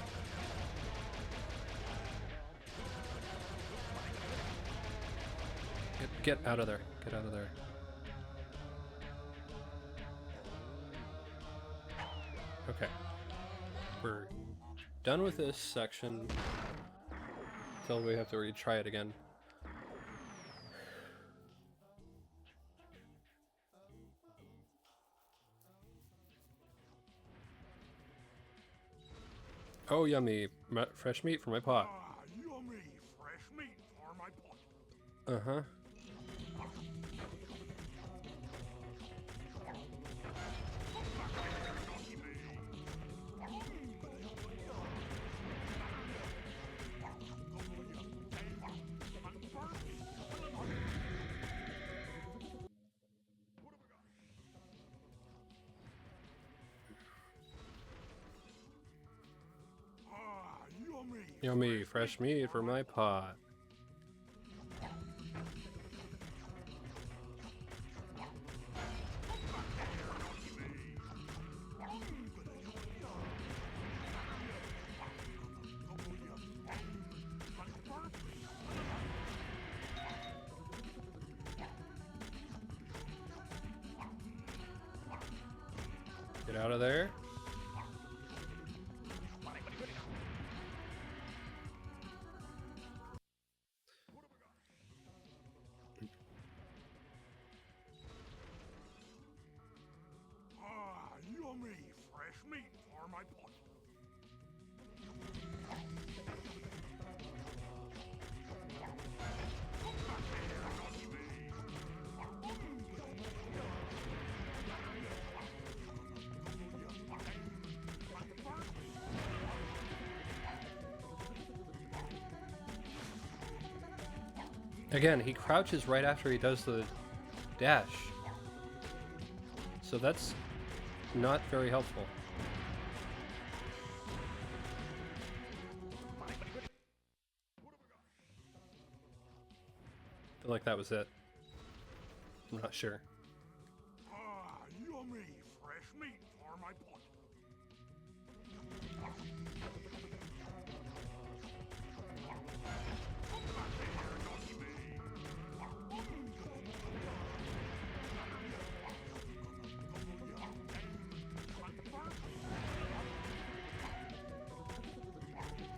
Get out of there. Get out of there. Okay. We're done with this section until we have to retry it again. Oh, yummy. Fresh meat for my pot. Ah, yummy, fresh meat for my pot. Uh-huh. Yummy, fresh meat for my pot. Get out of there. Ah, yummy! Fresh meat for my pot. Again, he crouches right after he does the dash. So that's not very helpful. I feel like that was it. I'm not sure. Ah, yummy! Fresh meat for my pot.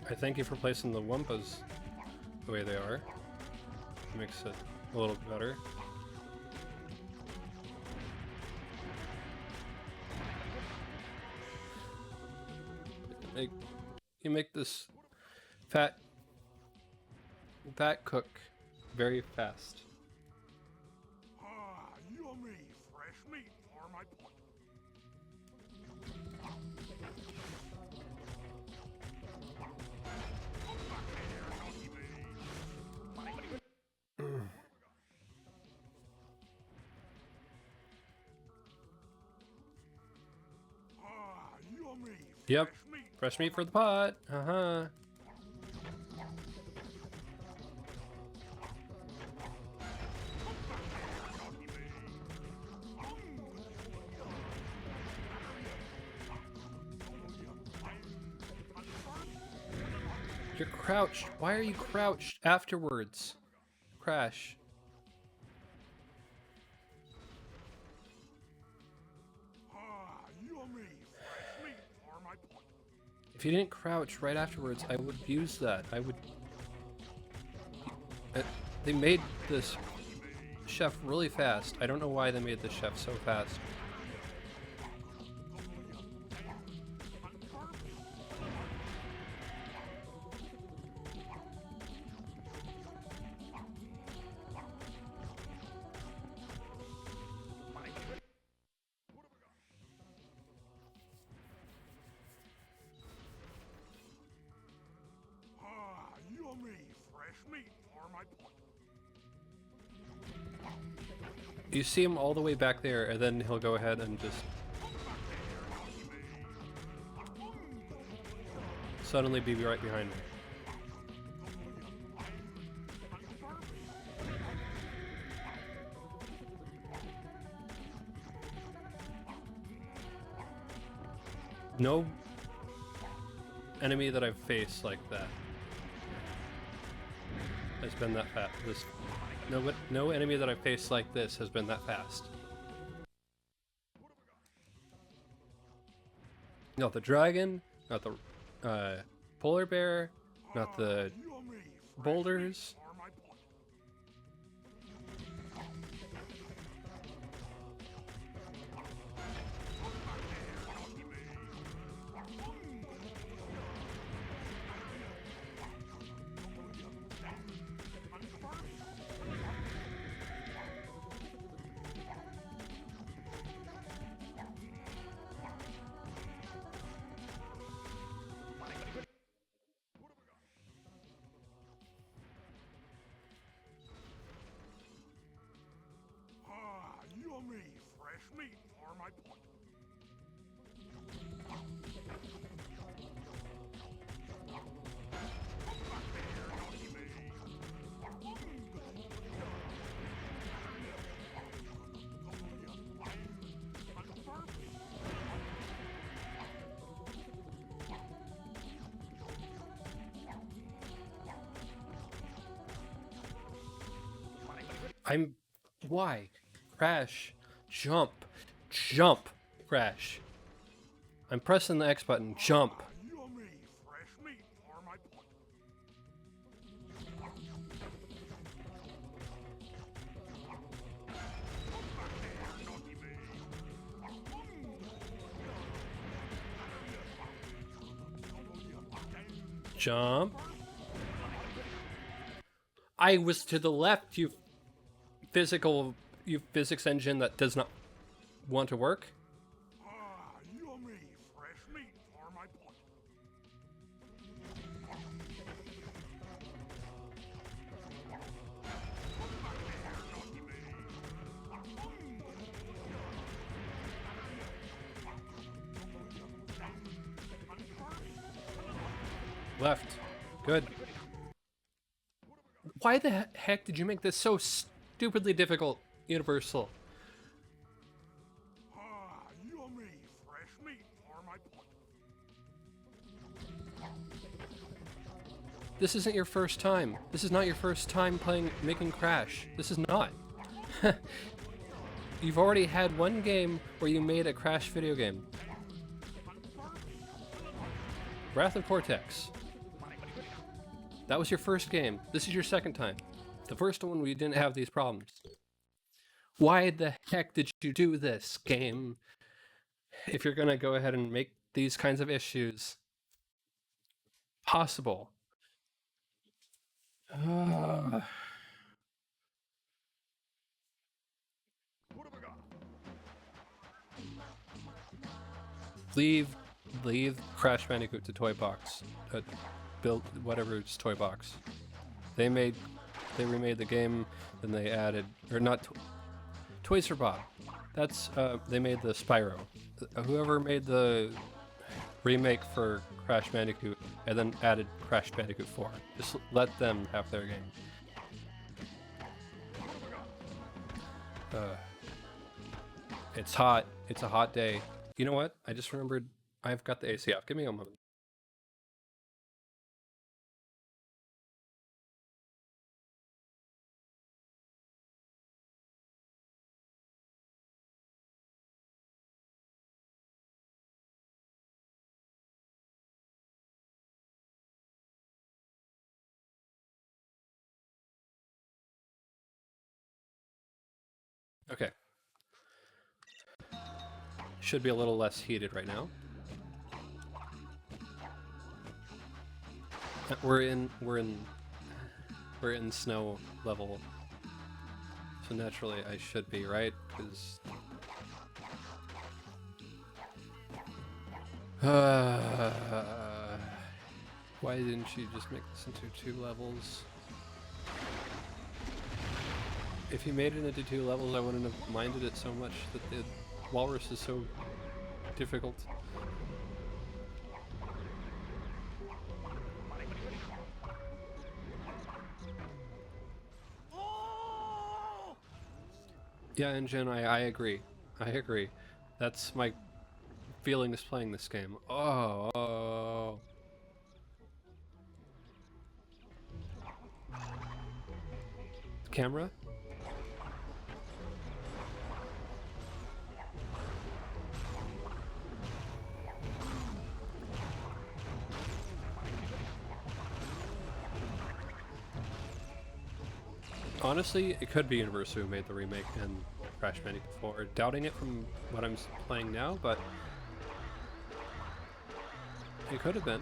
I thank you for placing the Wumpas the way they are. It makes it a little better. You make this fat cook very fast. Ah, yummy! Fresh meat for my pot. Ah, yummy! Yep. Fresh meat. Fresh meat for the pot. Uh-huh. You're crouched. Why are you crouched afterwards? Crash. Ah, yummy! Fresh meat for my pot. If you didn't crouch right afterwards, I would use that. I would... They made this chef really fast. I don't know why they made this chef so fast. Ah, yummy! Fresh meat for my pot. You see him all the way back there, and then he'll go ahead and just suddenly be right behind me. No enemy that I've faced like that has been that fast. No enemy that I've faced like this has been that fast. Not the dragon, not the polar bear, not the Yummy! Fresh boulders. meat for my pot. Ah, yummy! Fresh meat for my pot. Why? Crash. Jump. Jump. Crash. I'm pressing the X button. Jump. Yummy, fresh meat for my pot. Jump. I was to the left, you physics engine that does not want to work. Yummy, fresh meat for my pot. Left. Good. Why the heck did you make this so stupidly difficult, Universal? Yummy, fresh meat for my pot. This isn't your first time. This is not your first time making Crash. This is not. You've already had one game where you made a Crash video game. Wrath of Cortex. That was your first game. This is your second time. The first one we didn't have these problems. Why the heck did you do this game? If you're gonna go ahead and make these kinds of issues possible. Leave Crash Bandicoot to Toy Box. Build whatever it's Toy Box. They remade the game, then they added, or not, Toys for Bob. That's they made the Spyro. Whoever made the remake for Crash Bandicoot and then added Crash Bandicoot 4. Just let them have their game. It's hot. It's a hot day. You know what? I just remembered I've got the AC off. Give me a moment. Okay. Should be a little less heated right now. We're in snow level, so naturally I should be, right? Because why didn't you just make this into 2 levels? If you made it into 2 levels, I wouldn't have minded it so much that the walrus is so difficult. Yeah, N.Gin, I agree. I agree. That's my feelings playing this game. Oh. Camera? Honestly, it could be Universal who made the remake and Crash Bandicoot 4. Doubting it from what I'm playing now, but it could have been.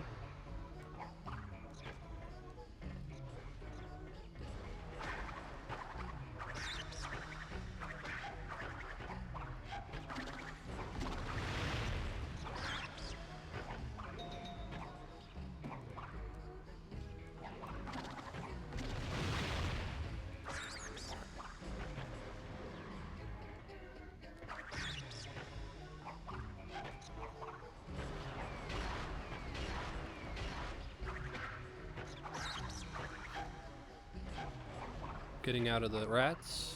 Getting out of the rats.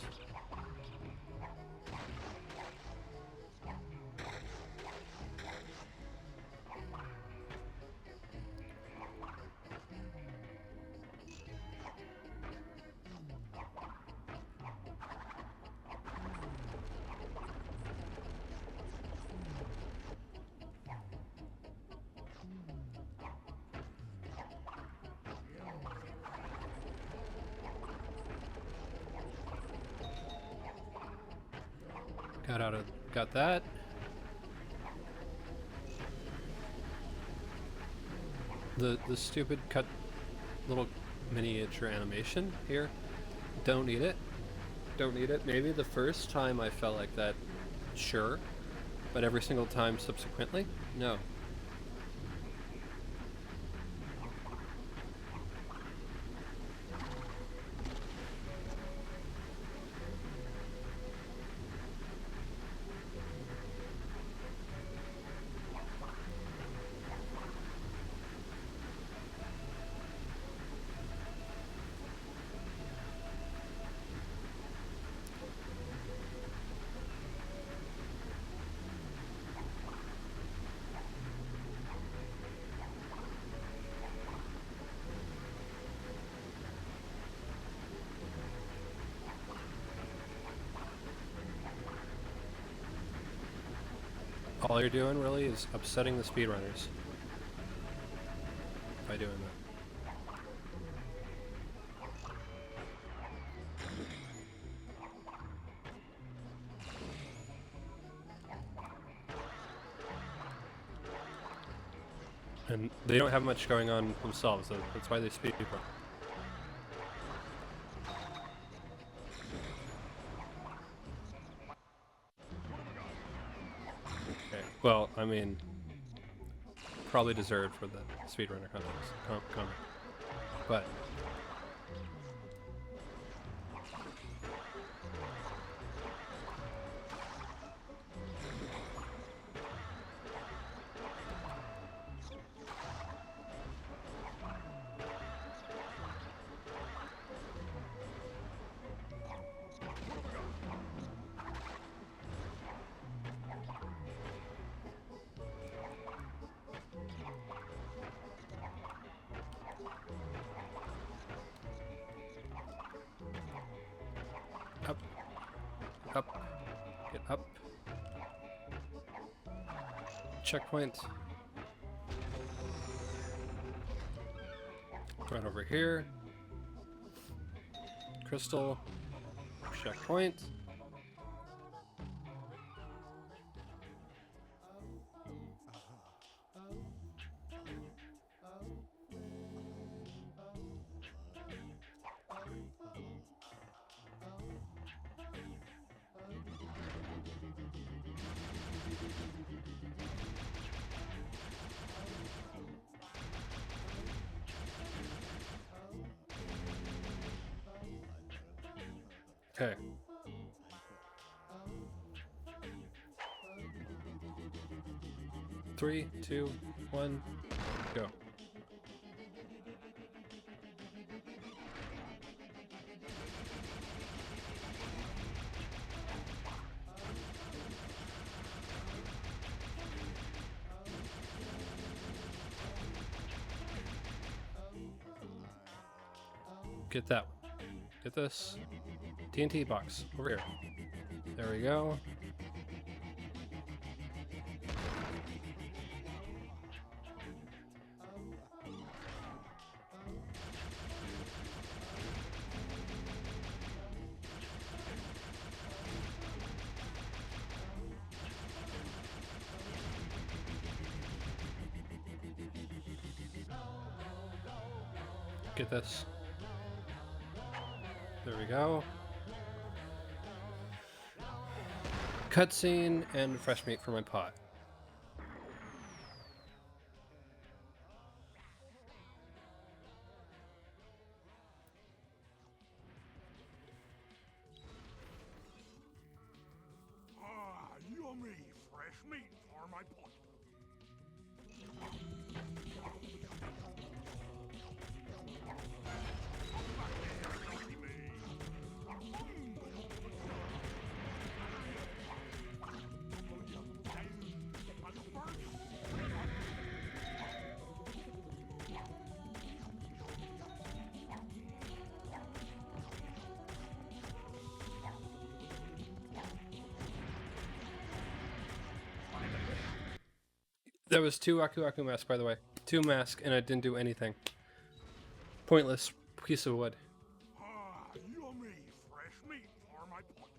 Got that. The stupid cut little miniature animation here. Don't need it. Don't need it. Maybe the first time I felt like that, sure. But every single time subsequently, no. All you're doing really is upsetting the speedrunners by doing that. And they don't have much going on themselves, so that's why they speedrun. Okay. Well, I mean, probably deserved for the speedrunner comment, but up, get up. Checkpoint. Right over here. Crystal. Checkpoint. Okay. Three, two, one, go. Get that one. Get this. TNT box over here. There we go. Get this. There we go. Cutscene and fresh meat for my pot. Ah, yummy fresh meat for my pot. That was 2 Aku Aku masks, by the way. 2 masks, and I didn't do anything. Pointless piece of wood. Ah, yummy fresh meat for my pot.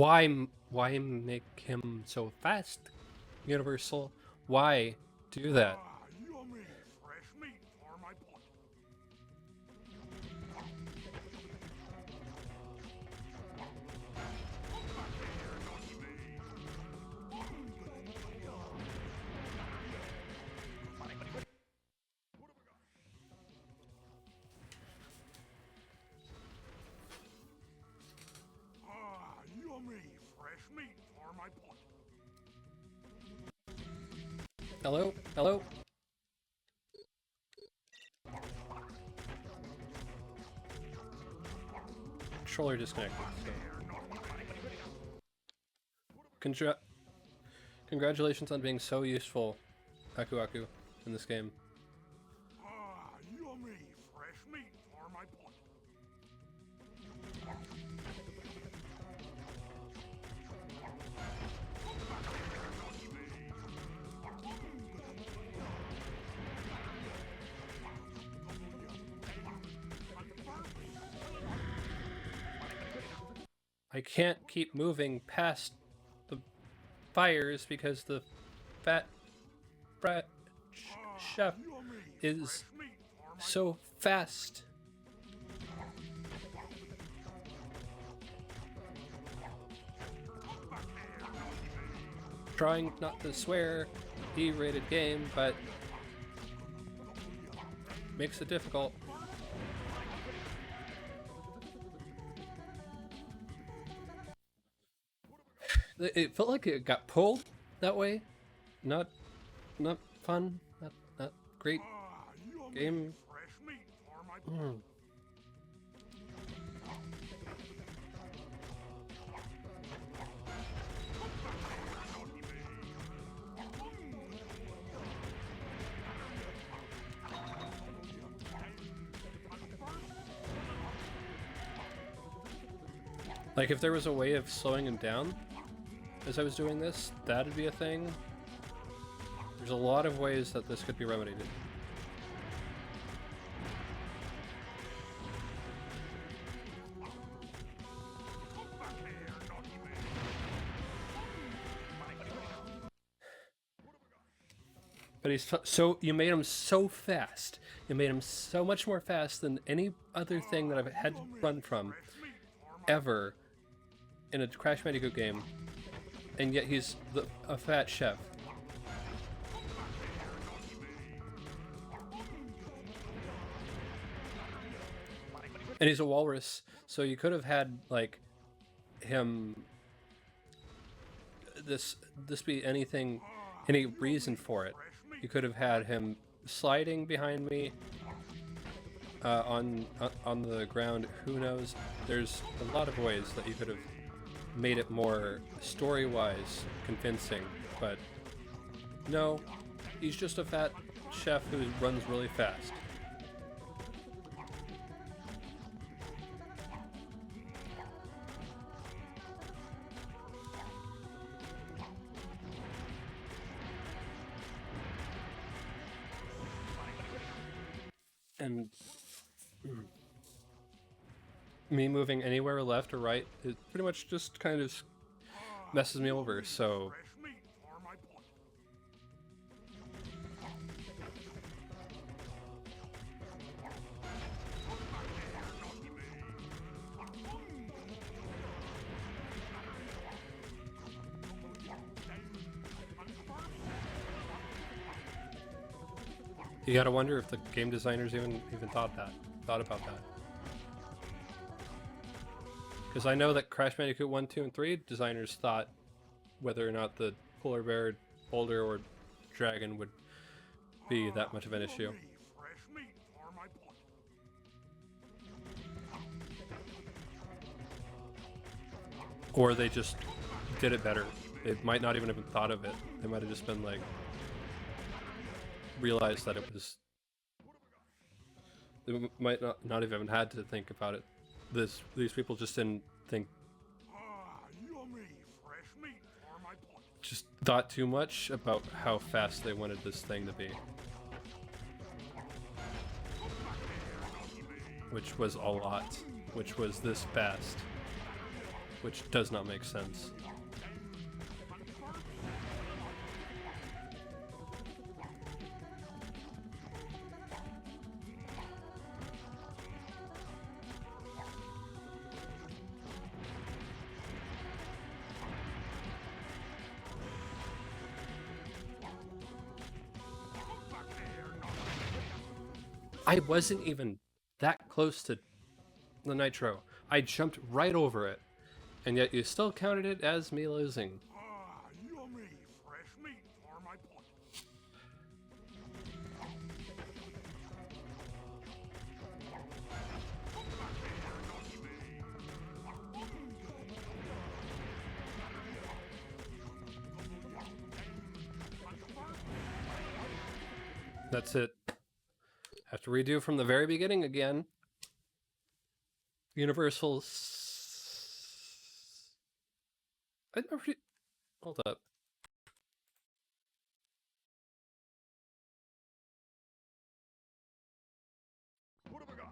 why make him so fast, Universal? Why do that? Yummy, fresh meat for my pot. Yummy, fresh meat for my pot. Hello? Hello? Controller disconnected. So. Congratulations on being so useful, Aku Aku, in this game. Yummy, fresh meat for my pot. I can't keep moving past the fires because the fat brat chef is so fast. Trying not to swear, E-rated game, but makes it difficult. It felt like it got pulled that way. Not fun. Not great game. Like if there was a way of slowing him down as I was doing this, that'd be a thing. There's a lot of ways that this could be remedied. But he's so, you made him so fast. You made him so much more fast than any other thing that I've had to run from ever in a Crash Bandicoot game. And yet he's a fat chef. And he's a walrus, so you could have had like him this be anything, any reason for it. You could have had him sliding behind me on the ground. Who knows? There's a lot of ways that you could have made it more story-wise convincing, but no, he's just a fat chef who runs really fast. And me moving anywhere left or right, it pretty much just kind of messes me over, so you gotta wonder if the game designers even thought about that. Because I know that Crash Bandicoot 1, 2, and 3 designers thought whether or not the polar bear, boulder, or dragon would be that much of an issue. Or they just did it better. They might not even have thought of it. They might have just been like, realized that it was, they might not have even had to think about it. These people just didn't think, just thought too much about how fast they wanted this thing to be, which was a lot, which was this fast. which does not make sense. I wasn't even that close to the nitro. I jumped right over it, and yet you still counted it as me losing. Ah, yummy, fresh meat for my pot. That's it. Have to redo from the very beginning again. Universal. I never. Hold up. What have I got?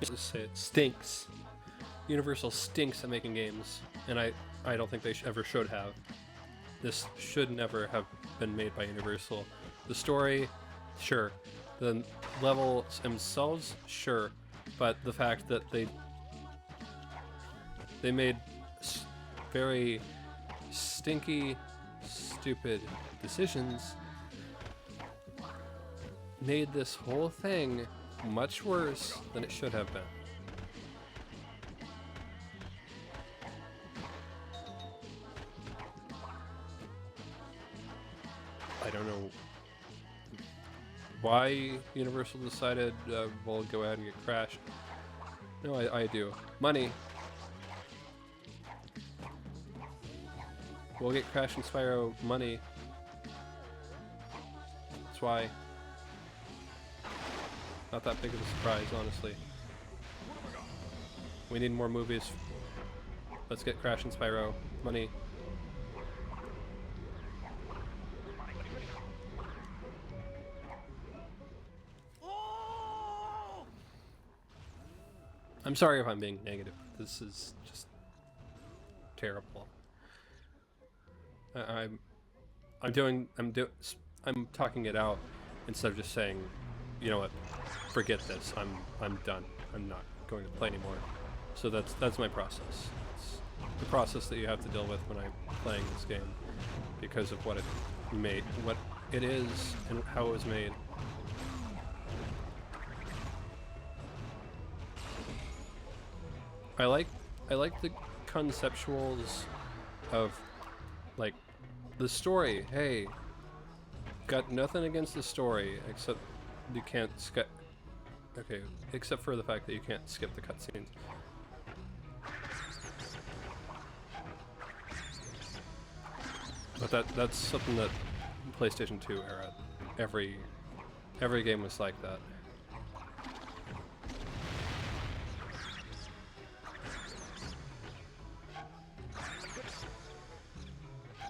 Just say it stinks. Universal stinks at making games, and I don't think they ever should have. This should never have been made by Universal. The story, sure. The levels themselves, sure. But the fact that they made very stinky, stupid decisions made this whole thing much worse than it should have been. I don't know why Universal decided we'll go ahead and get Crash. No, I do. Money. We'll get Crash and Spyro money. That's why. Not that big of a surprise, honestly. We need more movies. Let's get Crash and Spyro money. I'm sorry if I'm being negative. This is just terrible. I'm talking it out instead of just saying, you know what, forget this. I'm done. I'm not going to play anymore. So that's my process. It's the process that you have to deal with when I'm playing this game because of what it is and how it was made. I like the conceptuals of like the story. Hey, got nothing against the story except you can't skip. Okay, except for the fact that you can't skip the cutscenes. But that's something that PlayStation 2 era, every game was like that.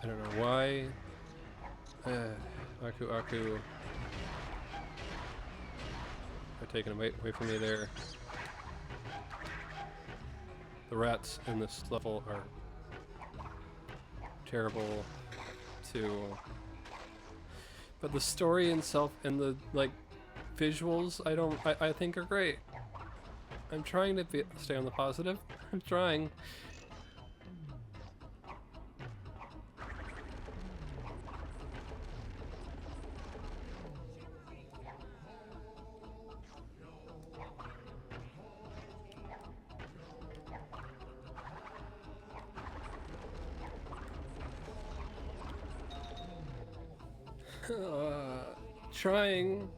I don't know why. Aku are taken away from me there. The rats in this level are terrible too. But the story itself and the like visuals I think are great. I'm trying to stay on the positive. I'm trying. Trying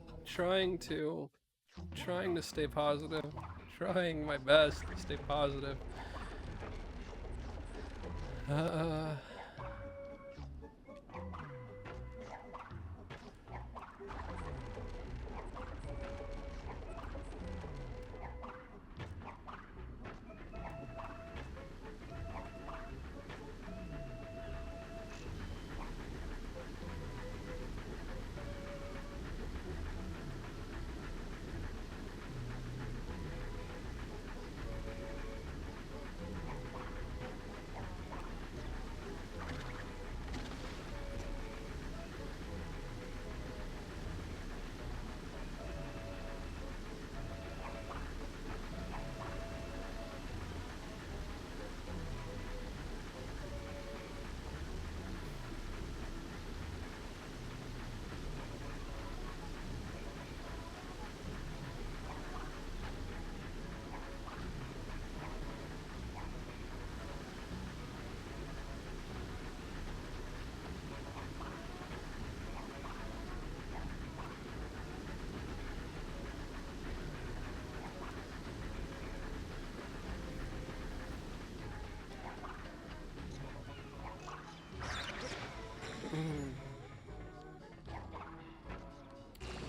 to stay positive, trying my best to stay positive.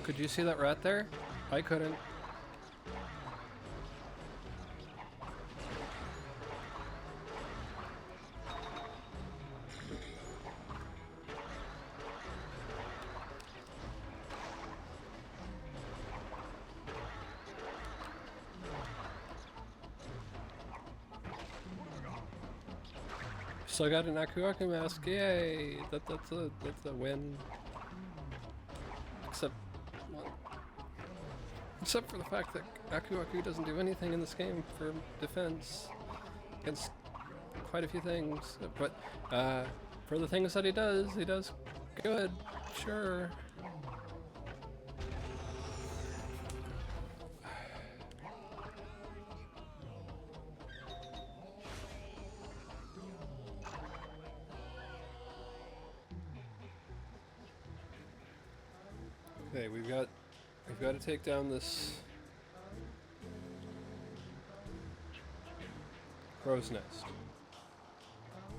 Could you see that rat there? I couldn't. So I got an Aku Aku mask, yay! That's a win. Except, well, except for the fact that Aku Aku doesn't do anything in this game for defense against quite a few things. But for the things that he does good. Sure. Okay, we've got to take down this crow's nest.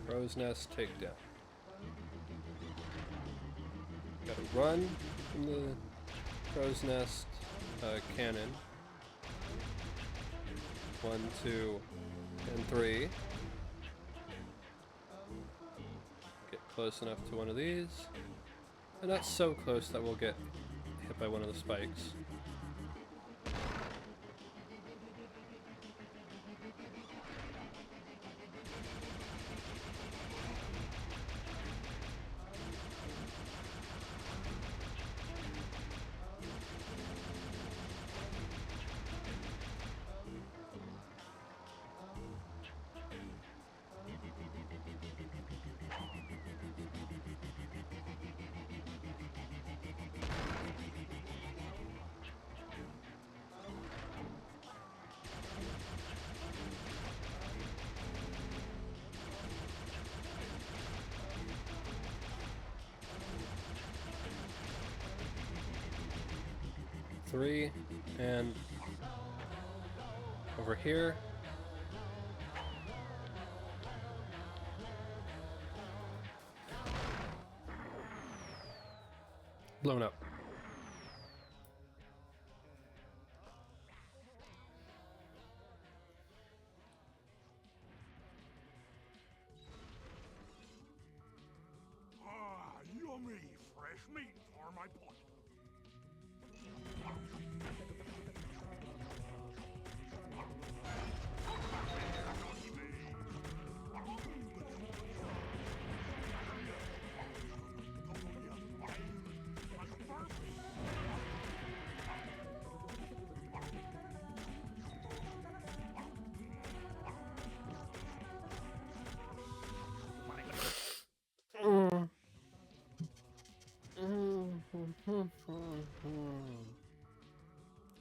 Crow's nest takedown. Gotta run from the crow's nest cannon. 1, 2, and 3. Get close enough to one of these. And not so close that we'll get hit by one of the spikes. Three, and over here. Blown up. Ah, yummy fresh meat for my pot.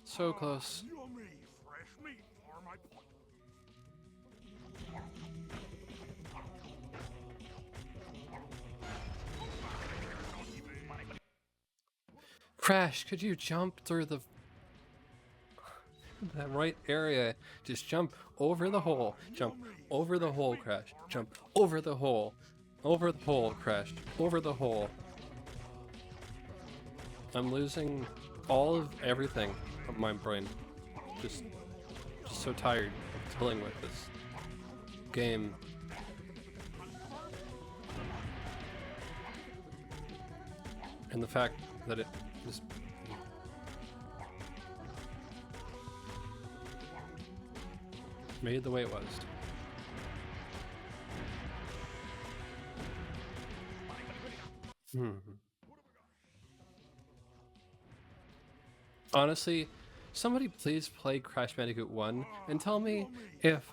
So close. Yummy fresh meat for my pot. Crash, could you jump through the that right area? Just jump over the hole. Jump over the hole, Crash. Jump over the hole. Over the hole, Crash. Over the hole. I'm losing all of everything of my brain. Just so tired of dealing with this game. And the fact that it just made the way it was. Honestly, somebody please play Crash Bandicoot 1 and tell me if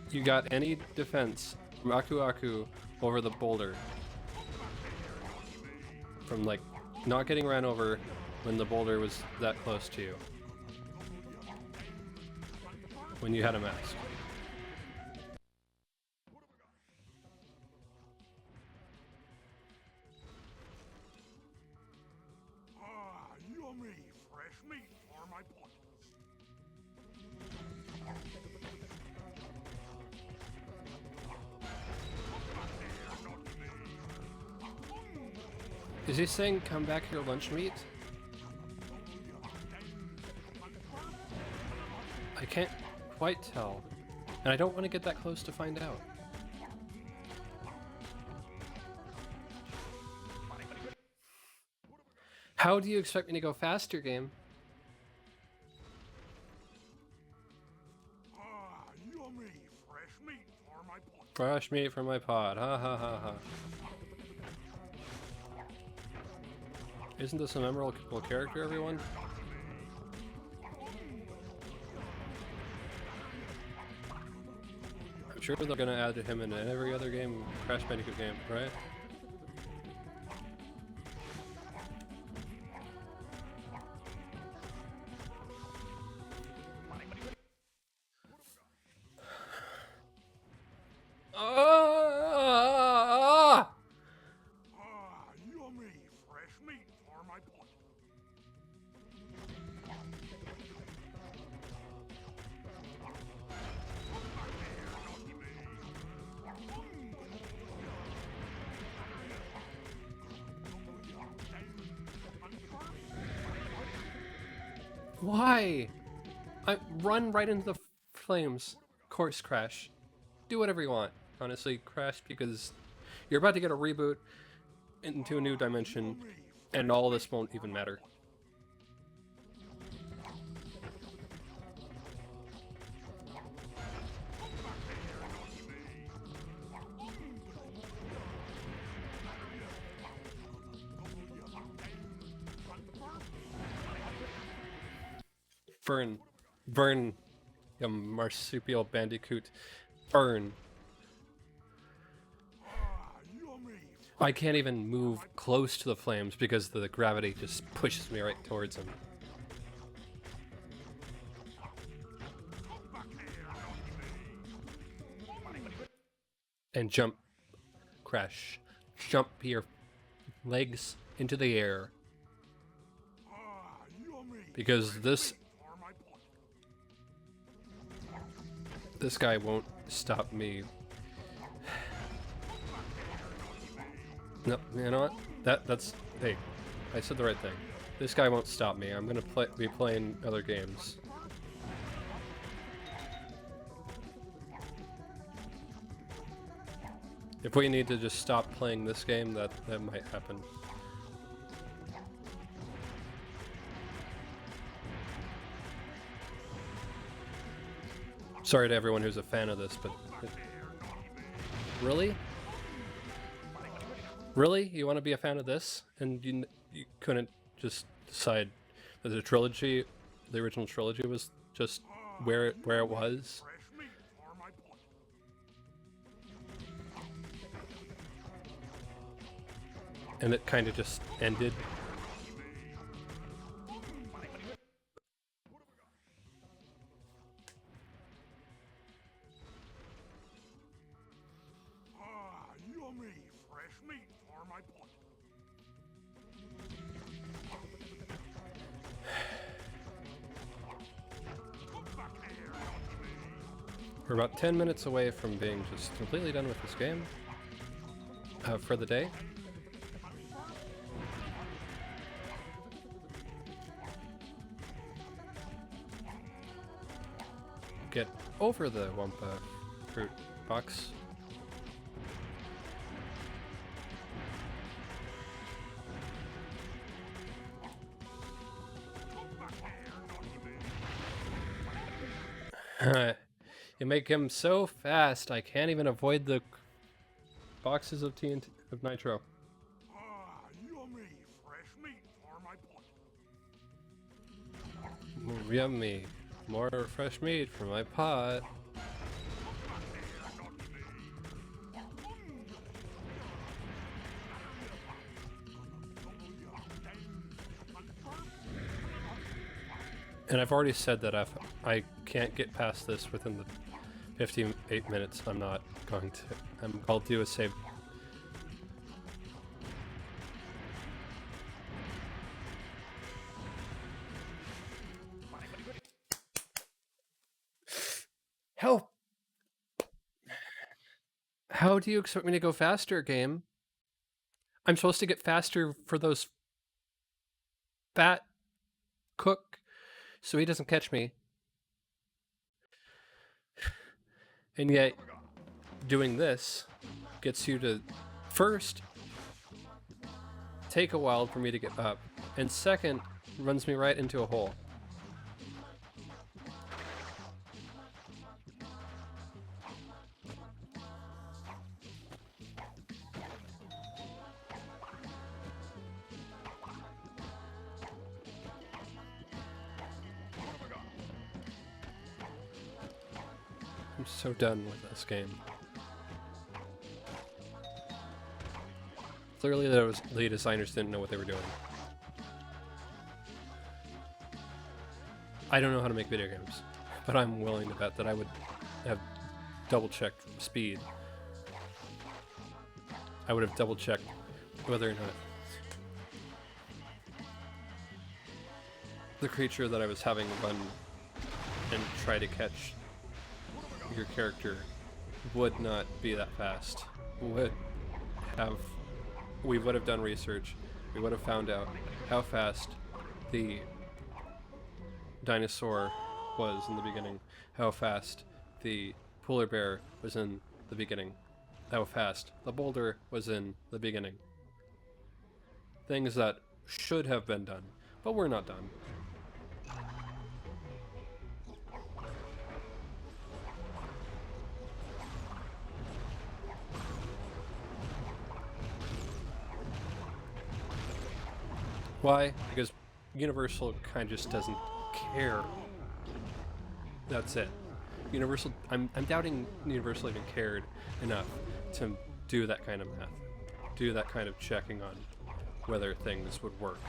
you got any defense from Aku Aku over the boulder. From like not getting ran over when the boulder was that close to you. When you had a mask. Ah, yummy fresh meat for my pot. Is he saying come back here lunch meat? I can't quite tell. And I don't want to get that close to find out. How do you expect me to go faster, game? Yummy fresh meat for my pot. Fresh meat from my pod. Ha ha ha ha. Isn't this a memorable character, everyone? I'm sure they're gonna add him in every other game, Crash Bandicoot game, right? Yummy fresh meat for my pot. Why? I run right into the flames. Course Crash. Do whatever you want. Honestly, Crash, because you're about to get a reboot into a new dimension, and all this won't even matter. Burn. Burn. You marsupial bandicoot. Burn. I can't even move close to the flames because the gravity just pushes me right towards them. And jump. Crash. Jump your legs into the air. Because this guy won't stop me. No, you know what? That's hey, I said the right thing. This guy won't stop me. I'm gonna be playing other games. If we need to just stop playing this game, that might happen. Sorry to everyone who's a fan of this, but really? Really? You want to be a fan of this? And you couldn't just decide that the trilogy, the original trilogy, was just where it was? And it kind of just ended? Yummy fresh meat for my pot. We're about 10 minutes away from being just completely done with this game for the day. Get over the Wumpa fruit box. You make him so fast, I can't even avoid the boxes of TNT of nitro. Yummy fresh meat for my pot. Yummy. More fresh meat from my pot. And I've already said that if I can't get past this within the 58 minutes, I'm not going to. I'll do a save. Help! How do you expect me to go faster, game? I'm supposed to get faster for those fat cook so he doesn't catch me. And yet, doing this gets you to, first, take a while for me to get up, and second, runs me right into a hole. I'm so done with this game. Clearly the designers didn't know what they were doing. I don't know how to make video games, but I'm willing to bet that I would have double-checked speed. I would have double-checked whether or not the creature that I was having run and try to catch your character would not be that fast. We would have done research. We would have found out how fast the dinosaur was in the beginning, how fast the polar bear was in the beginning, how fast the boulder was in the beginning. Things that should have been done, but were not done. Why? Because Universal kind of just doesn't care. That's it. Universal, I'm doubting Universal even cared enough to do that kind of math, do that kind of checking on whether things would work.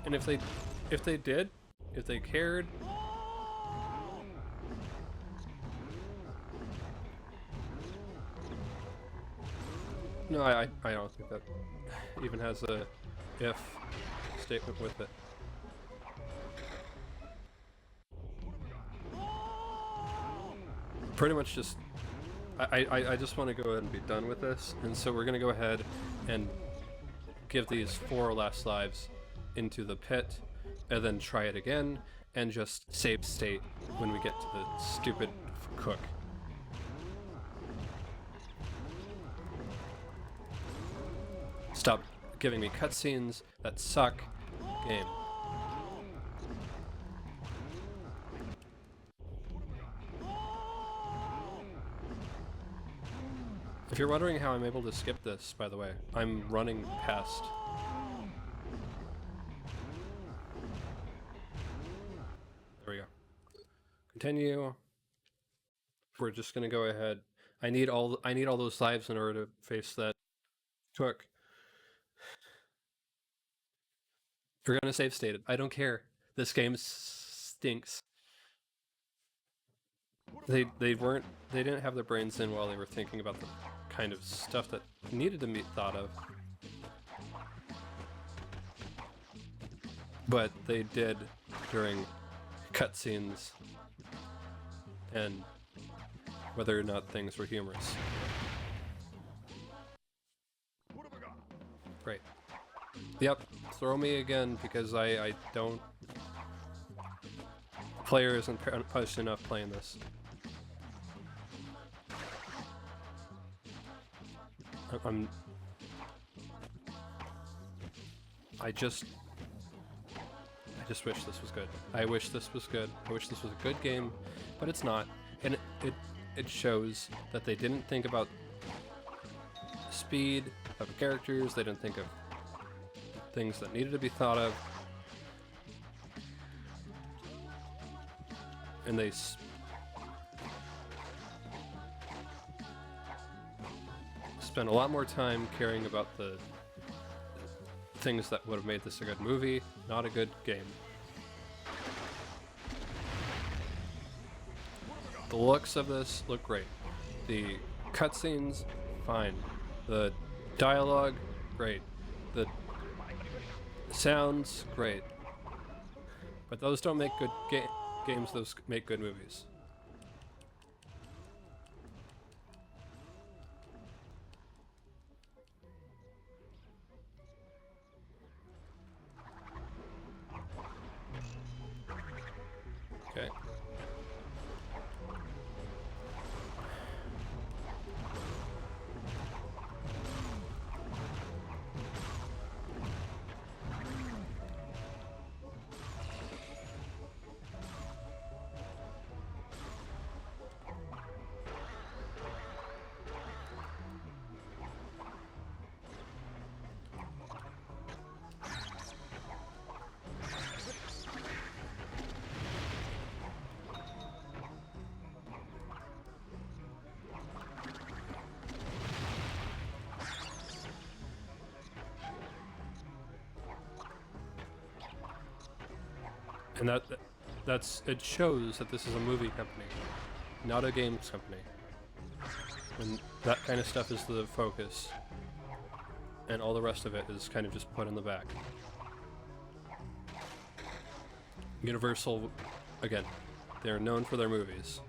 And if they did, if they cared, no, I don't think that even has a if statement with it. Pretty much just, I just want to go ahead and be done with this, and so we're going to go ahead and give these 4 last lives into the pit, and then try it again, and just save state when we get to the stupid cook. Stop giving me cutscenes that suck. Game. If you're wondering how I'm able to skip this, by the way, I'm running past. There we go. Continue. We're just gonna go ahead. I need all those lives in order to face that cook. We're gonna save state it. I don't care. This game stinks. They didn't have their brains in while they were thinking about the kind of stuff that needed to be thought of. But they did during cutscenes and whether or not things were humorous. Right. Yep, throw me again because I don't... Player isn't punished enough playing this. I just wish this was good. I wish this was good. I wish this was a good game, but it's not. And it shows that they didn't think about speed of characters, they didn't think of things that needed to be thought of, and they spent a lot more time caring about the things that would have made this a good movie, not a good game. The looks of this look great. The cutscenes, fine. The dialogue, great. The sounds, great. But those don't make good games, those make good movies. Okay. And it shows that this is a movie company, not a games company. And that kind of stuff is the focus. And all the rest of it is kind of just put in the back. Universal, again, they're known for their movies.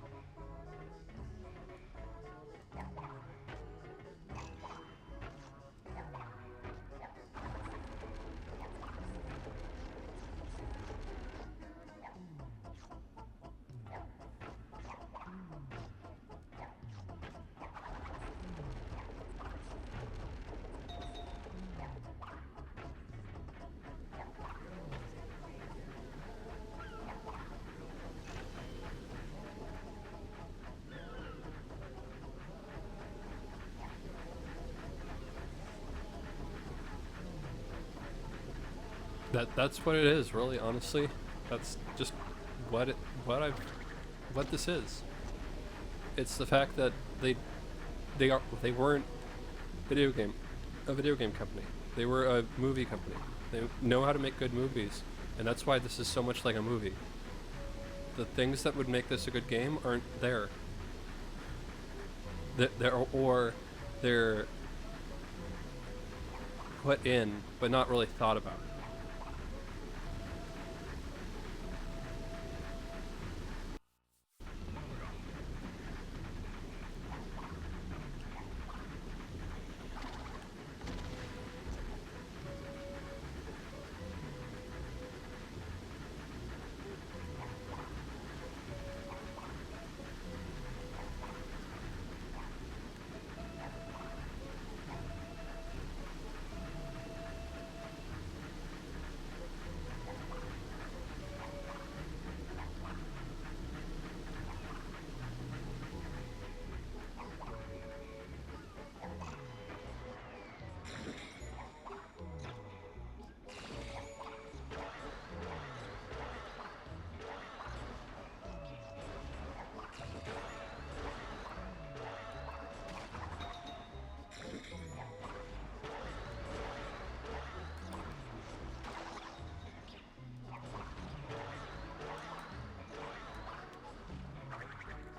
That's what it is, really, honestly. That's just what this is. It's the fact that they weren't a video game company. They were a movie company. They know how to make good movies, and that's why this is so much like a movie. The things that would make this a good game aren't there. They're put in, but not really thought about.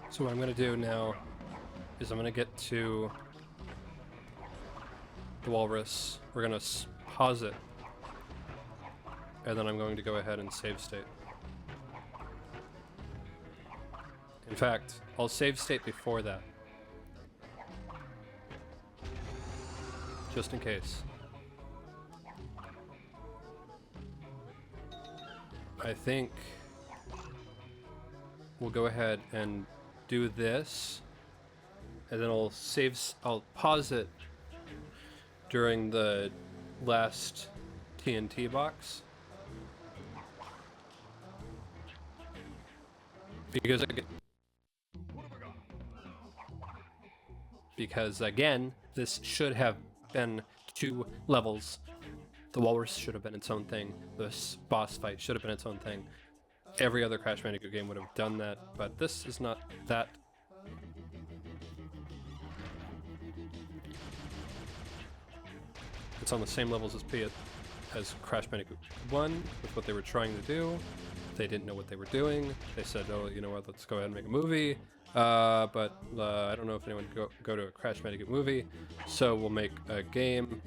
So what I'm going to do now is I'm going to get to the walrus. We're going to pause it. And then I'm going to go ahead and save state. In fact, I'll save state before that. Just in case. I think we'll go ahead and do this, and then I'll pause it during the last TNT box, because again, this should have been 2 levels. The walrus should have been its own thing. This boss fight should have been its own thing. Every other Crash Bandicoot game would have done that, but this is not that. It's on the same levels as Crash Bandicoot 1 with what they were trying to do. They didn't know what they were doing. They said, oh, you know what, let's go ahead and make a movie. But I don't know if anyone would go to a Crash Bandicoot movie, so we'll make a game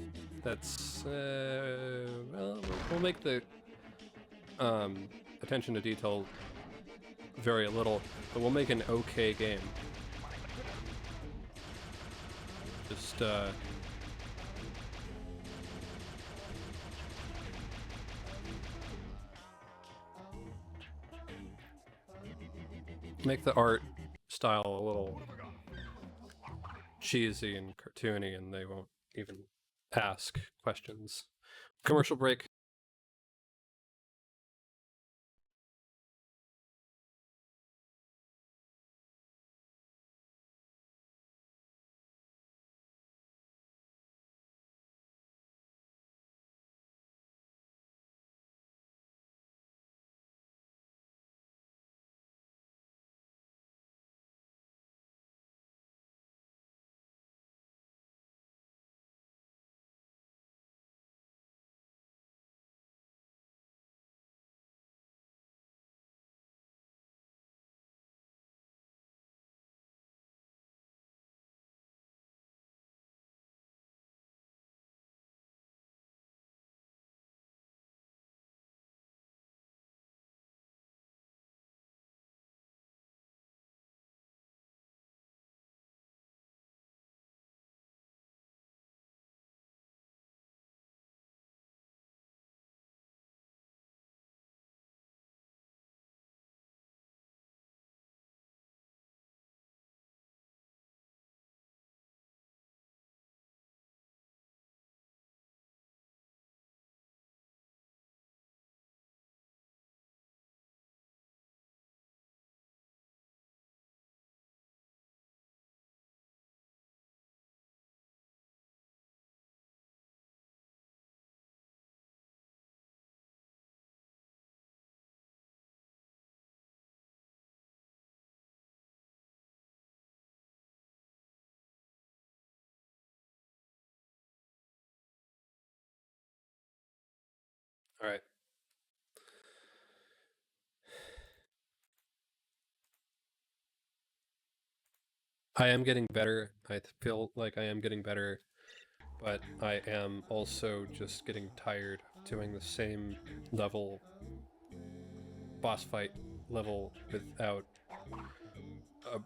that's, well, we'll make the attention to detail very little, but we'll make an okay game. Just make the art style a little cheesy and cartoony, and they won't even ask questions. Commercial break. All right. I am getting better. I feel like I am getting better, but I am also just getting tired of doing the same level, boss fight level, without a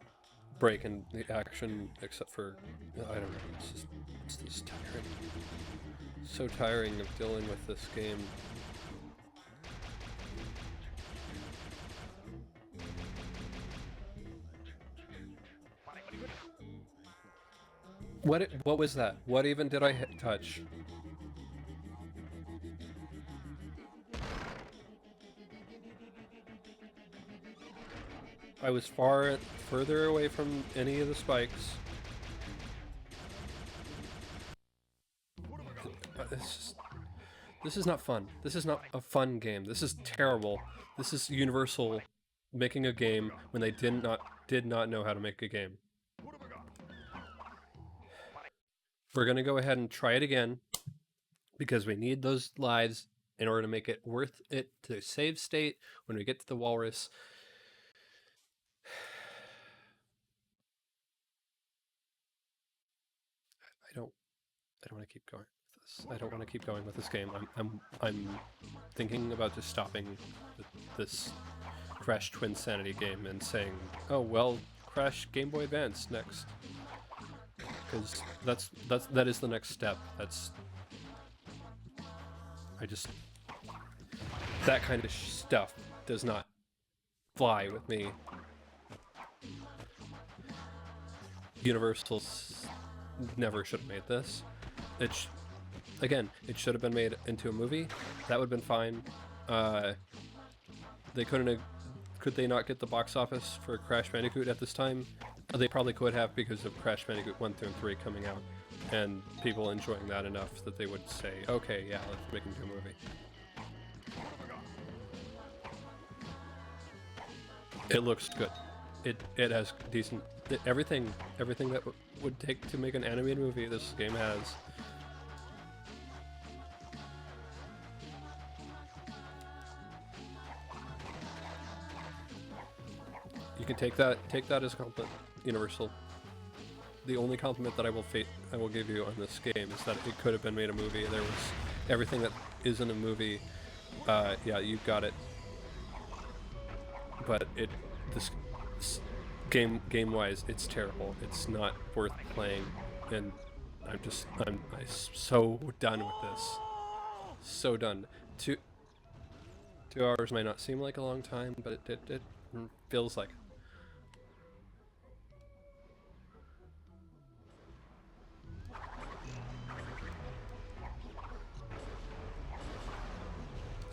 break in the action, except for, I don't know, it's just tiring. So tiring of dealing with this game. What was that? What even did I touch? I was further away from any of the spikes. This is not fun. This is not a fun game. This is terrible. This is Universal making a game when they did not know how to make a game. We're gonna go ahead and try it again because we need those lives in order to make it worth it to save state when we get to the walrus. I don't want to keep going with this. I don't want to keep going with this game. I'm thinking about just stopping this Crash Twinsanity game and saying, oh well, Crash Game Boy Advance next, because that is the next step. That kind of stuff does not fly with me. Universal's never should have made this. Again, it should have been made into a movie. That would have been fine. They couldn't have. Could they not get the box office for Crash Bandicoot at this time? They probably could have, because of Crash Bandicoot 1, 2, and 3 coming out, and people enjoying that enough that they would say, okay, yeah, let's make them do a movie. It looks good. It has decent everything that would take to make an animated movie. This game has. You can take that as a compliment, Universal. The only compliment that I will give you on this game is that it could have been made a movie. There was everything that isn't a movie. Yeah, you got it. But this game-wise, it's terrible. It's not worth playing, and I'm so done with this. So done. 2 hours might not seem like a long time, but it feels like it.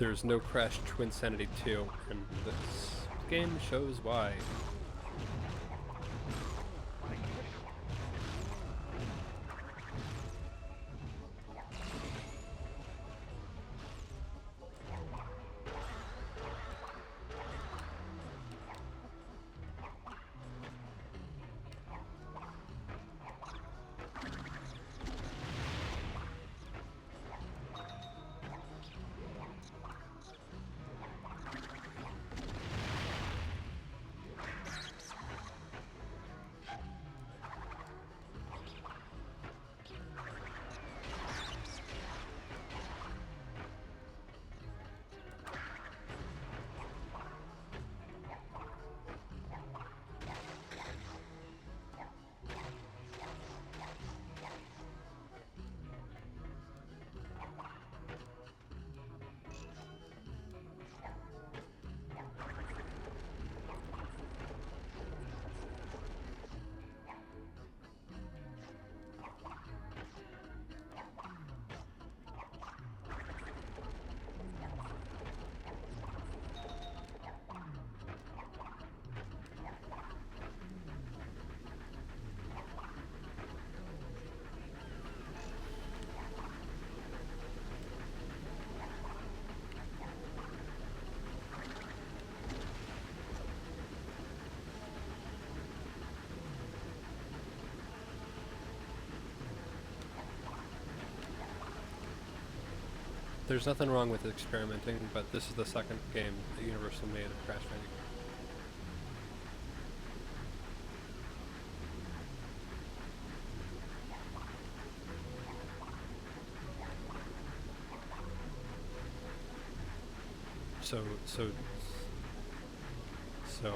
there's no Crash Twinsanity 2, and this game shows why. There's nothing wrong with experimenting, but this is the second game that Universal made of Crash Bandicoot. So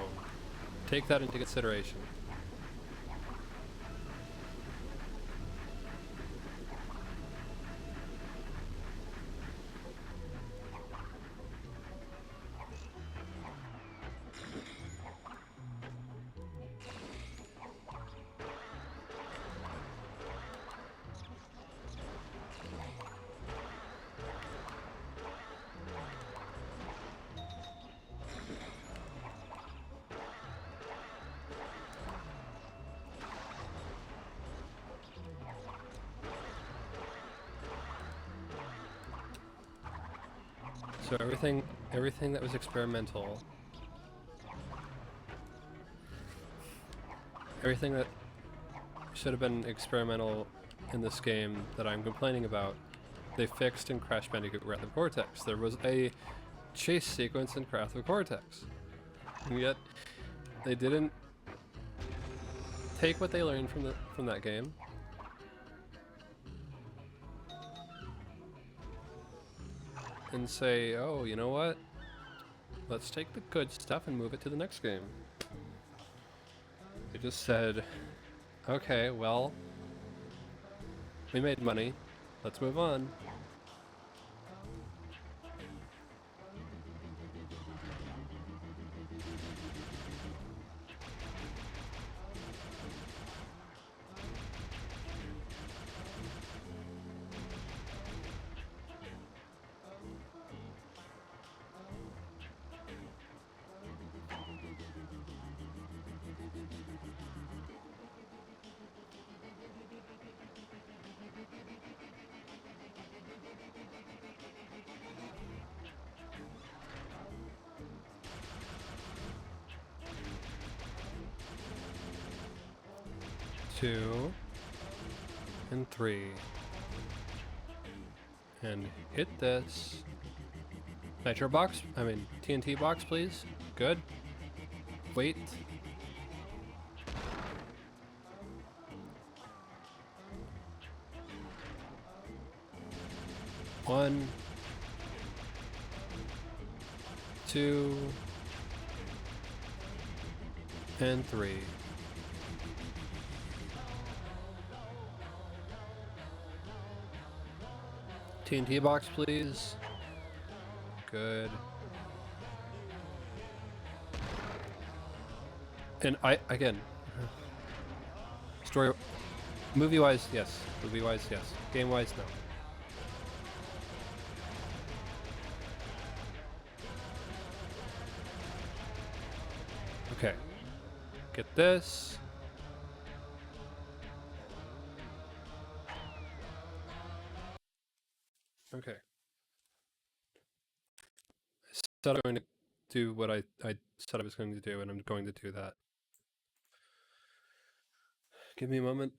take that into consideration. So everything that was experimental, everything that should have been experimental in this game that I'm complaining about, they fixed in Crash Bandicoot Wrath of Cortex. There was a chase sequence in Wrath of Cortex, and yet they didn't take what they learned from that game and say, oh, you know what? Let's take the good stuff and move it to the next game. They just said, okay, well, we made money. Let's move on. Two and three, and hit this nitro box. I mean TNT box, please. Good. Wait. One, two, and three. TNT box, please. Good. And again, story, movie-wise, yes. Movie-wise, yes. Game-wise, no. Okay. Get this. Okay. I said I'm going to do what I said I was going to do, and I'm going to do that. Give me a moment.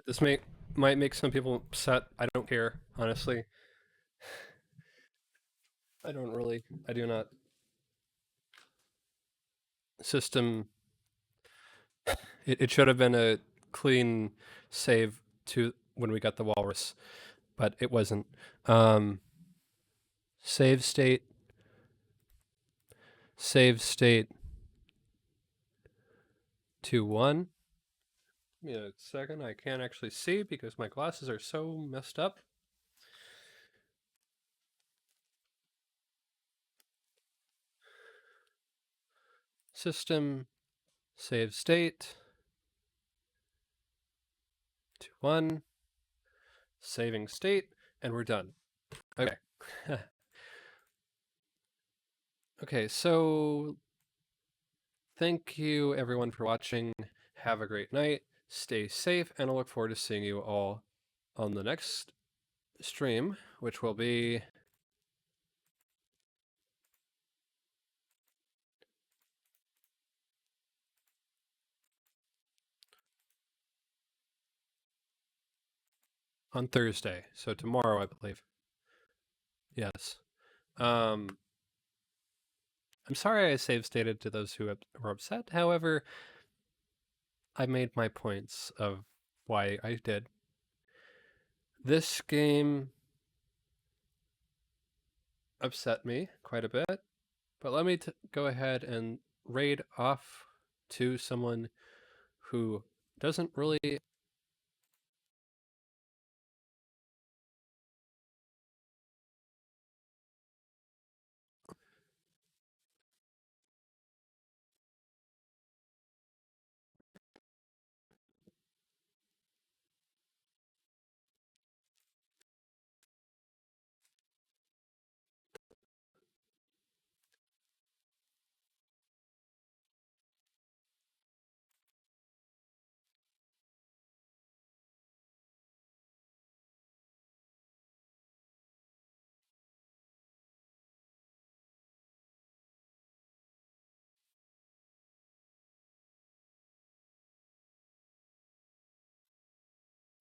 This might make some people upset. I don't care, honestly. I don't really. I do not. System. It should have been a clean save to when we got the walrus, but it wasn't. Save state. Save state. 2-1. Give me a second. I can't actually see because my glasses are so messed up. System. Save state. 2-1. Saving state, and we're done. Okay. Okay, so thank you everyone for watching. Have a great night. Stay safe, and I look forward to seeing you all on the next stream, which will be on Thursday. So tomorrow, I believe. Yes. I'm sorry I save stated to those who were upset. However, I made my points of why I did. This game upset me quite a bit, but let me go ahead and raid off to someone who doesn't really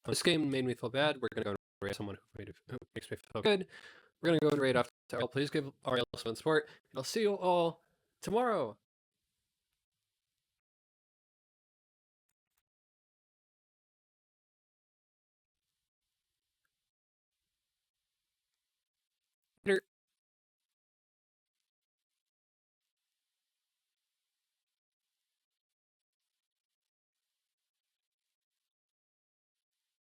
this game made me feel bad. We're gonna go and raid someone who makes me feel good. We're gonna go and raid off to Ariel. Please give Ariel some support. And I'll see you all tomorrow.